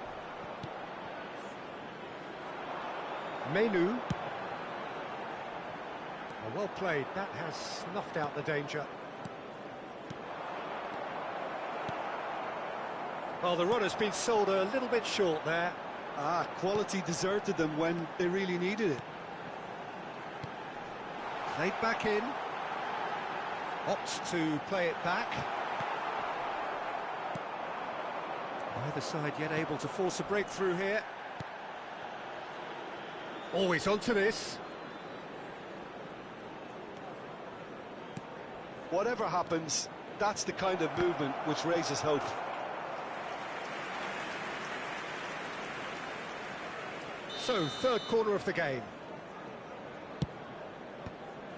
Menu. Well played, that has snuffed out the danger. Well, the run has been sold a little bit short there. Quality deserted them when they really needed it. Played back in. Opts to play it back. Either side yet able to force a breakthrough here. Always onto this. Whatever happens, that's the kind of movement which raises hope. So, third corner of the game.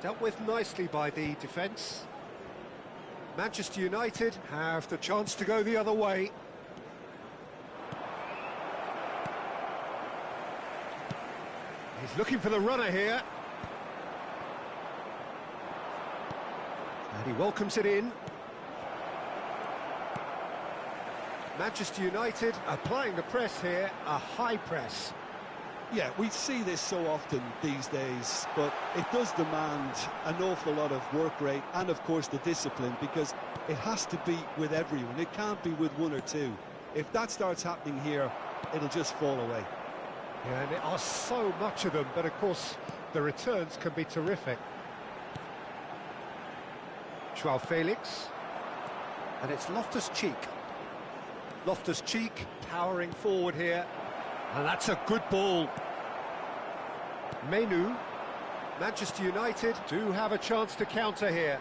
Dealt with nicely by the defence. Manchester United have the chance to go the other way. He's looking for the runner here. And he welcomes it in. Manchester United applying the press here, a high press. Yeah, we see this so often these days, but it does demand an awful lot of work rate and, of course, the discipline, because it has to be with everyone. It can't be with one or two. If that starts happening here, it'll just fall away. Yeah, and there are so much of them, but, of course, the returns can be terrific. João Felix, and it's Loftus-Cheek. Loftus-Cheek powering forward here, and that's a good ball. Menu, Manchester United do have a chance to counter here.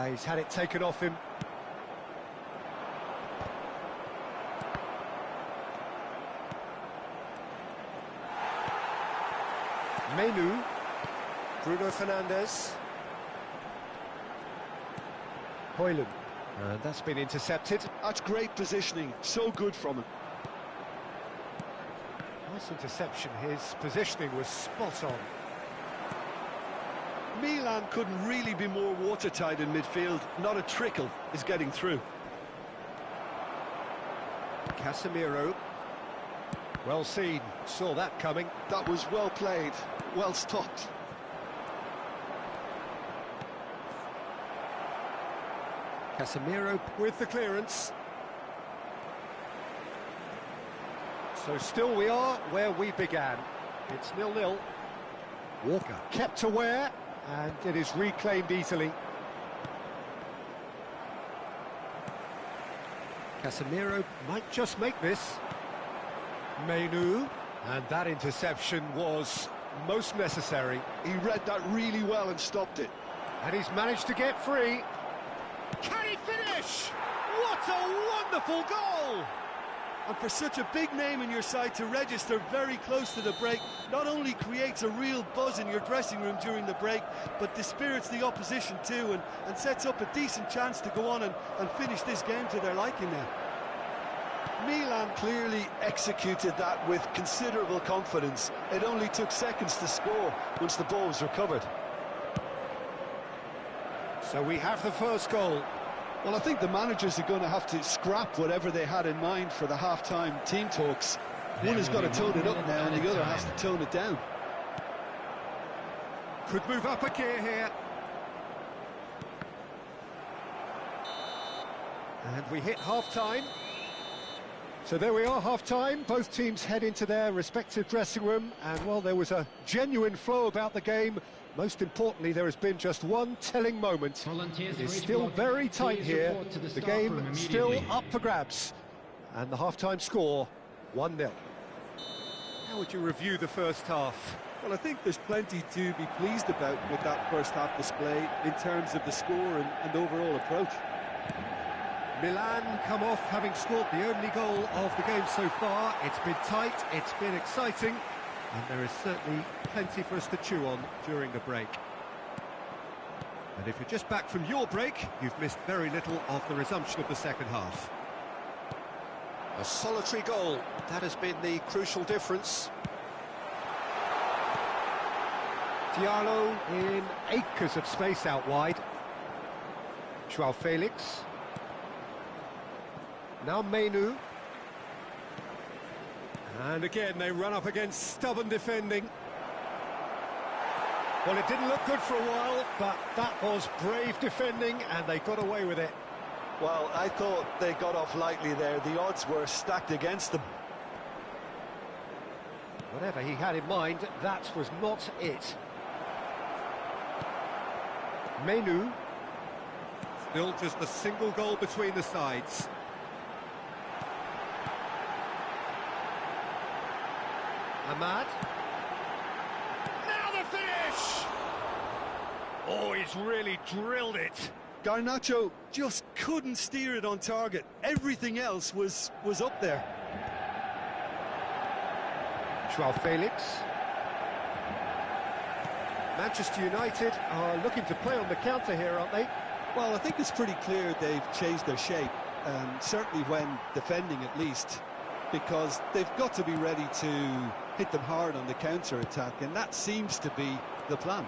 He's had it taken off him. Menu, Bruno Fernandes. Højlund, and that's been intercepted. That's great positioning, so good from him. Nice interception, his positioning was spot on. Milan couldn't really be more watertight in midfield. Not a trickle is getting through. Casemiro. Well seen, saw that coming. That was well played, well stopped. Casemiro with the clearance. So still we are where we began. It's 0-0. Walker kept aware, and it is reclaimed easily. Casemiro might just make this. Menu, and that interception was most necessary. He read that really well and stopped it. And he's managed to get free. Can he finish? What a wonderful goal! And for such a big name in your side to register very close to the break, not only creates a real buzz in your dressing room during the break, but dispirits the opposition too, and sets up a decent chance to go on and finish this game to their liking now. Milan clearly executed that with considerable confidence. It only took seconds to score once the ball was recovered. So we have the first goal. Well, I think the managers are going to have to scrap whatever they had in mind for the half-time team talks. One has got to tone it up now, and the other has to tone it down. Could move up a gear here. And we hit half-time. So there we are, half-time. Both teams head into their respective dressing room, and while there was a genuine flow about the game, most importantly, there has been just one telling moment. It is still very tight here. The game still up for grabs. And the half-time score, 1-0. How would you review the first half? Well, I think there's plenty to be pleased about with that first half display in terms of the score and overall approach. Milan come off having scored the only goal of the game so far. It's been tight, it's been exciting, and there is certainly plenty for us to chew on during the break. And if you're just back from your break, you've missed very little of the resumption of the second half. A solitary goal, that has been the crucial difference. Diallo in acres of space out wide. João Felix. Now Menu. And again, they run up against stubborn defending. Well, it didn't look good for a while, but that was brave defending, and they got away with it. Well, I thought they got off lightly there. The odds were stacked against them. Whatever he had in mind, that was not it. Menu. Still just a single goal between the sides. Ahmad. Now the finish! Oh, he's really drilled it. Garnacho just couldn't steer it on target. Everything else was up there. João Felix. Manchester United are looking to play on the counter here, aren't they? Well, I think it's pretty clear they've changed their shape, certainly when defending at least, because they've got to be ready to hit them hard on the counter-attack, and that seems to be the plan.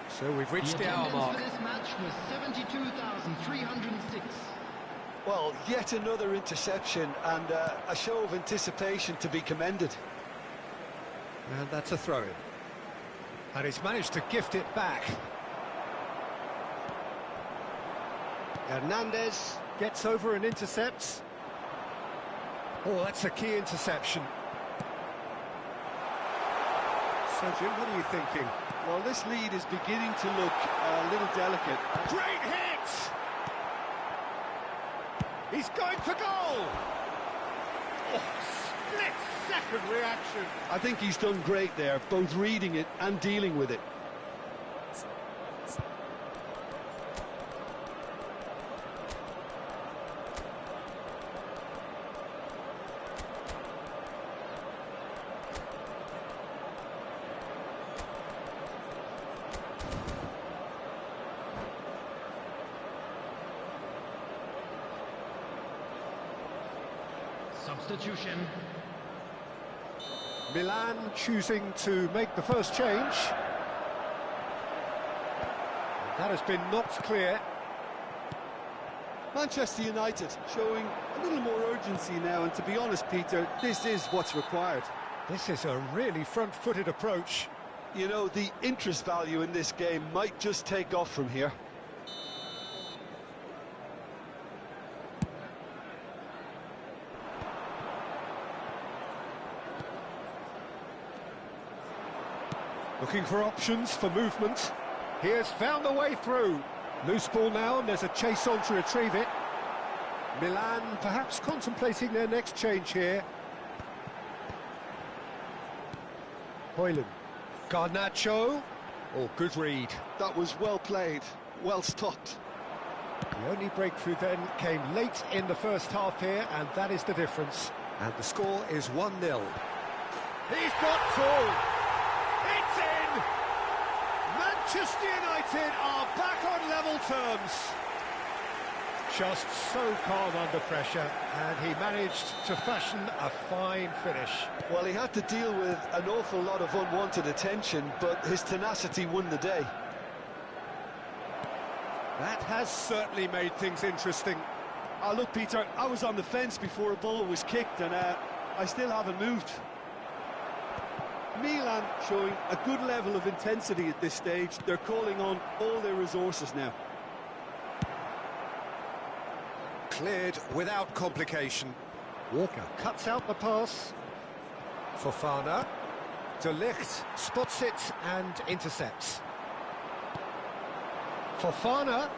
So we've reached the hour mark. For this match was 72,306. Well, yet another interception and a show of anticipation to be commended. And that's a throw-in. And he's managed to gift it back. Hernandez gets over and intercepts. Oh, that's a key interception. So, Jim, what are you thinking? Well, this lead is beginning to look a little delicate. Great hit! He's going for goal! Oh, split-second reaction. I think he's done great there, both reading it and dealing with it. Substitution. Milan choosing to make the first change. That has been knocked clear. Manchester United showing a little more urgency now, and to be honest, Peter, this is what's required. This is a really front-footed approach. You know, the interest value in this game might just take off from here. Looking for options for movement. He has found a way through. Loose ball now, and there's a chase on to retrieve it. Milan perhaps contemplating their next change here. Hoyland. Garnacho. Oh, good read. That was well played, well stopped. The only breakthrough then came late in the first half here, and that is the difference. And the score is 1-0. He's got through. It's in! Manchester United are back on level terms. Just so calm under pressure, and he managed to fashion a fine finish. Well, he had to deal with an awful lot of unwanted attention, but his tenacity won the day. That has certainly made things interesting. Look, Peter, I was on the fence before a ball was kicked, and I still haven't moved. Milan showing a good level of intensity at this stage. They're calling on all their resources now. Cleared without complication. Walker cuts out the pass. Fofana. De Ligt spots it and intercepts. Fofana.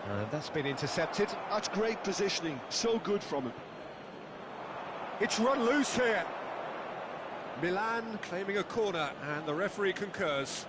And that's been intercepted. That's great positioning. So good from him. It's run loose here. Milan claiming a corner, and the referee concurs.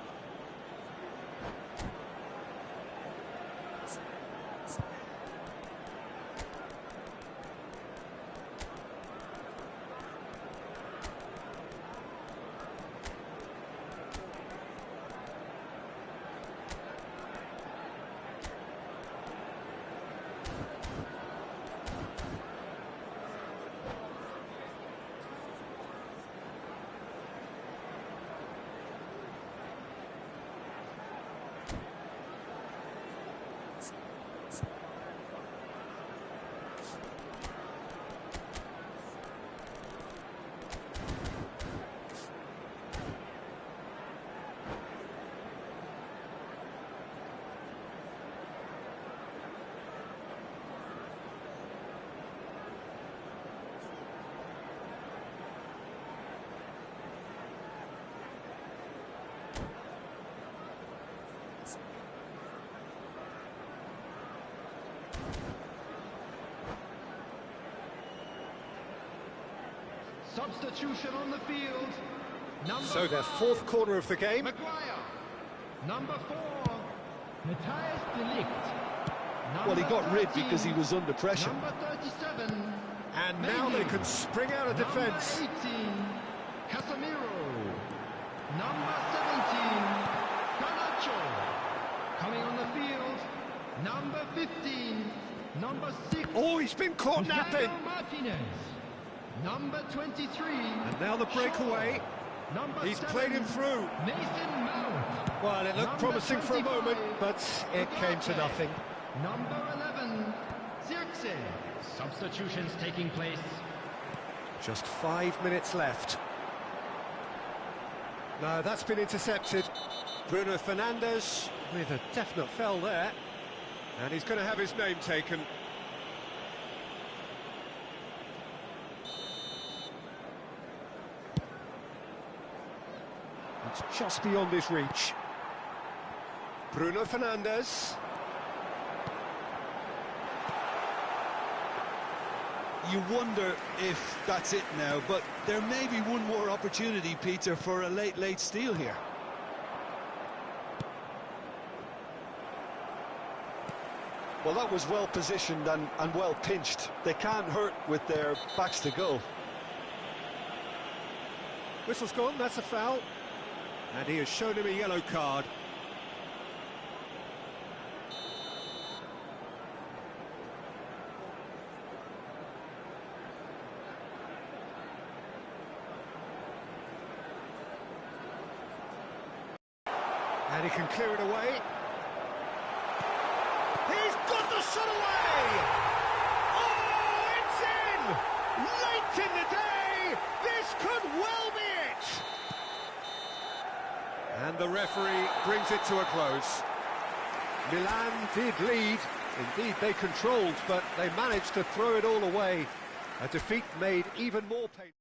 Substitution on the field. So their fourth corner of the game. Maguire. Number 4. Matthias de Ligt. Well, he got rid because he was under pressure. Number 37. And now they can spring out of defence. Number 18. Casemiro. Number 17. Garnacho. Coming on the field. Number 15. Number 6. Oh, he's been caught napping. Martinez. Number 23. And now the breakaway. He's played him through. Mason Mount. Well, it looked promising for a moment, but it came to nothing. Number 11. Zirkzee. Substitutions taking place. Just 5 minutes left. No, that's been intercepted. Bruno Fernandes with a definite foul there. And he's going to have his name taken. It's just beyond his reach. Bruno Fernandes. You wonder if that's it now, but there may be one more opportunity, Peter, for a late steal here. Well, that was well positioned and well pinched. They can't hurt with their backs to goal. Whistle's gone, that's a foul. And he has shown him a yellow card. And he can clear it away. He's got the shot away! Oh, it's in! Late in the day! This could well be it! And the referee brings it to a close. Milan did lead. Indeed, they controlled, but they managed to throw it all away. A defeat made even more painful.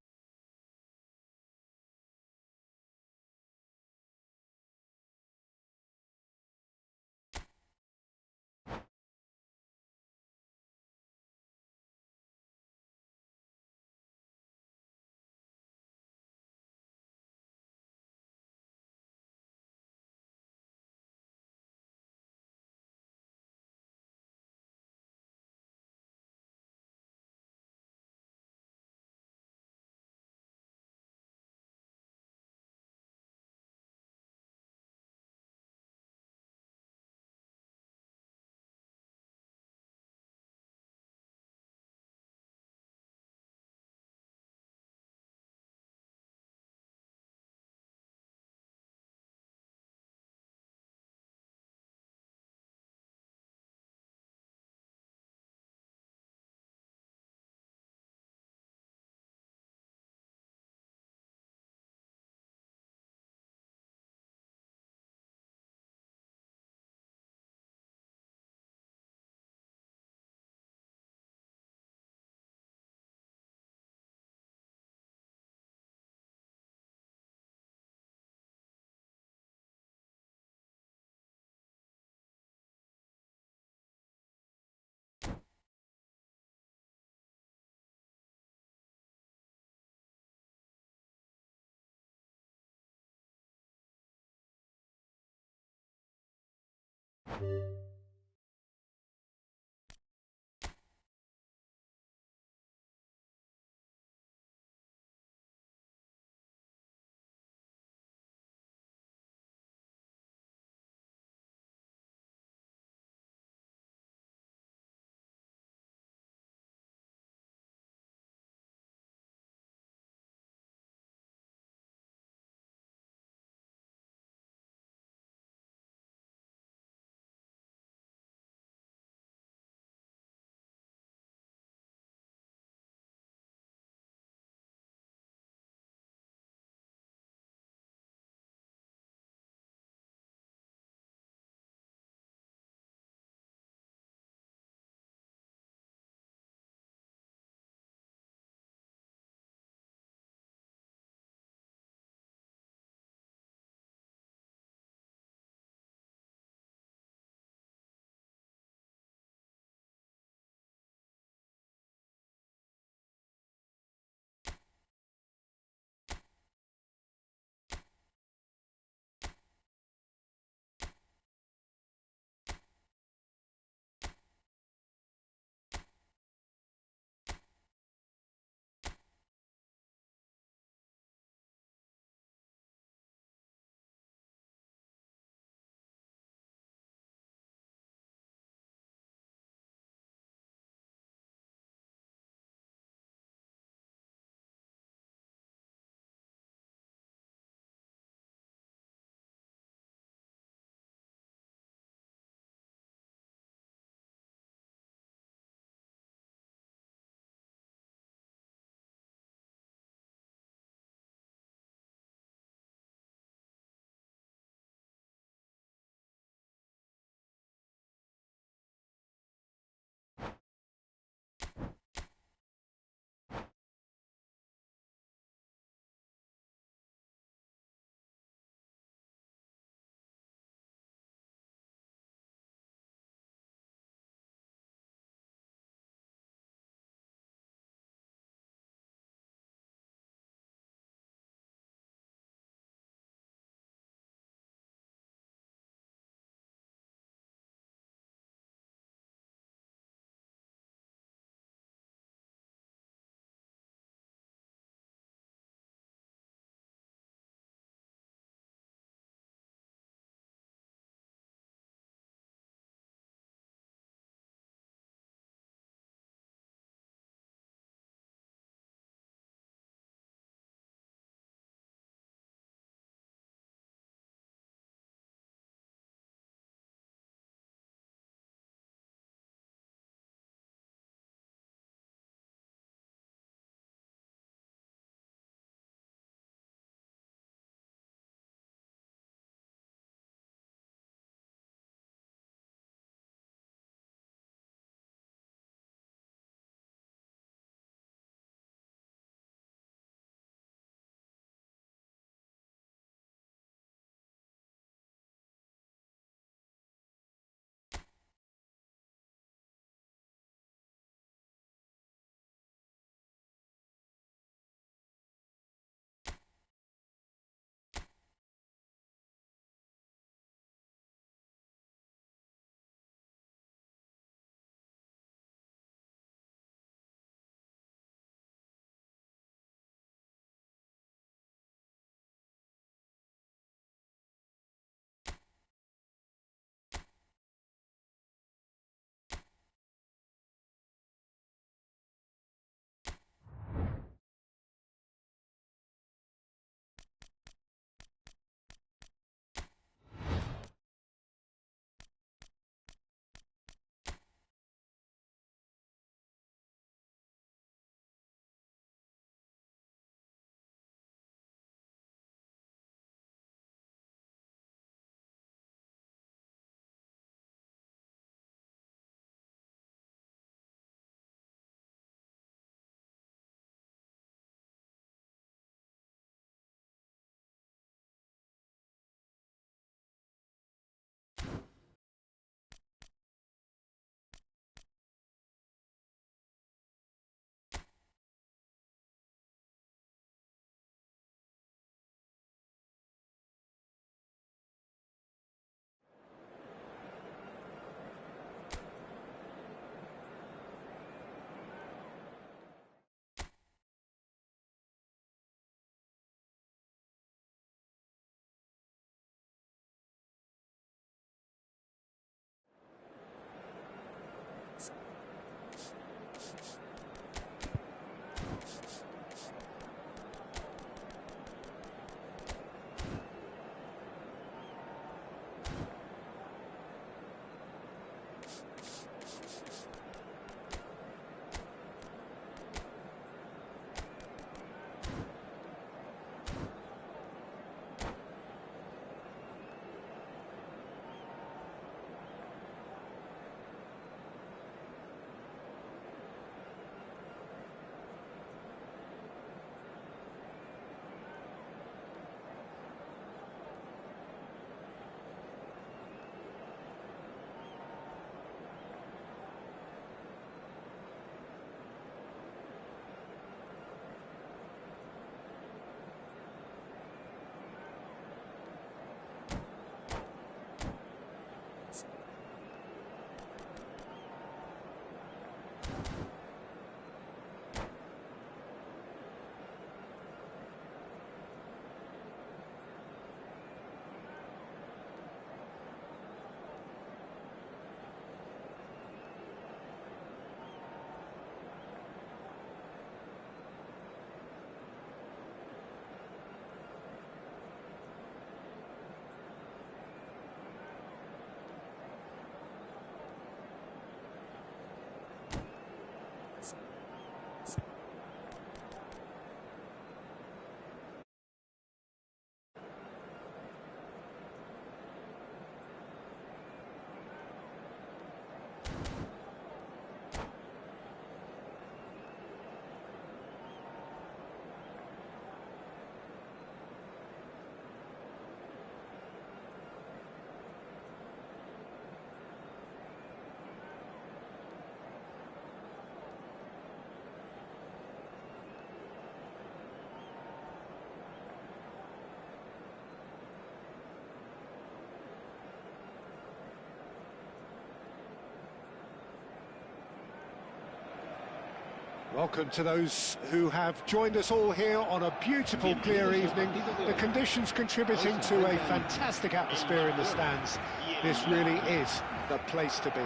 Welcome to those who have joined us all here on a beautiful, clear evening. The conditions contributing to a fantastic atmosphere in the stands. This really is the place to be.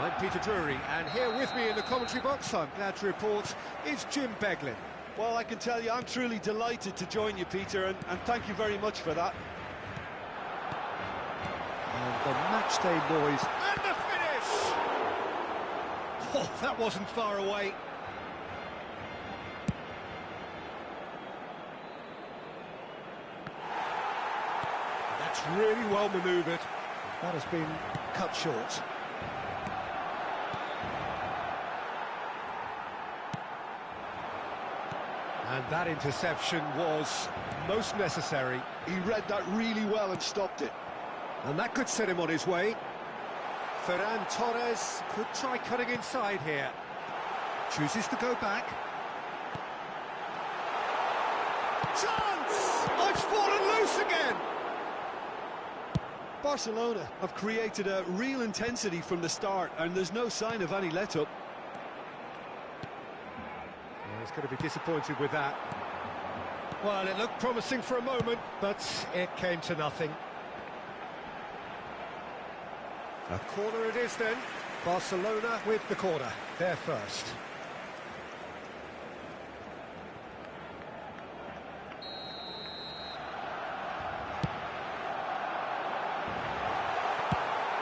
I'm Peter Drury, and here with me in the commentary box, I'm glad to report, is Jim Beglin. Well, I can tell you, I'm truly delighted to join you, Peter, and thank you very much for that. And the matchday noise, and the finish! Oh, that wasn't far away. That's really well manoeuvred. That has been cut short. And that interception was most necessary. He read that really well and stopped it. And that could set him on his way. Ferran Torres could try cutting inside here. Chooses to go back. Chance! Oh, it's fallen loose again! Barcelona have created a real intensity from the start, and there's no sign of any let-up. He's going to be disappointed with that. Well, it looked promising for a moment, but it came to nothing. A corner it is then. Barcelona with the corner. They're first.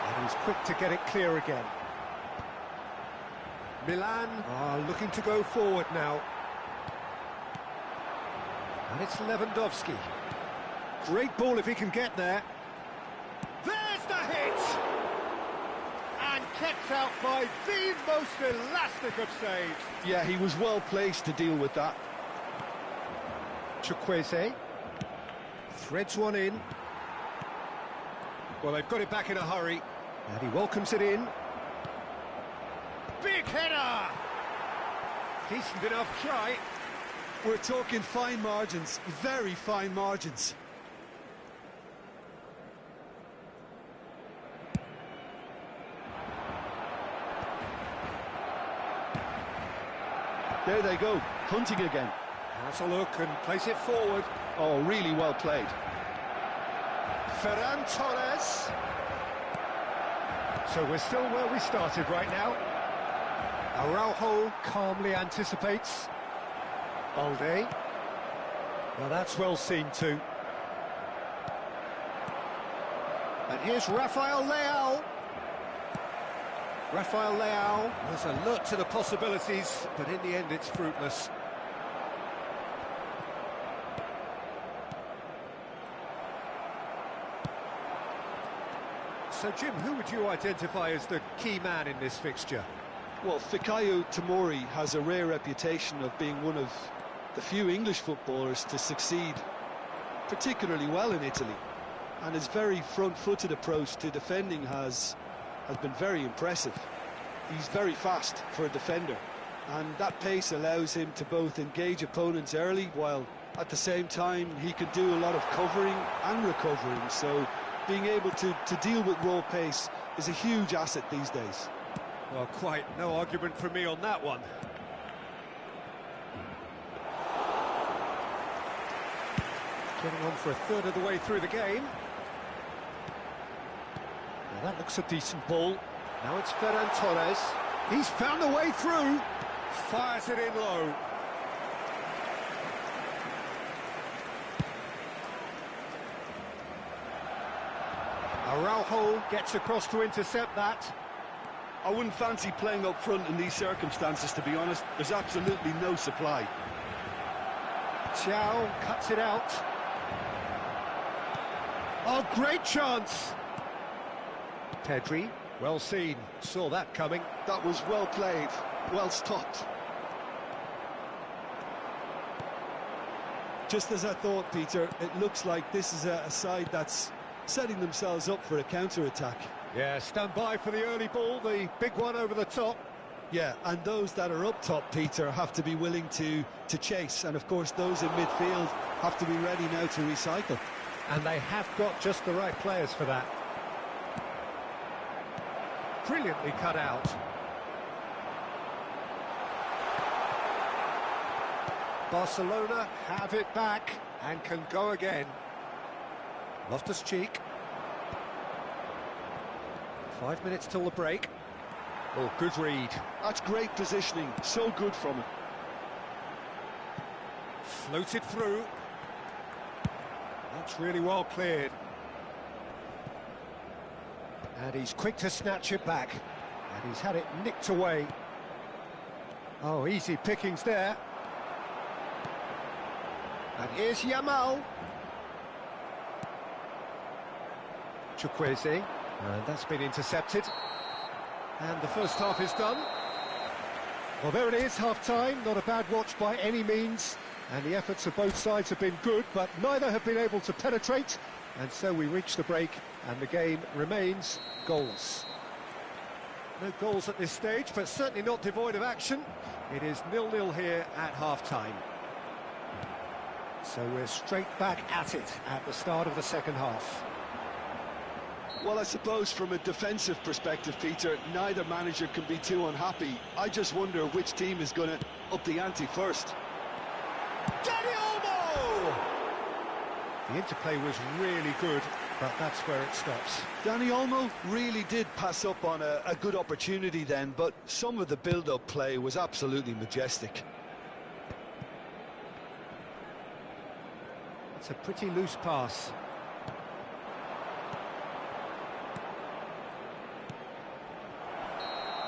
And he's quick to get it clear again. Milan are looking to go forward now. And it's Lewandowski. Great ball if he can get there. There's the hit! And kept out by the most elastic of saves. Yeah, he was well placed to deal with that. Chukwueze threads one in. Well, they've got it back in a hurry. And he welcomes it in. Big header! Decent enough try. We're talking fine margins, very fine margins. There they go, hunting again. Has a look and plays it forward. Oh, really well played. Ferran Torres. So we're still where we started right now. Araujo calmly anticipates. Balde. Well, that's well seen too. And here's Rafael Leao. Rafael Leao was alert to the possibilities, but in the end it's fruitless. So, Jim, who would you identify as the key man in this fixture? Well, Fikayo Tomori has a rare reputation of being one of the few English footballers to succeed particularly well in Italy. And his very front-footed approach to defending has been very impressive. He's very fast for a defender, and that pace allows him to both engage opponents early, while at the same time he can do a lot of covering and recovering. So being able to deal with raw pace is a huge asset these days. Well, quite no argument from me on that one. Getting on for a third of the way through the game. Now that looks a decent ball. Now it's Ferran Torres. He's found a way through. Fires it in low. Araujo gets across to intercept that. I wouldn't fancy playing up front in these circumstances, to be honest. There's absolutely no supply. Thiaw cuts it out. Oh, great chance! Pedri, well seen, saw that coming. That was well played, well stopped. Just as I thought, Peter, it looks like this is a side that's setting themselves up for a counter-attack. Yeah, stand by for the early ball, the big one over the top. Yeah, and those that are up top, Peter, have to be willing to chase. And, of course, those in midfield have to be ready now to recycle. And they have got just the right players for that. Brilliantly cut out. Barcelona have it back and can go again. Loftus-Cheek. 5 minutes till the break. Oh, good read. That's great positioning, so good from him. Floated through. That's really well cleared. And he's quick to snatch it back. And he's had it nicked away. Oh, easy pickings there. And here's Yamal. Chukwueze. And that's been intercepted. And the first half is done. Well, there it is, half-time. Not a bad watch by any means. And the efforts of both sides have been good, but neither have been able to penetrate. And so we reach the break, and the game remains goals. No goals at this stage, but certainly not devoid of action. It is 0-0 here at half-time. So we're straight back at it at the start of the second half. Well, I suppose from a defensive perspective, Peter, neither manager can be too unhappy. I just wonder which team is going to up the ante first. Dani Olmo! The interplay was really good, but that's where it stops. Dani Olmo really did pass up on a good opportunity then, but some of the build-up play was absolutely majestic. It's a pretty loose pass.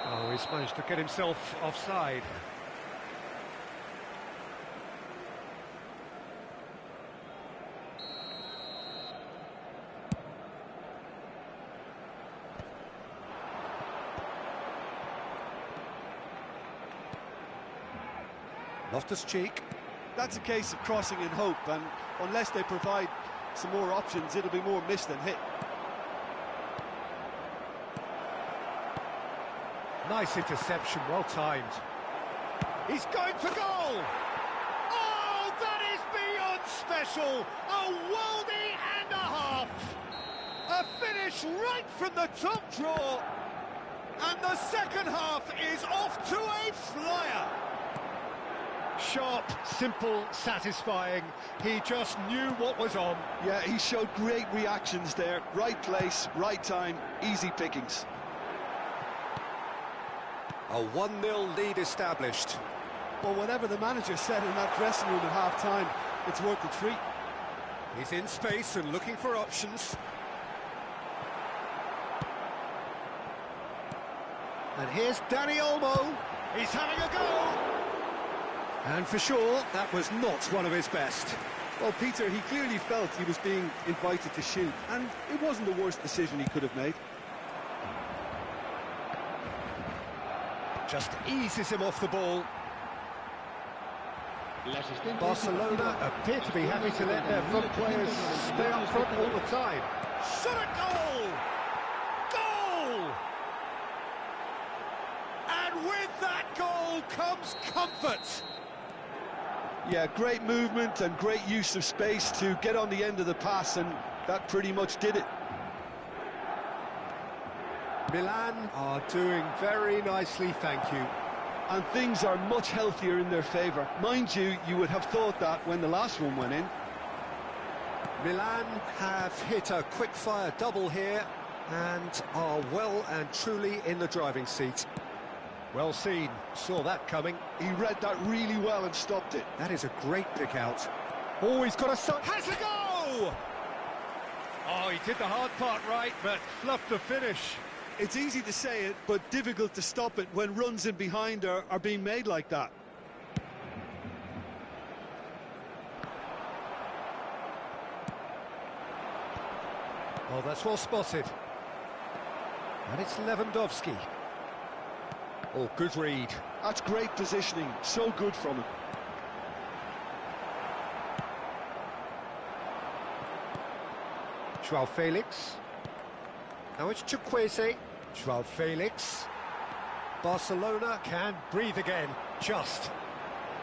Oh, he's managed to get himself offside. Loftus-Cheek. That's a case of crossing in hope, and unless they provide some more options, it'll be more miss than hit. Nice interception, well timed. He's going for goal! Oh, that is beyond special! A worldie and a half! A finish right from the top draw! And the second half is off to a flyer! Sharp, simple, satisfying. He just knew what was on. Yeah, he showed great reactions there. Right place, right time, easy pickings. A 1-0 lead established. Well, whatever the manager said in that dressing room at half-time, it's worth the treat. He's in space and looking for options. And here's Dani Olmo. He's having a go. And for sure, that was not one of his best. Well, Peter, he clearly felt he was being invited to shoot, and it wasn't the worst decision he could have made. Just eases him off the ball. Barcelona appear to be happy to let their front players stay up front all the time. Shot at goal! Goal! And with that goal comes comfort. Yeah, great movement and great use of space to get on the end of the pass, and that pretty much did it. Milan are doing very nicely, thank you. And things are much healthier in their favour. Mind you, you would have thought that when the last one went in. Milan have hit a quick-fire double here and are well and truly in the driving seat. Well seen, saw that coming. He read that really well and stopped it. That is a great pick out. Oh, he's got a... has a go! Oh, he did the hard part right, but fluffed the finish. It's easy to say it, but difficult to stop it when runs in behind are being made like that. Oh, that's well spotted. And it's Lewandowski. Oh, good read. That's great positioning, so good from him. João Felix. Now it's Chukwueze. João Felix. Barcelona can breathe again, just.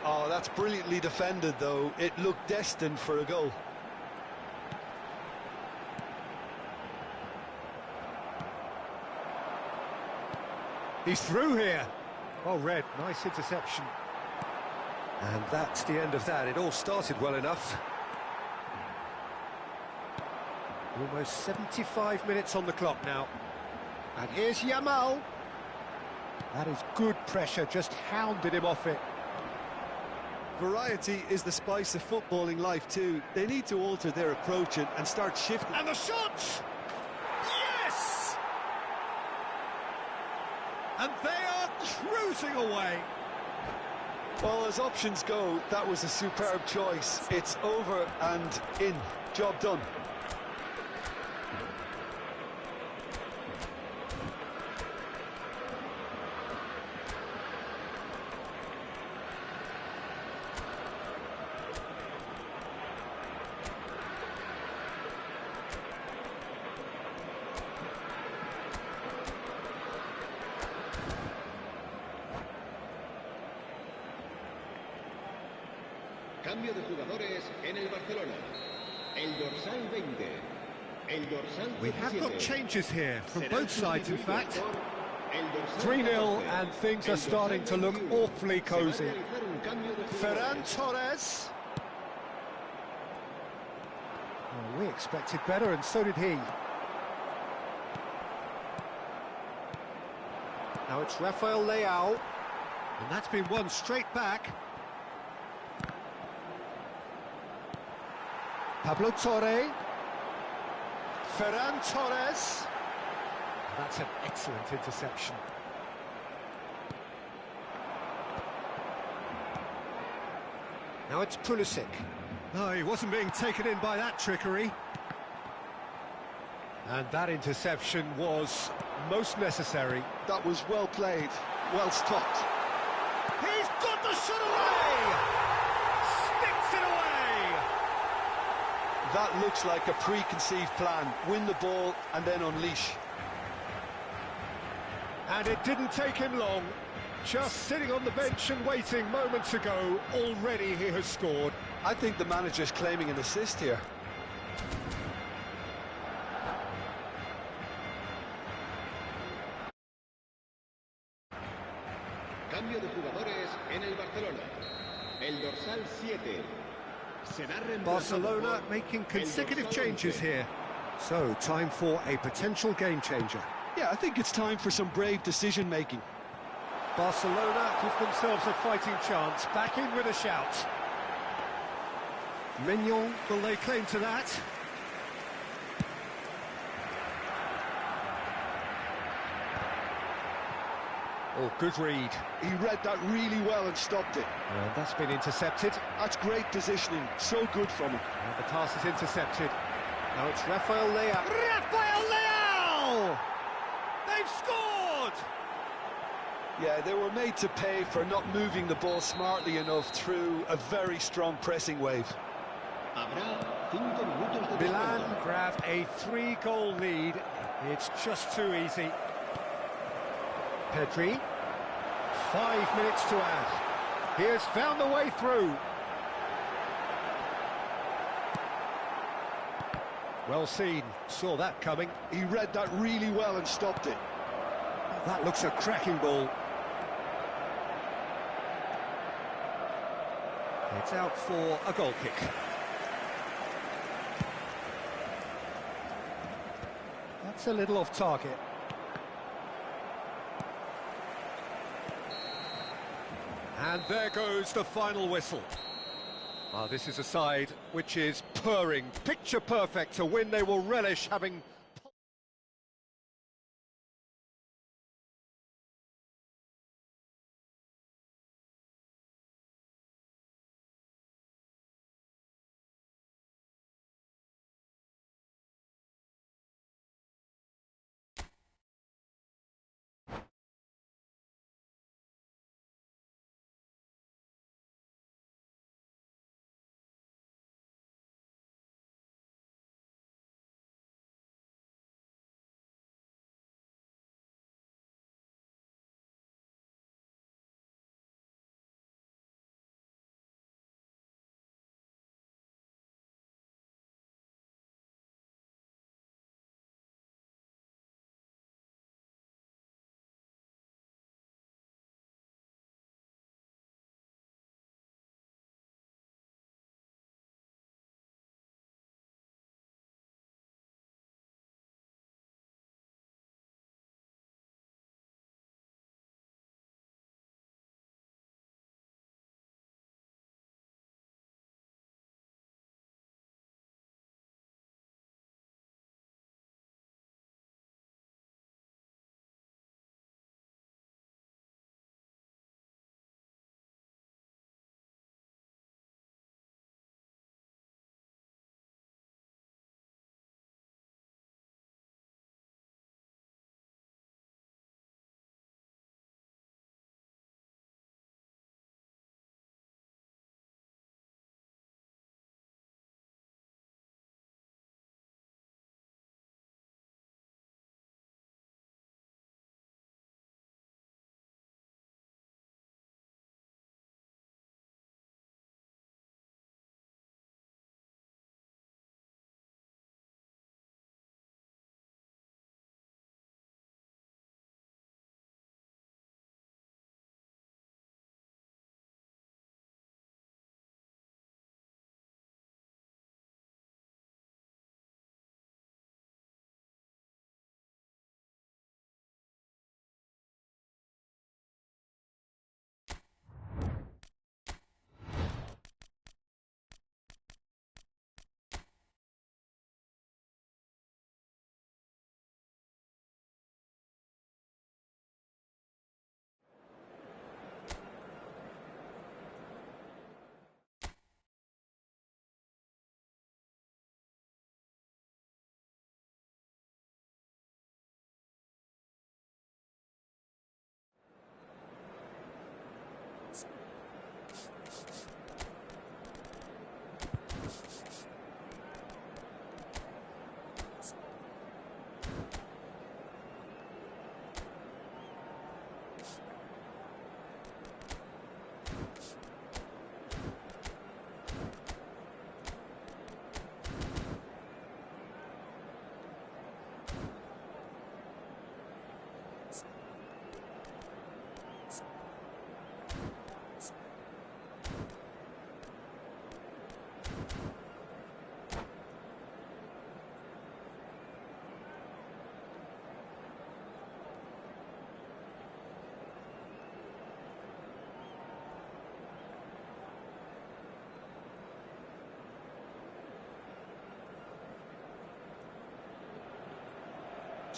Oh, that's brilliantly defended, though. It looked destined for a goal. He's through here. Oh, Red, nice interception. And that's the end of that. It all started well enough. Almost 75 minutes on the clock now. And here's Yamal. That is good pressure, just hounded him off it. Variety is the spice of footballing life too. They need to alter their approach and start shifting. And the shot! Yes! And they are cruising away. Well, as options go, that was a superb choice. It's over and in. Job done. Cambio de jugadores en el Barcelona. El dorsal 20. El dorsal 17. We have got changes here from Será both sides, in sustituido fact. por el dorsal 3-0 14. and things El are starting to look dorsal 21. awfully Se va a cosy. realizar un cambio de Ferran jugadores. Torres. Well, we expected better, and so did he. Now it's Rafael Leao, and that's been won straight back. Pablo Torre. Ferran Torres. That's an excellent interception. Now it's Pulisic. No, he wasn't being taken in by that trickery. And that interception was most necessary. That was well played, well stopped. He's got the shot away! Sticks it away! That looks like a preconceived plan. Win the ball and then unleash. And it didn't take him long. Just sitting on the bench and waiting moments ago, already he has scored. I think the manager's claiming an assist here. Cambio de jugadores en el Barcelona. El dorsal 7. Será reemplazado Barcelona por making el consecutive dorsal changes 11. here. So, time for a potential game changer. Yeah, I think it's time for some brave decision-making. Barcelona give themselves a fighting chance, back in with a shout. Mignon will lay claim to that. Oh, good read. He read that really well and stopped it. And that's been intercepted. That's great positioning, so good from him. And the pass is intercepted. Now it's Rafael Leao. Rafael Leao! They've scored! Yeah, they were made to pay for not moving the ball smartly enough through a very strong pressing wave. Habrá 5 minutos de Milan descuento. grab a 3-goal lead. It's just too easy. Pedri. 5 minutes to add. He has found the way through. Well seen. Saw that coming. He read that really well and stopped it. That looks a cracking ball. It's out for a goal kick. That's a little off target. And there goes the final whistle. This is a side which is purring, picture perfect, a win they will relish having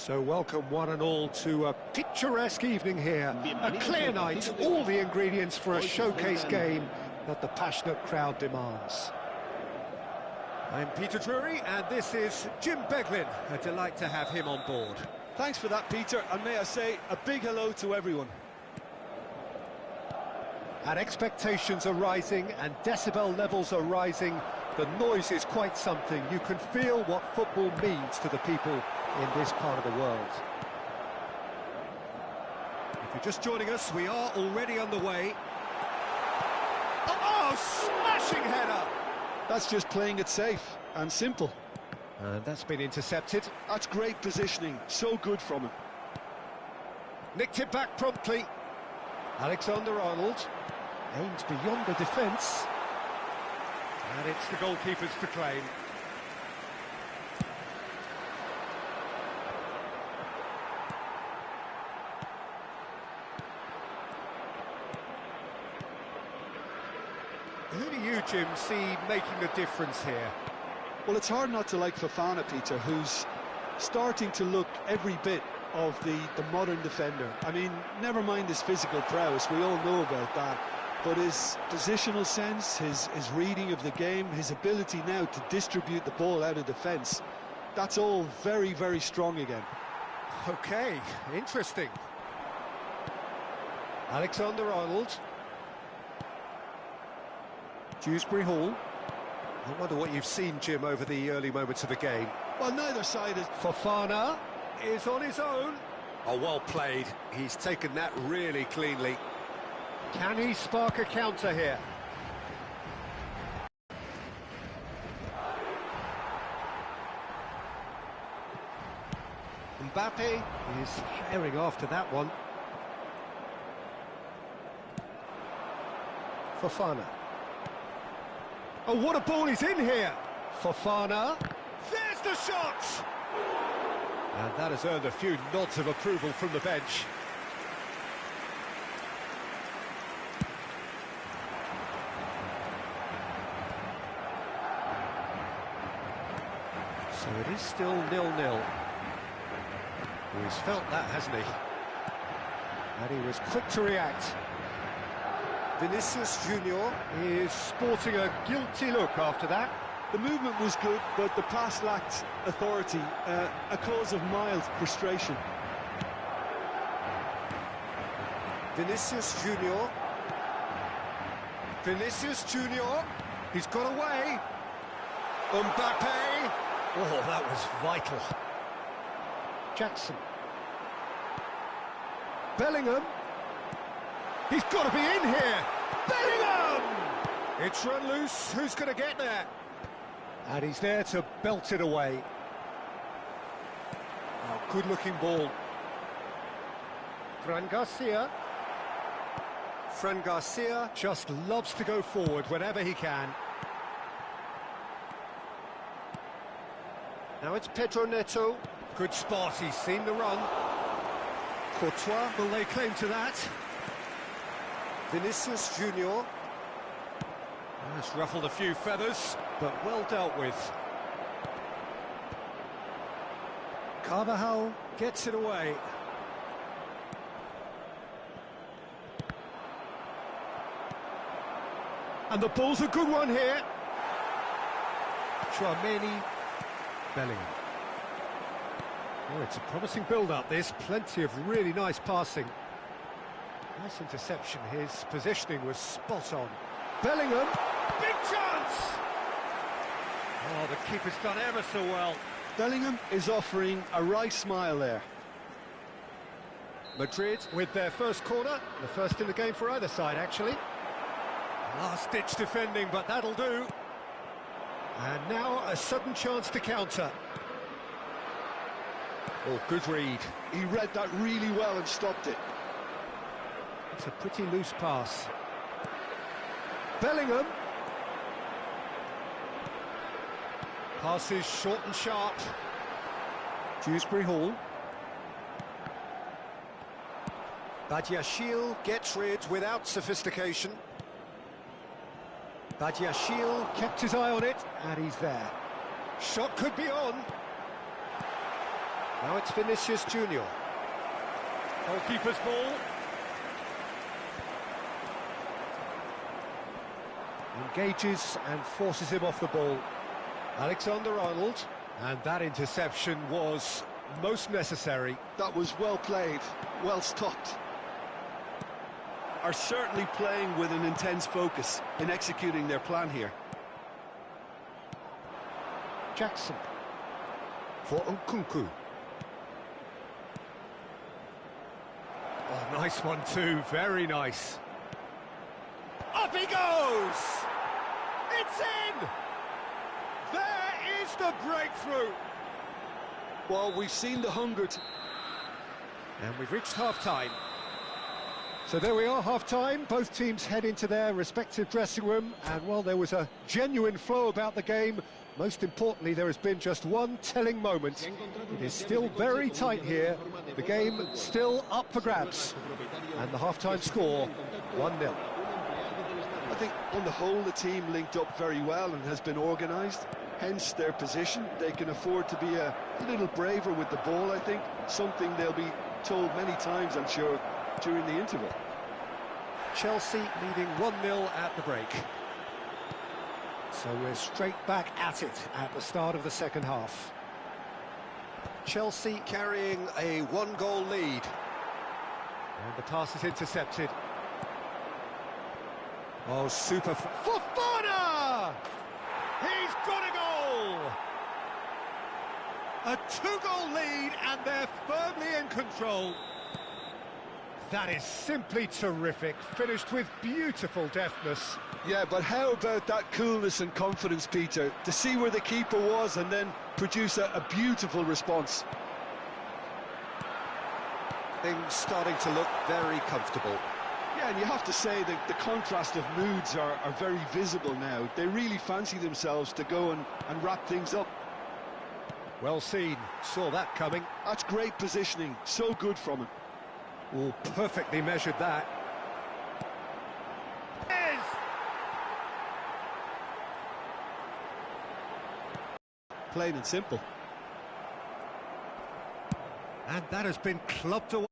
So welcome one and all to a picturesque evening here. A clear night, all the ingredients for a showcase game that the passionate crowd demands. I'm Peter Drury and this is Jim Beglin. A delight to have him on board. Thanks for that, Peter, and may I say a big hello to everyone. And expectations are rising and decibel levels are rising. The noise is quite something. You can feel what football means to the people in this part of the world. If you're just joining us, we are already underway. Oh, smashing header! That's just playing it safe and simple. And that's been intercepted. That's great positioning, so good from him. Nicked it back promptly. Alexander-Arnold aims beyond the defence. And it's the goalkeepers to claim. Who do you, Jim, see making a difference here? Well, it's hard not to like Fofana, Peter, who's starting to look every bit of the modern defender. I mean, never mind his physical prowess, we all know about that. But his positional sense, his reading of the game, his ability now to distribute the ball out of defence, that's all very, very strong again. OK, interesting. Alexander-Arnold. Dewsbury Hall. I wonder what you've seen, Jim, over the early moments of the game. Well, neither side is... Fofana is on his own. Oh, well played. He's taken that really cleanly. Can he spark a counter here? Mbappe is herring after that one. Fofana. Oh, what a ball is in here! Fofana. There's the shot! And that has earned a few nods of approval from the bench. So it is still 0-0. He's felt that, hasn't he? And he was quick to react. Vinicius Junior is sporting a guilty look after that. The movement was good, but the pass lacked authority, a cause of mild frustration. Vinicius Junior. Vinicius Junior. He's got away. Mbappe. Oh, that was vital. Jackson. Bellingham. He's got to be in here. Bellingham! It's run loose. Who's going to get there? And he's there to belt it away. Oh, good-looking ball. Fran Garcia. Fran Garcia just loves to go forward whenever he can. Now it's Pedro Neto. Good spot, he's seen the run. Courtois, will they claim to that? Vinicius Junior. That's ruffled a few feathers, but well dealt with. Carvajal gets it away. And the ball's a good one here. Chouameni. Bellingham. Oh, it's a promising build-up, this. Plenty of really nice passing. Nice interception. His positioning was spot on. Bellingham. Big chance! Oh, the keeper's done ever so well. Bellingham is offering a right smile there. Madrid with their first corner. The first in the game for either side, actually. Last-ditch defending, but that'll do. And now a sudden chance to counter. Oh, good read. He read that really well and stopped it. It's a pretty loose pass. Bellingham. Passes short and sharp. Dewsbury Hall. Badiashile gets rid without sophistication. Badiashile kept his eye on it, and he's there. Shot could be on. Now it's Vinicius Junior. Goalkeeper's ball. Engages and forces him off the ball. Alexander-Arnold. And that interception was most necessary. That was well played, well stopped. Are certainly playing with an intense focus in executing their plan here. Jackson. For Nkunku. Oh, nice one too, very nice. Up he goes! It's in! There is the breakthrough! Well, we've seen the hunger And we've reached half-time. So there we are, half-time. Both teams head into their respective dressing room, and while there was a genuine flow about the game, most importantly, there has been just one telling moment. It is still very tight here. The game still up for grabs. And the half-time score, 1-0. I think on the whole the team linked up very well and has been organised, hence their position. They can afford to be a little braver with the ball, I think, something they'll be told many times, I'm sure, during the interval. Chelsea leading 1-0 at the break. So we're straight back at it at the start of the second half. Chelsea carrying a one-goal lead. And the pass is intercepted. Oh, super... Fofana! He's got a goal! A two-goal lead, and they're firmly in control. That is simply terrific, finished with beautiful deftness. Yeah, but how about that coolness and confidence, Peter, to see where the keeper was and then produce a beautiful response. Things starting to look very comfortable. Yeah, and you have to say that the contrast of moods are very visible now. They really fancy themselves to go and wrap things up. Well seen, saw that coming. That's great positioning, so good from him. Oh, perfectly measured that. Plain and simple. And that has been clubbed away.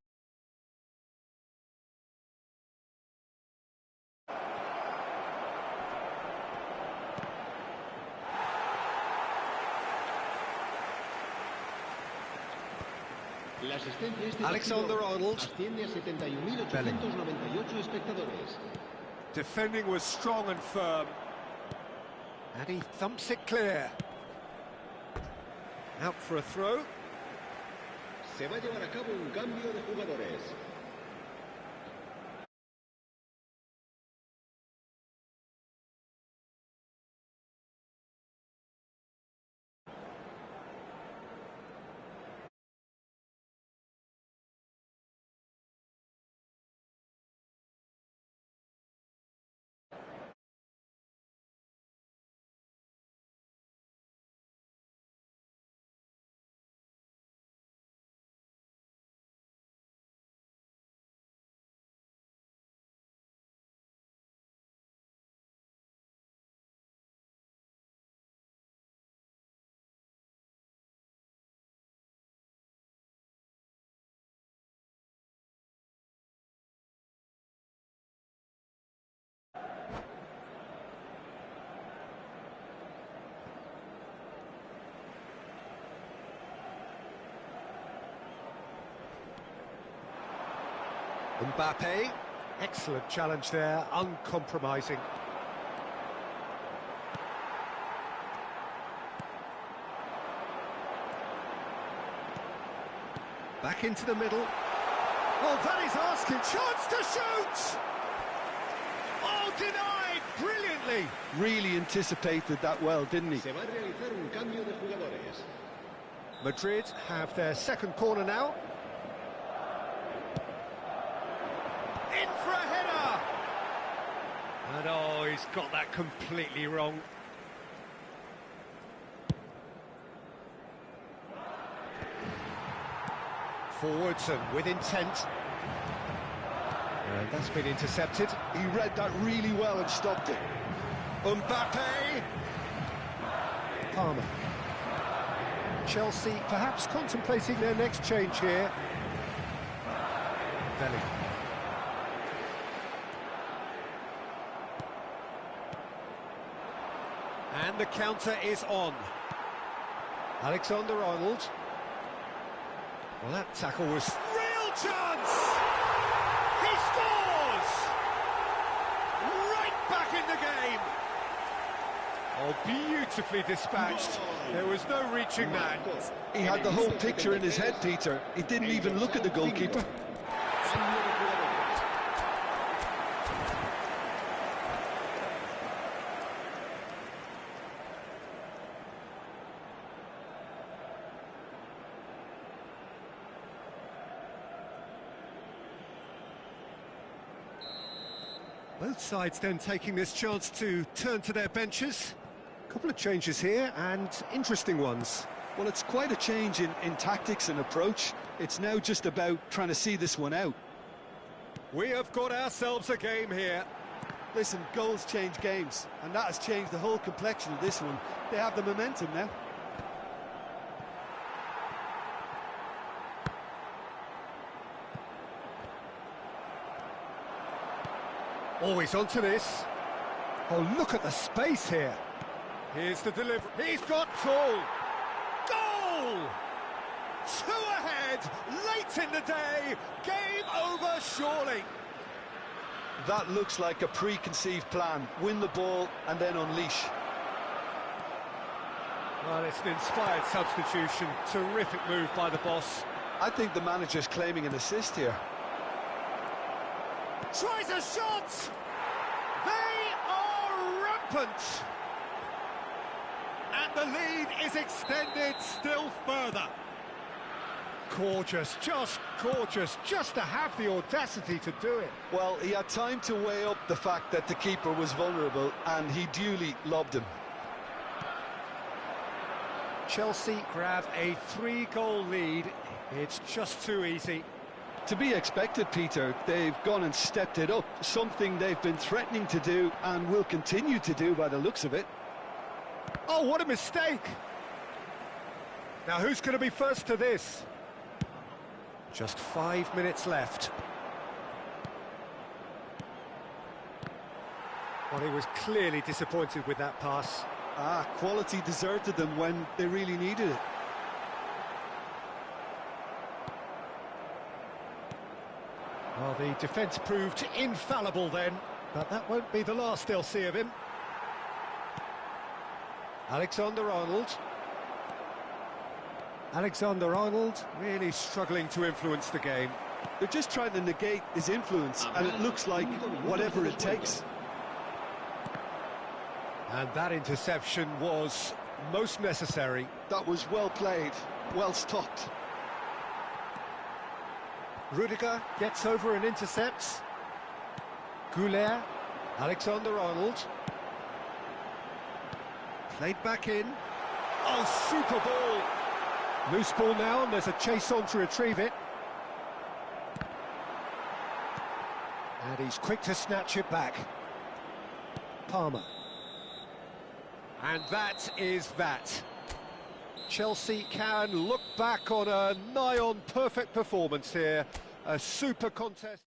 Alexander-Arnold. Asciende a 71.898 espectadores. Defending was strong and firm. And he thumps it clear. Out for a throw. Se va a llevar a cabo un cambio de jugadores. Mbappe, excellent challenge there, uncompromising. Back into the middle. Oh, that is asking, chance to shoot! Oh, denied, brilliantly! Really anticipated that well, didn't he? Se va a realizar un cambio de jugadores. Madrid have their second corner now. In for a header! And oh, he's got that completely wrong. Forwards and with intent. And that's been intercepted. He read that really well and stopped it. Mbappe! Palmer. Chelsea perhaps contemplating their next change here. Belly. And the counter is on. Alexander-Arnold. Well, that tackle was... Real chance! He scores! Right back in the game! Oh, beautifully dispatched. There was no reaching that. He had the whole picture in his head, Peter. He didn't even look at the goalkeeper. Both sides then taking this chance to turn to their benches. A couple of changes here, and interesting ones. Well, it's quite a change in tactics and approach. It's now just about trying to see this one out. We have got ourselves a game here. Listen, goals change games, and that has changed the whole complexion of this one. They have the momentum now. Always onto this. Oh, look at the space here. Here's the delivery. He's got full. Goal! 2 ahead, late in the day. Game over, surely. That looks like a preconceived plan. Win the ball and then unleash. Well, it's an inspired substitution. Terrific move by the boss. I think the manager's claiming an assist here. Tries a shot! They are rampant! And the lead is extended still further. Gorgeous, just to have the audacity to do it. Well, he had time to weigh up the fact that the keeper was vulnerable, and he duly lobbed him. Chelsea grab a 3-goal lead. It's just too easy. To be expected, Peter. They've gone and stepped it up, something they've been threatening to do and will continue to do by the looks of it. Oh, what a mistake! Now, who's going to be first to this? Just 5 minutes left. Well, he was clearly disappointed with that pass. Quality deserted them when they really needed it. Well, the defence proved infallible then, but that won't be the last they'll see of him. Alexander-Arnold. Alexander-Arnold really struggling to influence the game. They're just trying to negate his influence, and it looks like whatever it takes. And that interception was most necessary. That was well played, well stopped. Rudiger gets over and intercepts. Goulet, Alexander-Arnold. Played back in. Oh, super ball! Loose ball now, and there's a chase on to retrieve it. And he's quick to snatch it back. Palmer. And that is that. Chelsea can look back on a nigh-on perfect performance here. A super contest.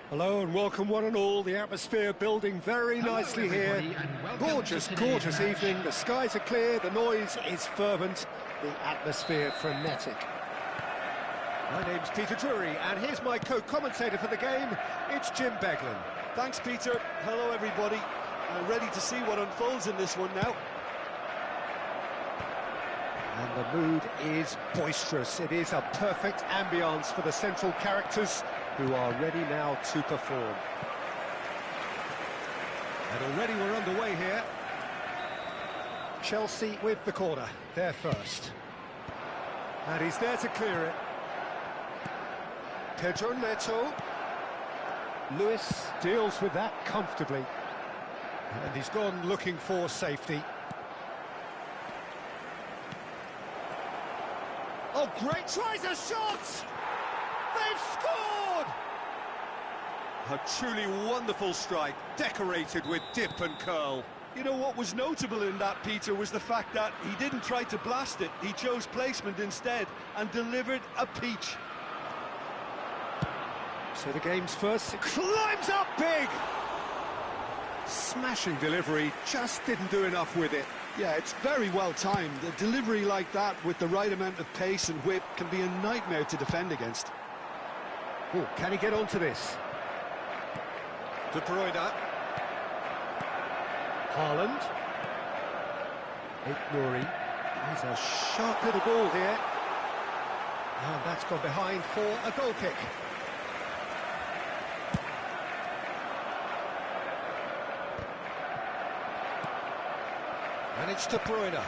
Hello and welcome one and all. The atmosphere building very nicely here. Gorgeous, gorgeous evening. The skies are clear, the noise is fervent, the atmosphere frenetic. My name's Peter Drury and here's my co-commentator for the game. It's Jim Beglin. Thanks, Peter. Hello, everybody. Ready to see what unfolds in this one now. And the mood is boisterous. It is a perfect ambience for the central characters who are ready now to perform. And already we're underway here. Chelsea with the corner, they're first. And he's there to clear it. Pedro Neto. Lewis deals with that comfortably. And he's gone looking for safety. Oh, great, tries a shot! They've scored! A truly wonderful strike, decorated with dip and curl. You know what was notable in that, Peter, was the fact that he didn't try to blast it. He chose placement instead and delivered a peach. So the game's first, it climbs up big! Smashing delivery, just didn't do enough with it. Yeah, it's very well timed. A delivery like that with the right amount of pace and whip can be a nightmare to defend against. Oh, can he get onto this? De Bruyne. Haaland. Nouri. He's a sharp little ball here. And that's gone behind for a goal kick. And it's De Bruyne.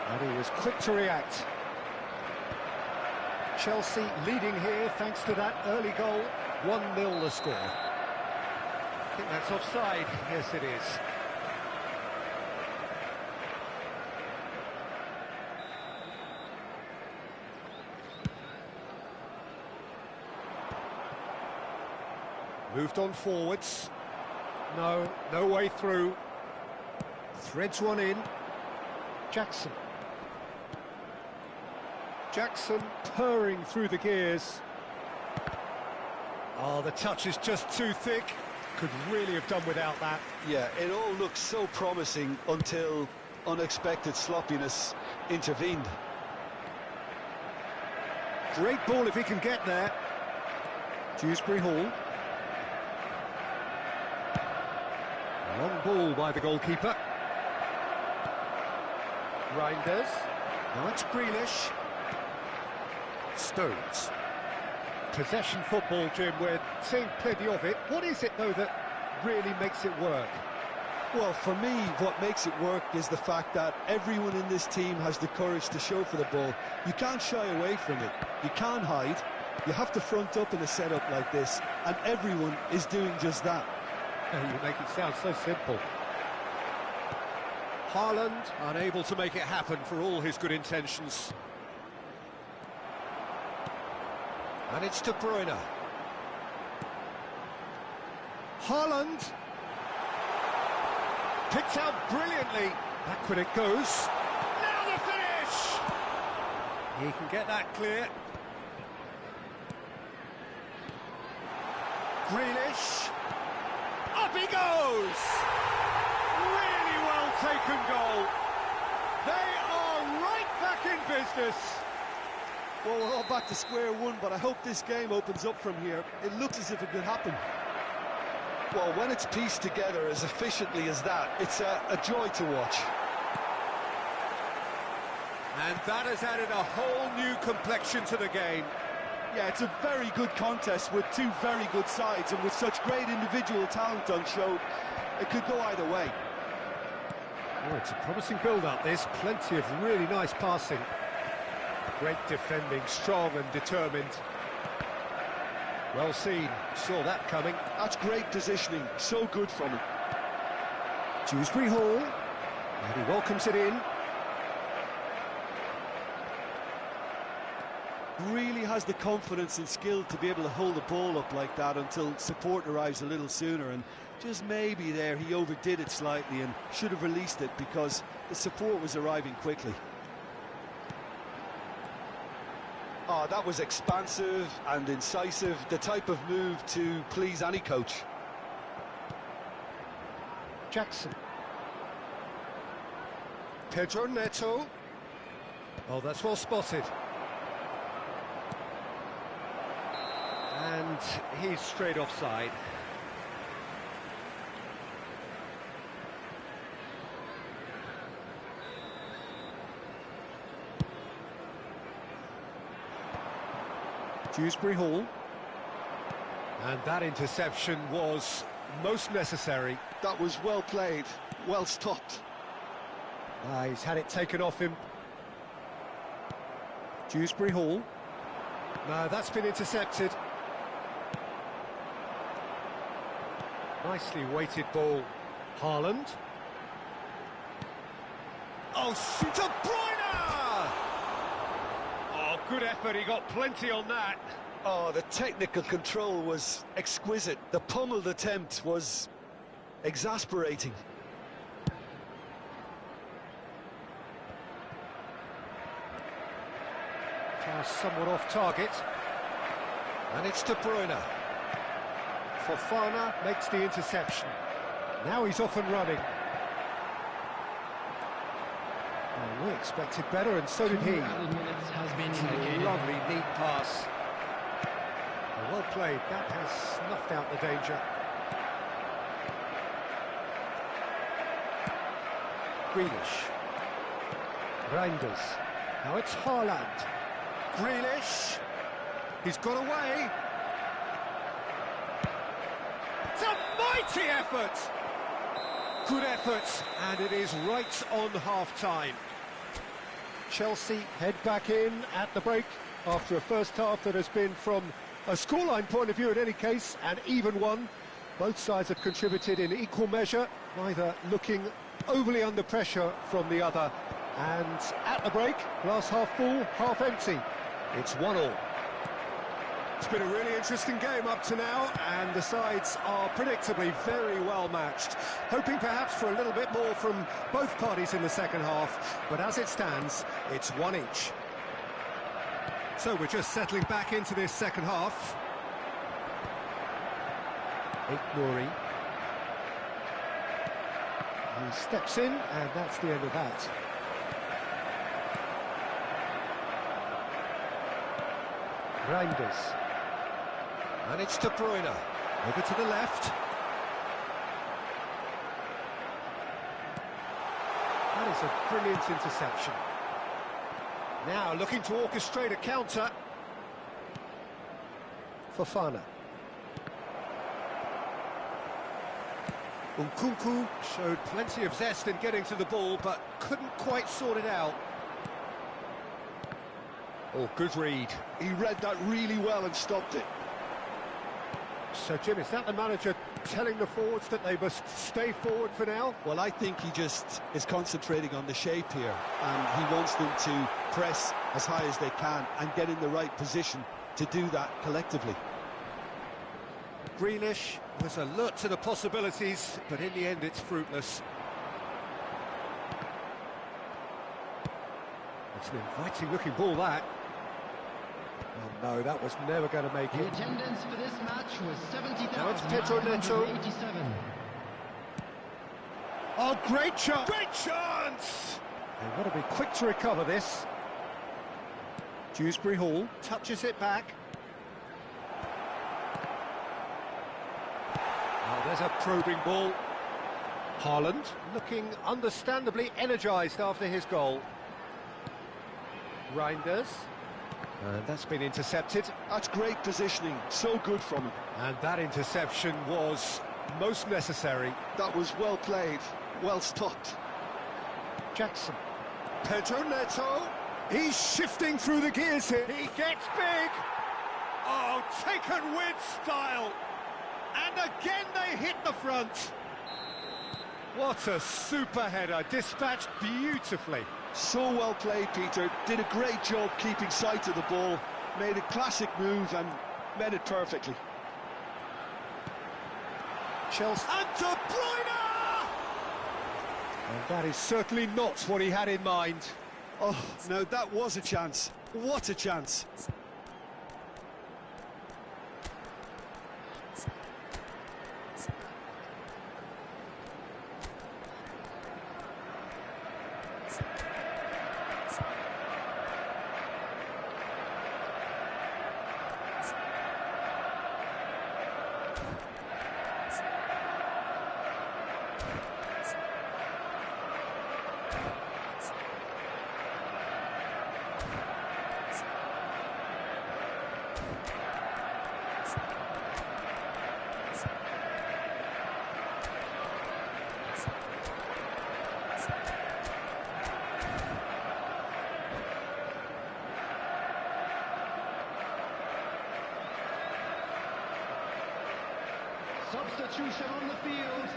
And he was quick to react. Chelsea leading here thanks to that early goal. 1-0 the score. I think that's offside. Yes, it is. Moved on forwards. No way through. Threads one in. Jackson purring through the gears. Oh, the touch is just too thick. Could really have done without that. Yeah, it all looked so promising until unexpected sloppiness intervened. Great ball if he can get there. Dewsbury Hall. Long ball by the goalkeeper. Reinders. Now it's Grealish. Stones. Possession football, Jim, we're seeing plenty of it. What is it, though, that really makes it work? Well, for me, what makes it work is the fact that everyone in this team has the courage to show for the ball. You can't shy away from it. You can't hide. You have to front up in a setup like this, and everyone is doing just that. You make it sound so simple. Haaland unable to make it happen for all his good intentions. And it's De Bruyne. Haaland picked out brilliantly. Back when it goes. Now the finish! He can get that clear. Grealish. Up he goes! Really well taken goal. They are right back in business. Well, we're all back to square one, but I hope this game opens up from here. It looks as if it could happen. Well, when it's pieced together as efficiently as that, it's a joy to watch. And that has added a whole new complexion to the game. Yeah, it's a very good contest with two very good sides, and with such great individual talent on show, it could go either way. Oh, it's a promising build-up, this. Plenty of really nice passing. Great defending, strong and determined. Well seen, saw that coming. That's great positioning, so good from him. Dewsbury Hall, and he welcomes it in. Really has the confidence and skill to be able to hold the ball up like that until support arrives a little sooner, and just maybe there he overdid it slightly and should have released it because the support was arriving quickly. Oh, that was expansive and incisive, the type of move to please any coach. Jackson. Pedro Neto. Oh, that's well spotted. And he's straight offside. Dewsbury Hall. And that interception was most necessary. That was well played, well stopped. He's had it taken off him. Dewsbury Hall. No, that's been intercepted. Nicely weighted ball. Haaland. Oh, De Bruyne! Oh, good effort, he got plenty on that. Oh, the technical control was exquisite. The pummeled attempt was exasperating. Pass somewhat off target. And it's De Bruyne. Fofana makes the interception. Now he's off and running. Well, we expected better, and so did he. A lovely, neat pass. Well played. That has snuffed out the danger. Grealish. Reinders. Now it's Haaland. Grealish. He's got away. It's a mighty effort! Good effort, and it is right on half-time. Chelsea head back in at the break after a first half that has been, from a scoreline point of view in any case, an even one. Both sides have contributed in equal measure, neither looking overly under pressure from the other. And at the break, glass half full, half empty. It's 1-1. It's been a really interesting game up to now, and the sides are predictably very well matched. Hoping perhaps for a little bit more from both parties in the second half, but as it stands, it's one each. So we're just settling back into this second half. Nouri. He steps in, and that's the end of that. Reinders. And it's De Bruyne. Over to the left. That is a brilliant interception. Now looking to orchestrate a counter. Fofana. Nkunku showed plenty of zest in getting to the ball, but couldn't quite sort it out. Oh, good read. He read that really well and stopped it. So, Jim, is that the manager telling the forwards that they must stay forward for now? Well, I think he just is concentrating on the shape here, and he wants them to press as high as they can and get in the right position to do that collectively. Grealish was alert to the possibilities, but in the end it's fruitless. It's an inviting-looking ball, that. Oh no, that was never going to make it. The attendance for this match was 70,000. Now it's Pedro Neto. Oh, great chance! Great chance! They've got to be quick to recover this. Dewsbury Hall touches it back. Oh, there's a probing ball. Haaland looking understandably energised after his goal. Reinders. And that's been intercepted. That's great positioning, so good from him. And that interception was most necessary. That was well played, well stopped. Jackson. Pedro Neto. He's shifting through the gears here. He gets big. Oh, taken with style. And again they hit the front. What a super header, dispatched beautifully. So well played, Peter. Did a great job keeping sight of the ball. Made a classic move and met it perfectly. Chelsea. And De Bruyne! And that is certainly not what he had in mind. Oh, no, that was a chance. What a chance. Substitution on the field.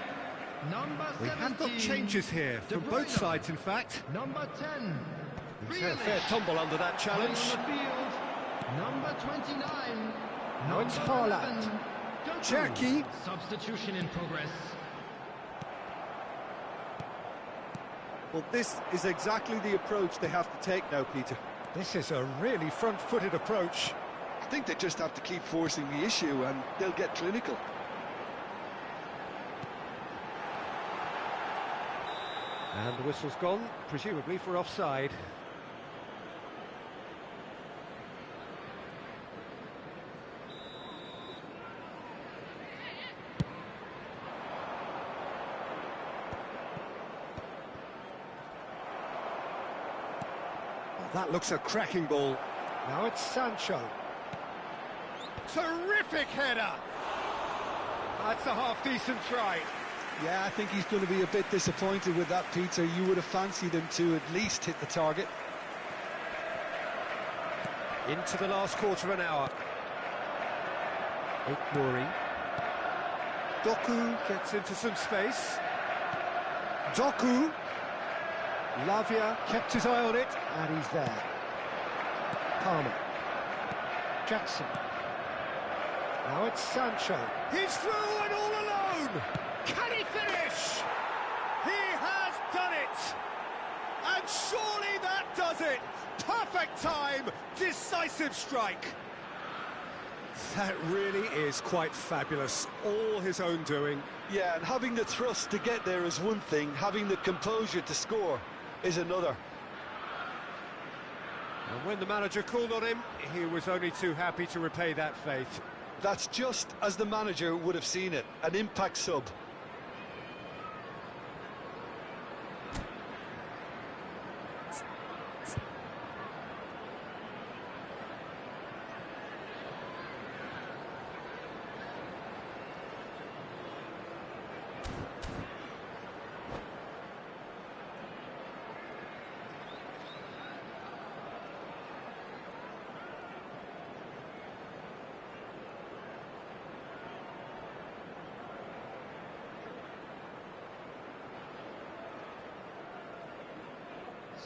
Number 17. We have got changes here, from both sides in fact. Number 10. He's had a fair tumble under that challenge. On the field. Number 29. Now it's Number Selamat. 11, Datang. Cherky. Substitution in progress. Well, this is exactly the approach they have to take now, Peter. This is a really front-footed approach. I think they just have to keep forcing the issue and they'll get clinical. And the whistle's gone, presumably for offside. Well, that looks a cracking ball. Now it's Sancho. Terrific header! That's a half-decent try. Yeah, I think he's going to be a bit disappointed with that, Peter. You would have fancied him to at least hit the target. Into the last quarter of an hour. Nouri. Doku gets into some space. Doku. Lavia kept his eye on it, and he's there. Palmer. Jackson. Now it's Sancho. He's through and all alone! Can he finish? He has done it! And surely that does it! Perfect time, decisive strike! That really is quite fabulous, all his own doing. Yeah, and having the thrust to get there is one thing, having the composure to score is another. And when the manager called on him, he was only too happy to repay that faith. That's just as the manager would have seen it, an impact sub.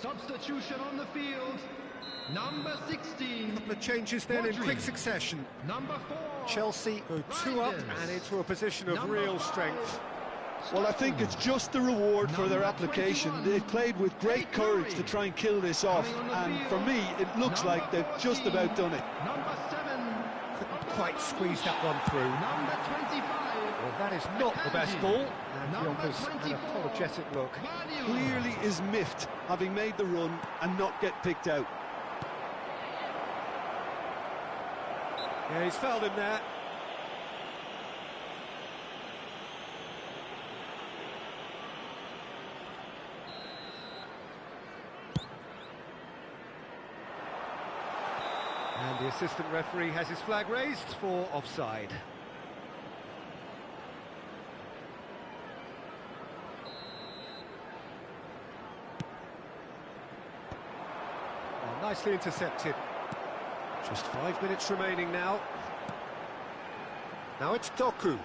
Substitution on the field. Number 16. Couple of changes then in quick succession. Number 4. Chelsea go 2 up and into a position of real strength. Well, I think it's just the reward for their application. They've played with great courage to try and kill this off, and for me, it looks like they've just about done it. Number 7. Couldn't quite squeeze that one through. Number 25. Well, that is not the best ball. And he offers an apologetic look. Clearly is miffed, having made the run and not get picked out. Yeah, he's fouled him there. And the assistant referee has his flag raised for offside. Well, nicely intercepted. Just 5 minutes remaining now. Now it's Doku.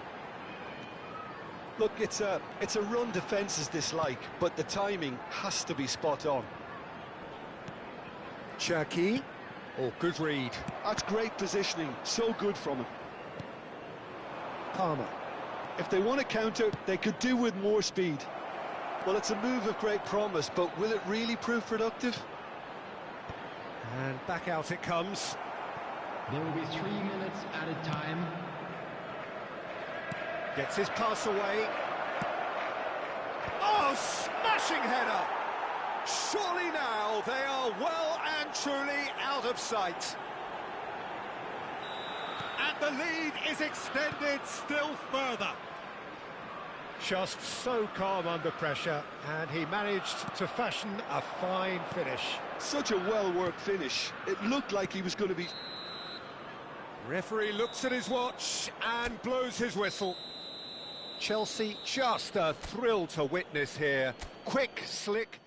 Look, it's a run defence's dislike, but the timing has to be spot on. Cherky. Oh, good read. That's great positioning, so good from him. Palmer. If they want to counter, they could do with more speed. Well, it's a move of great promise, but will it really prove productive? And back out it comes. There will be 3 minutes added time. Gets his pass away. Oh, smashing header! Surely now they are well and truly out of sight. And the lead is extended still further. Just so calm under pressure, and he managed to fashion a fine finish. Such a well-worked finish. It looked like he was going to be... Referee looks at his watch and blows his whistle. Chelsea, just a thrill to witness here. Quick, slick.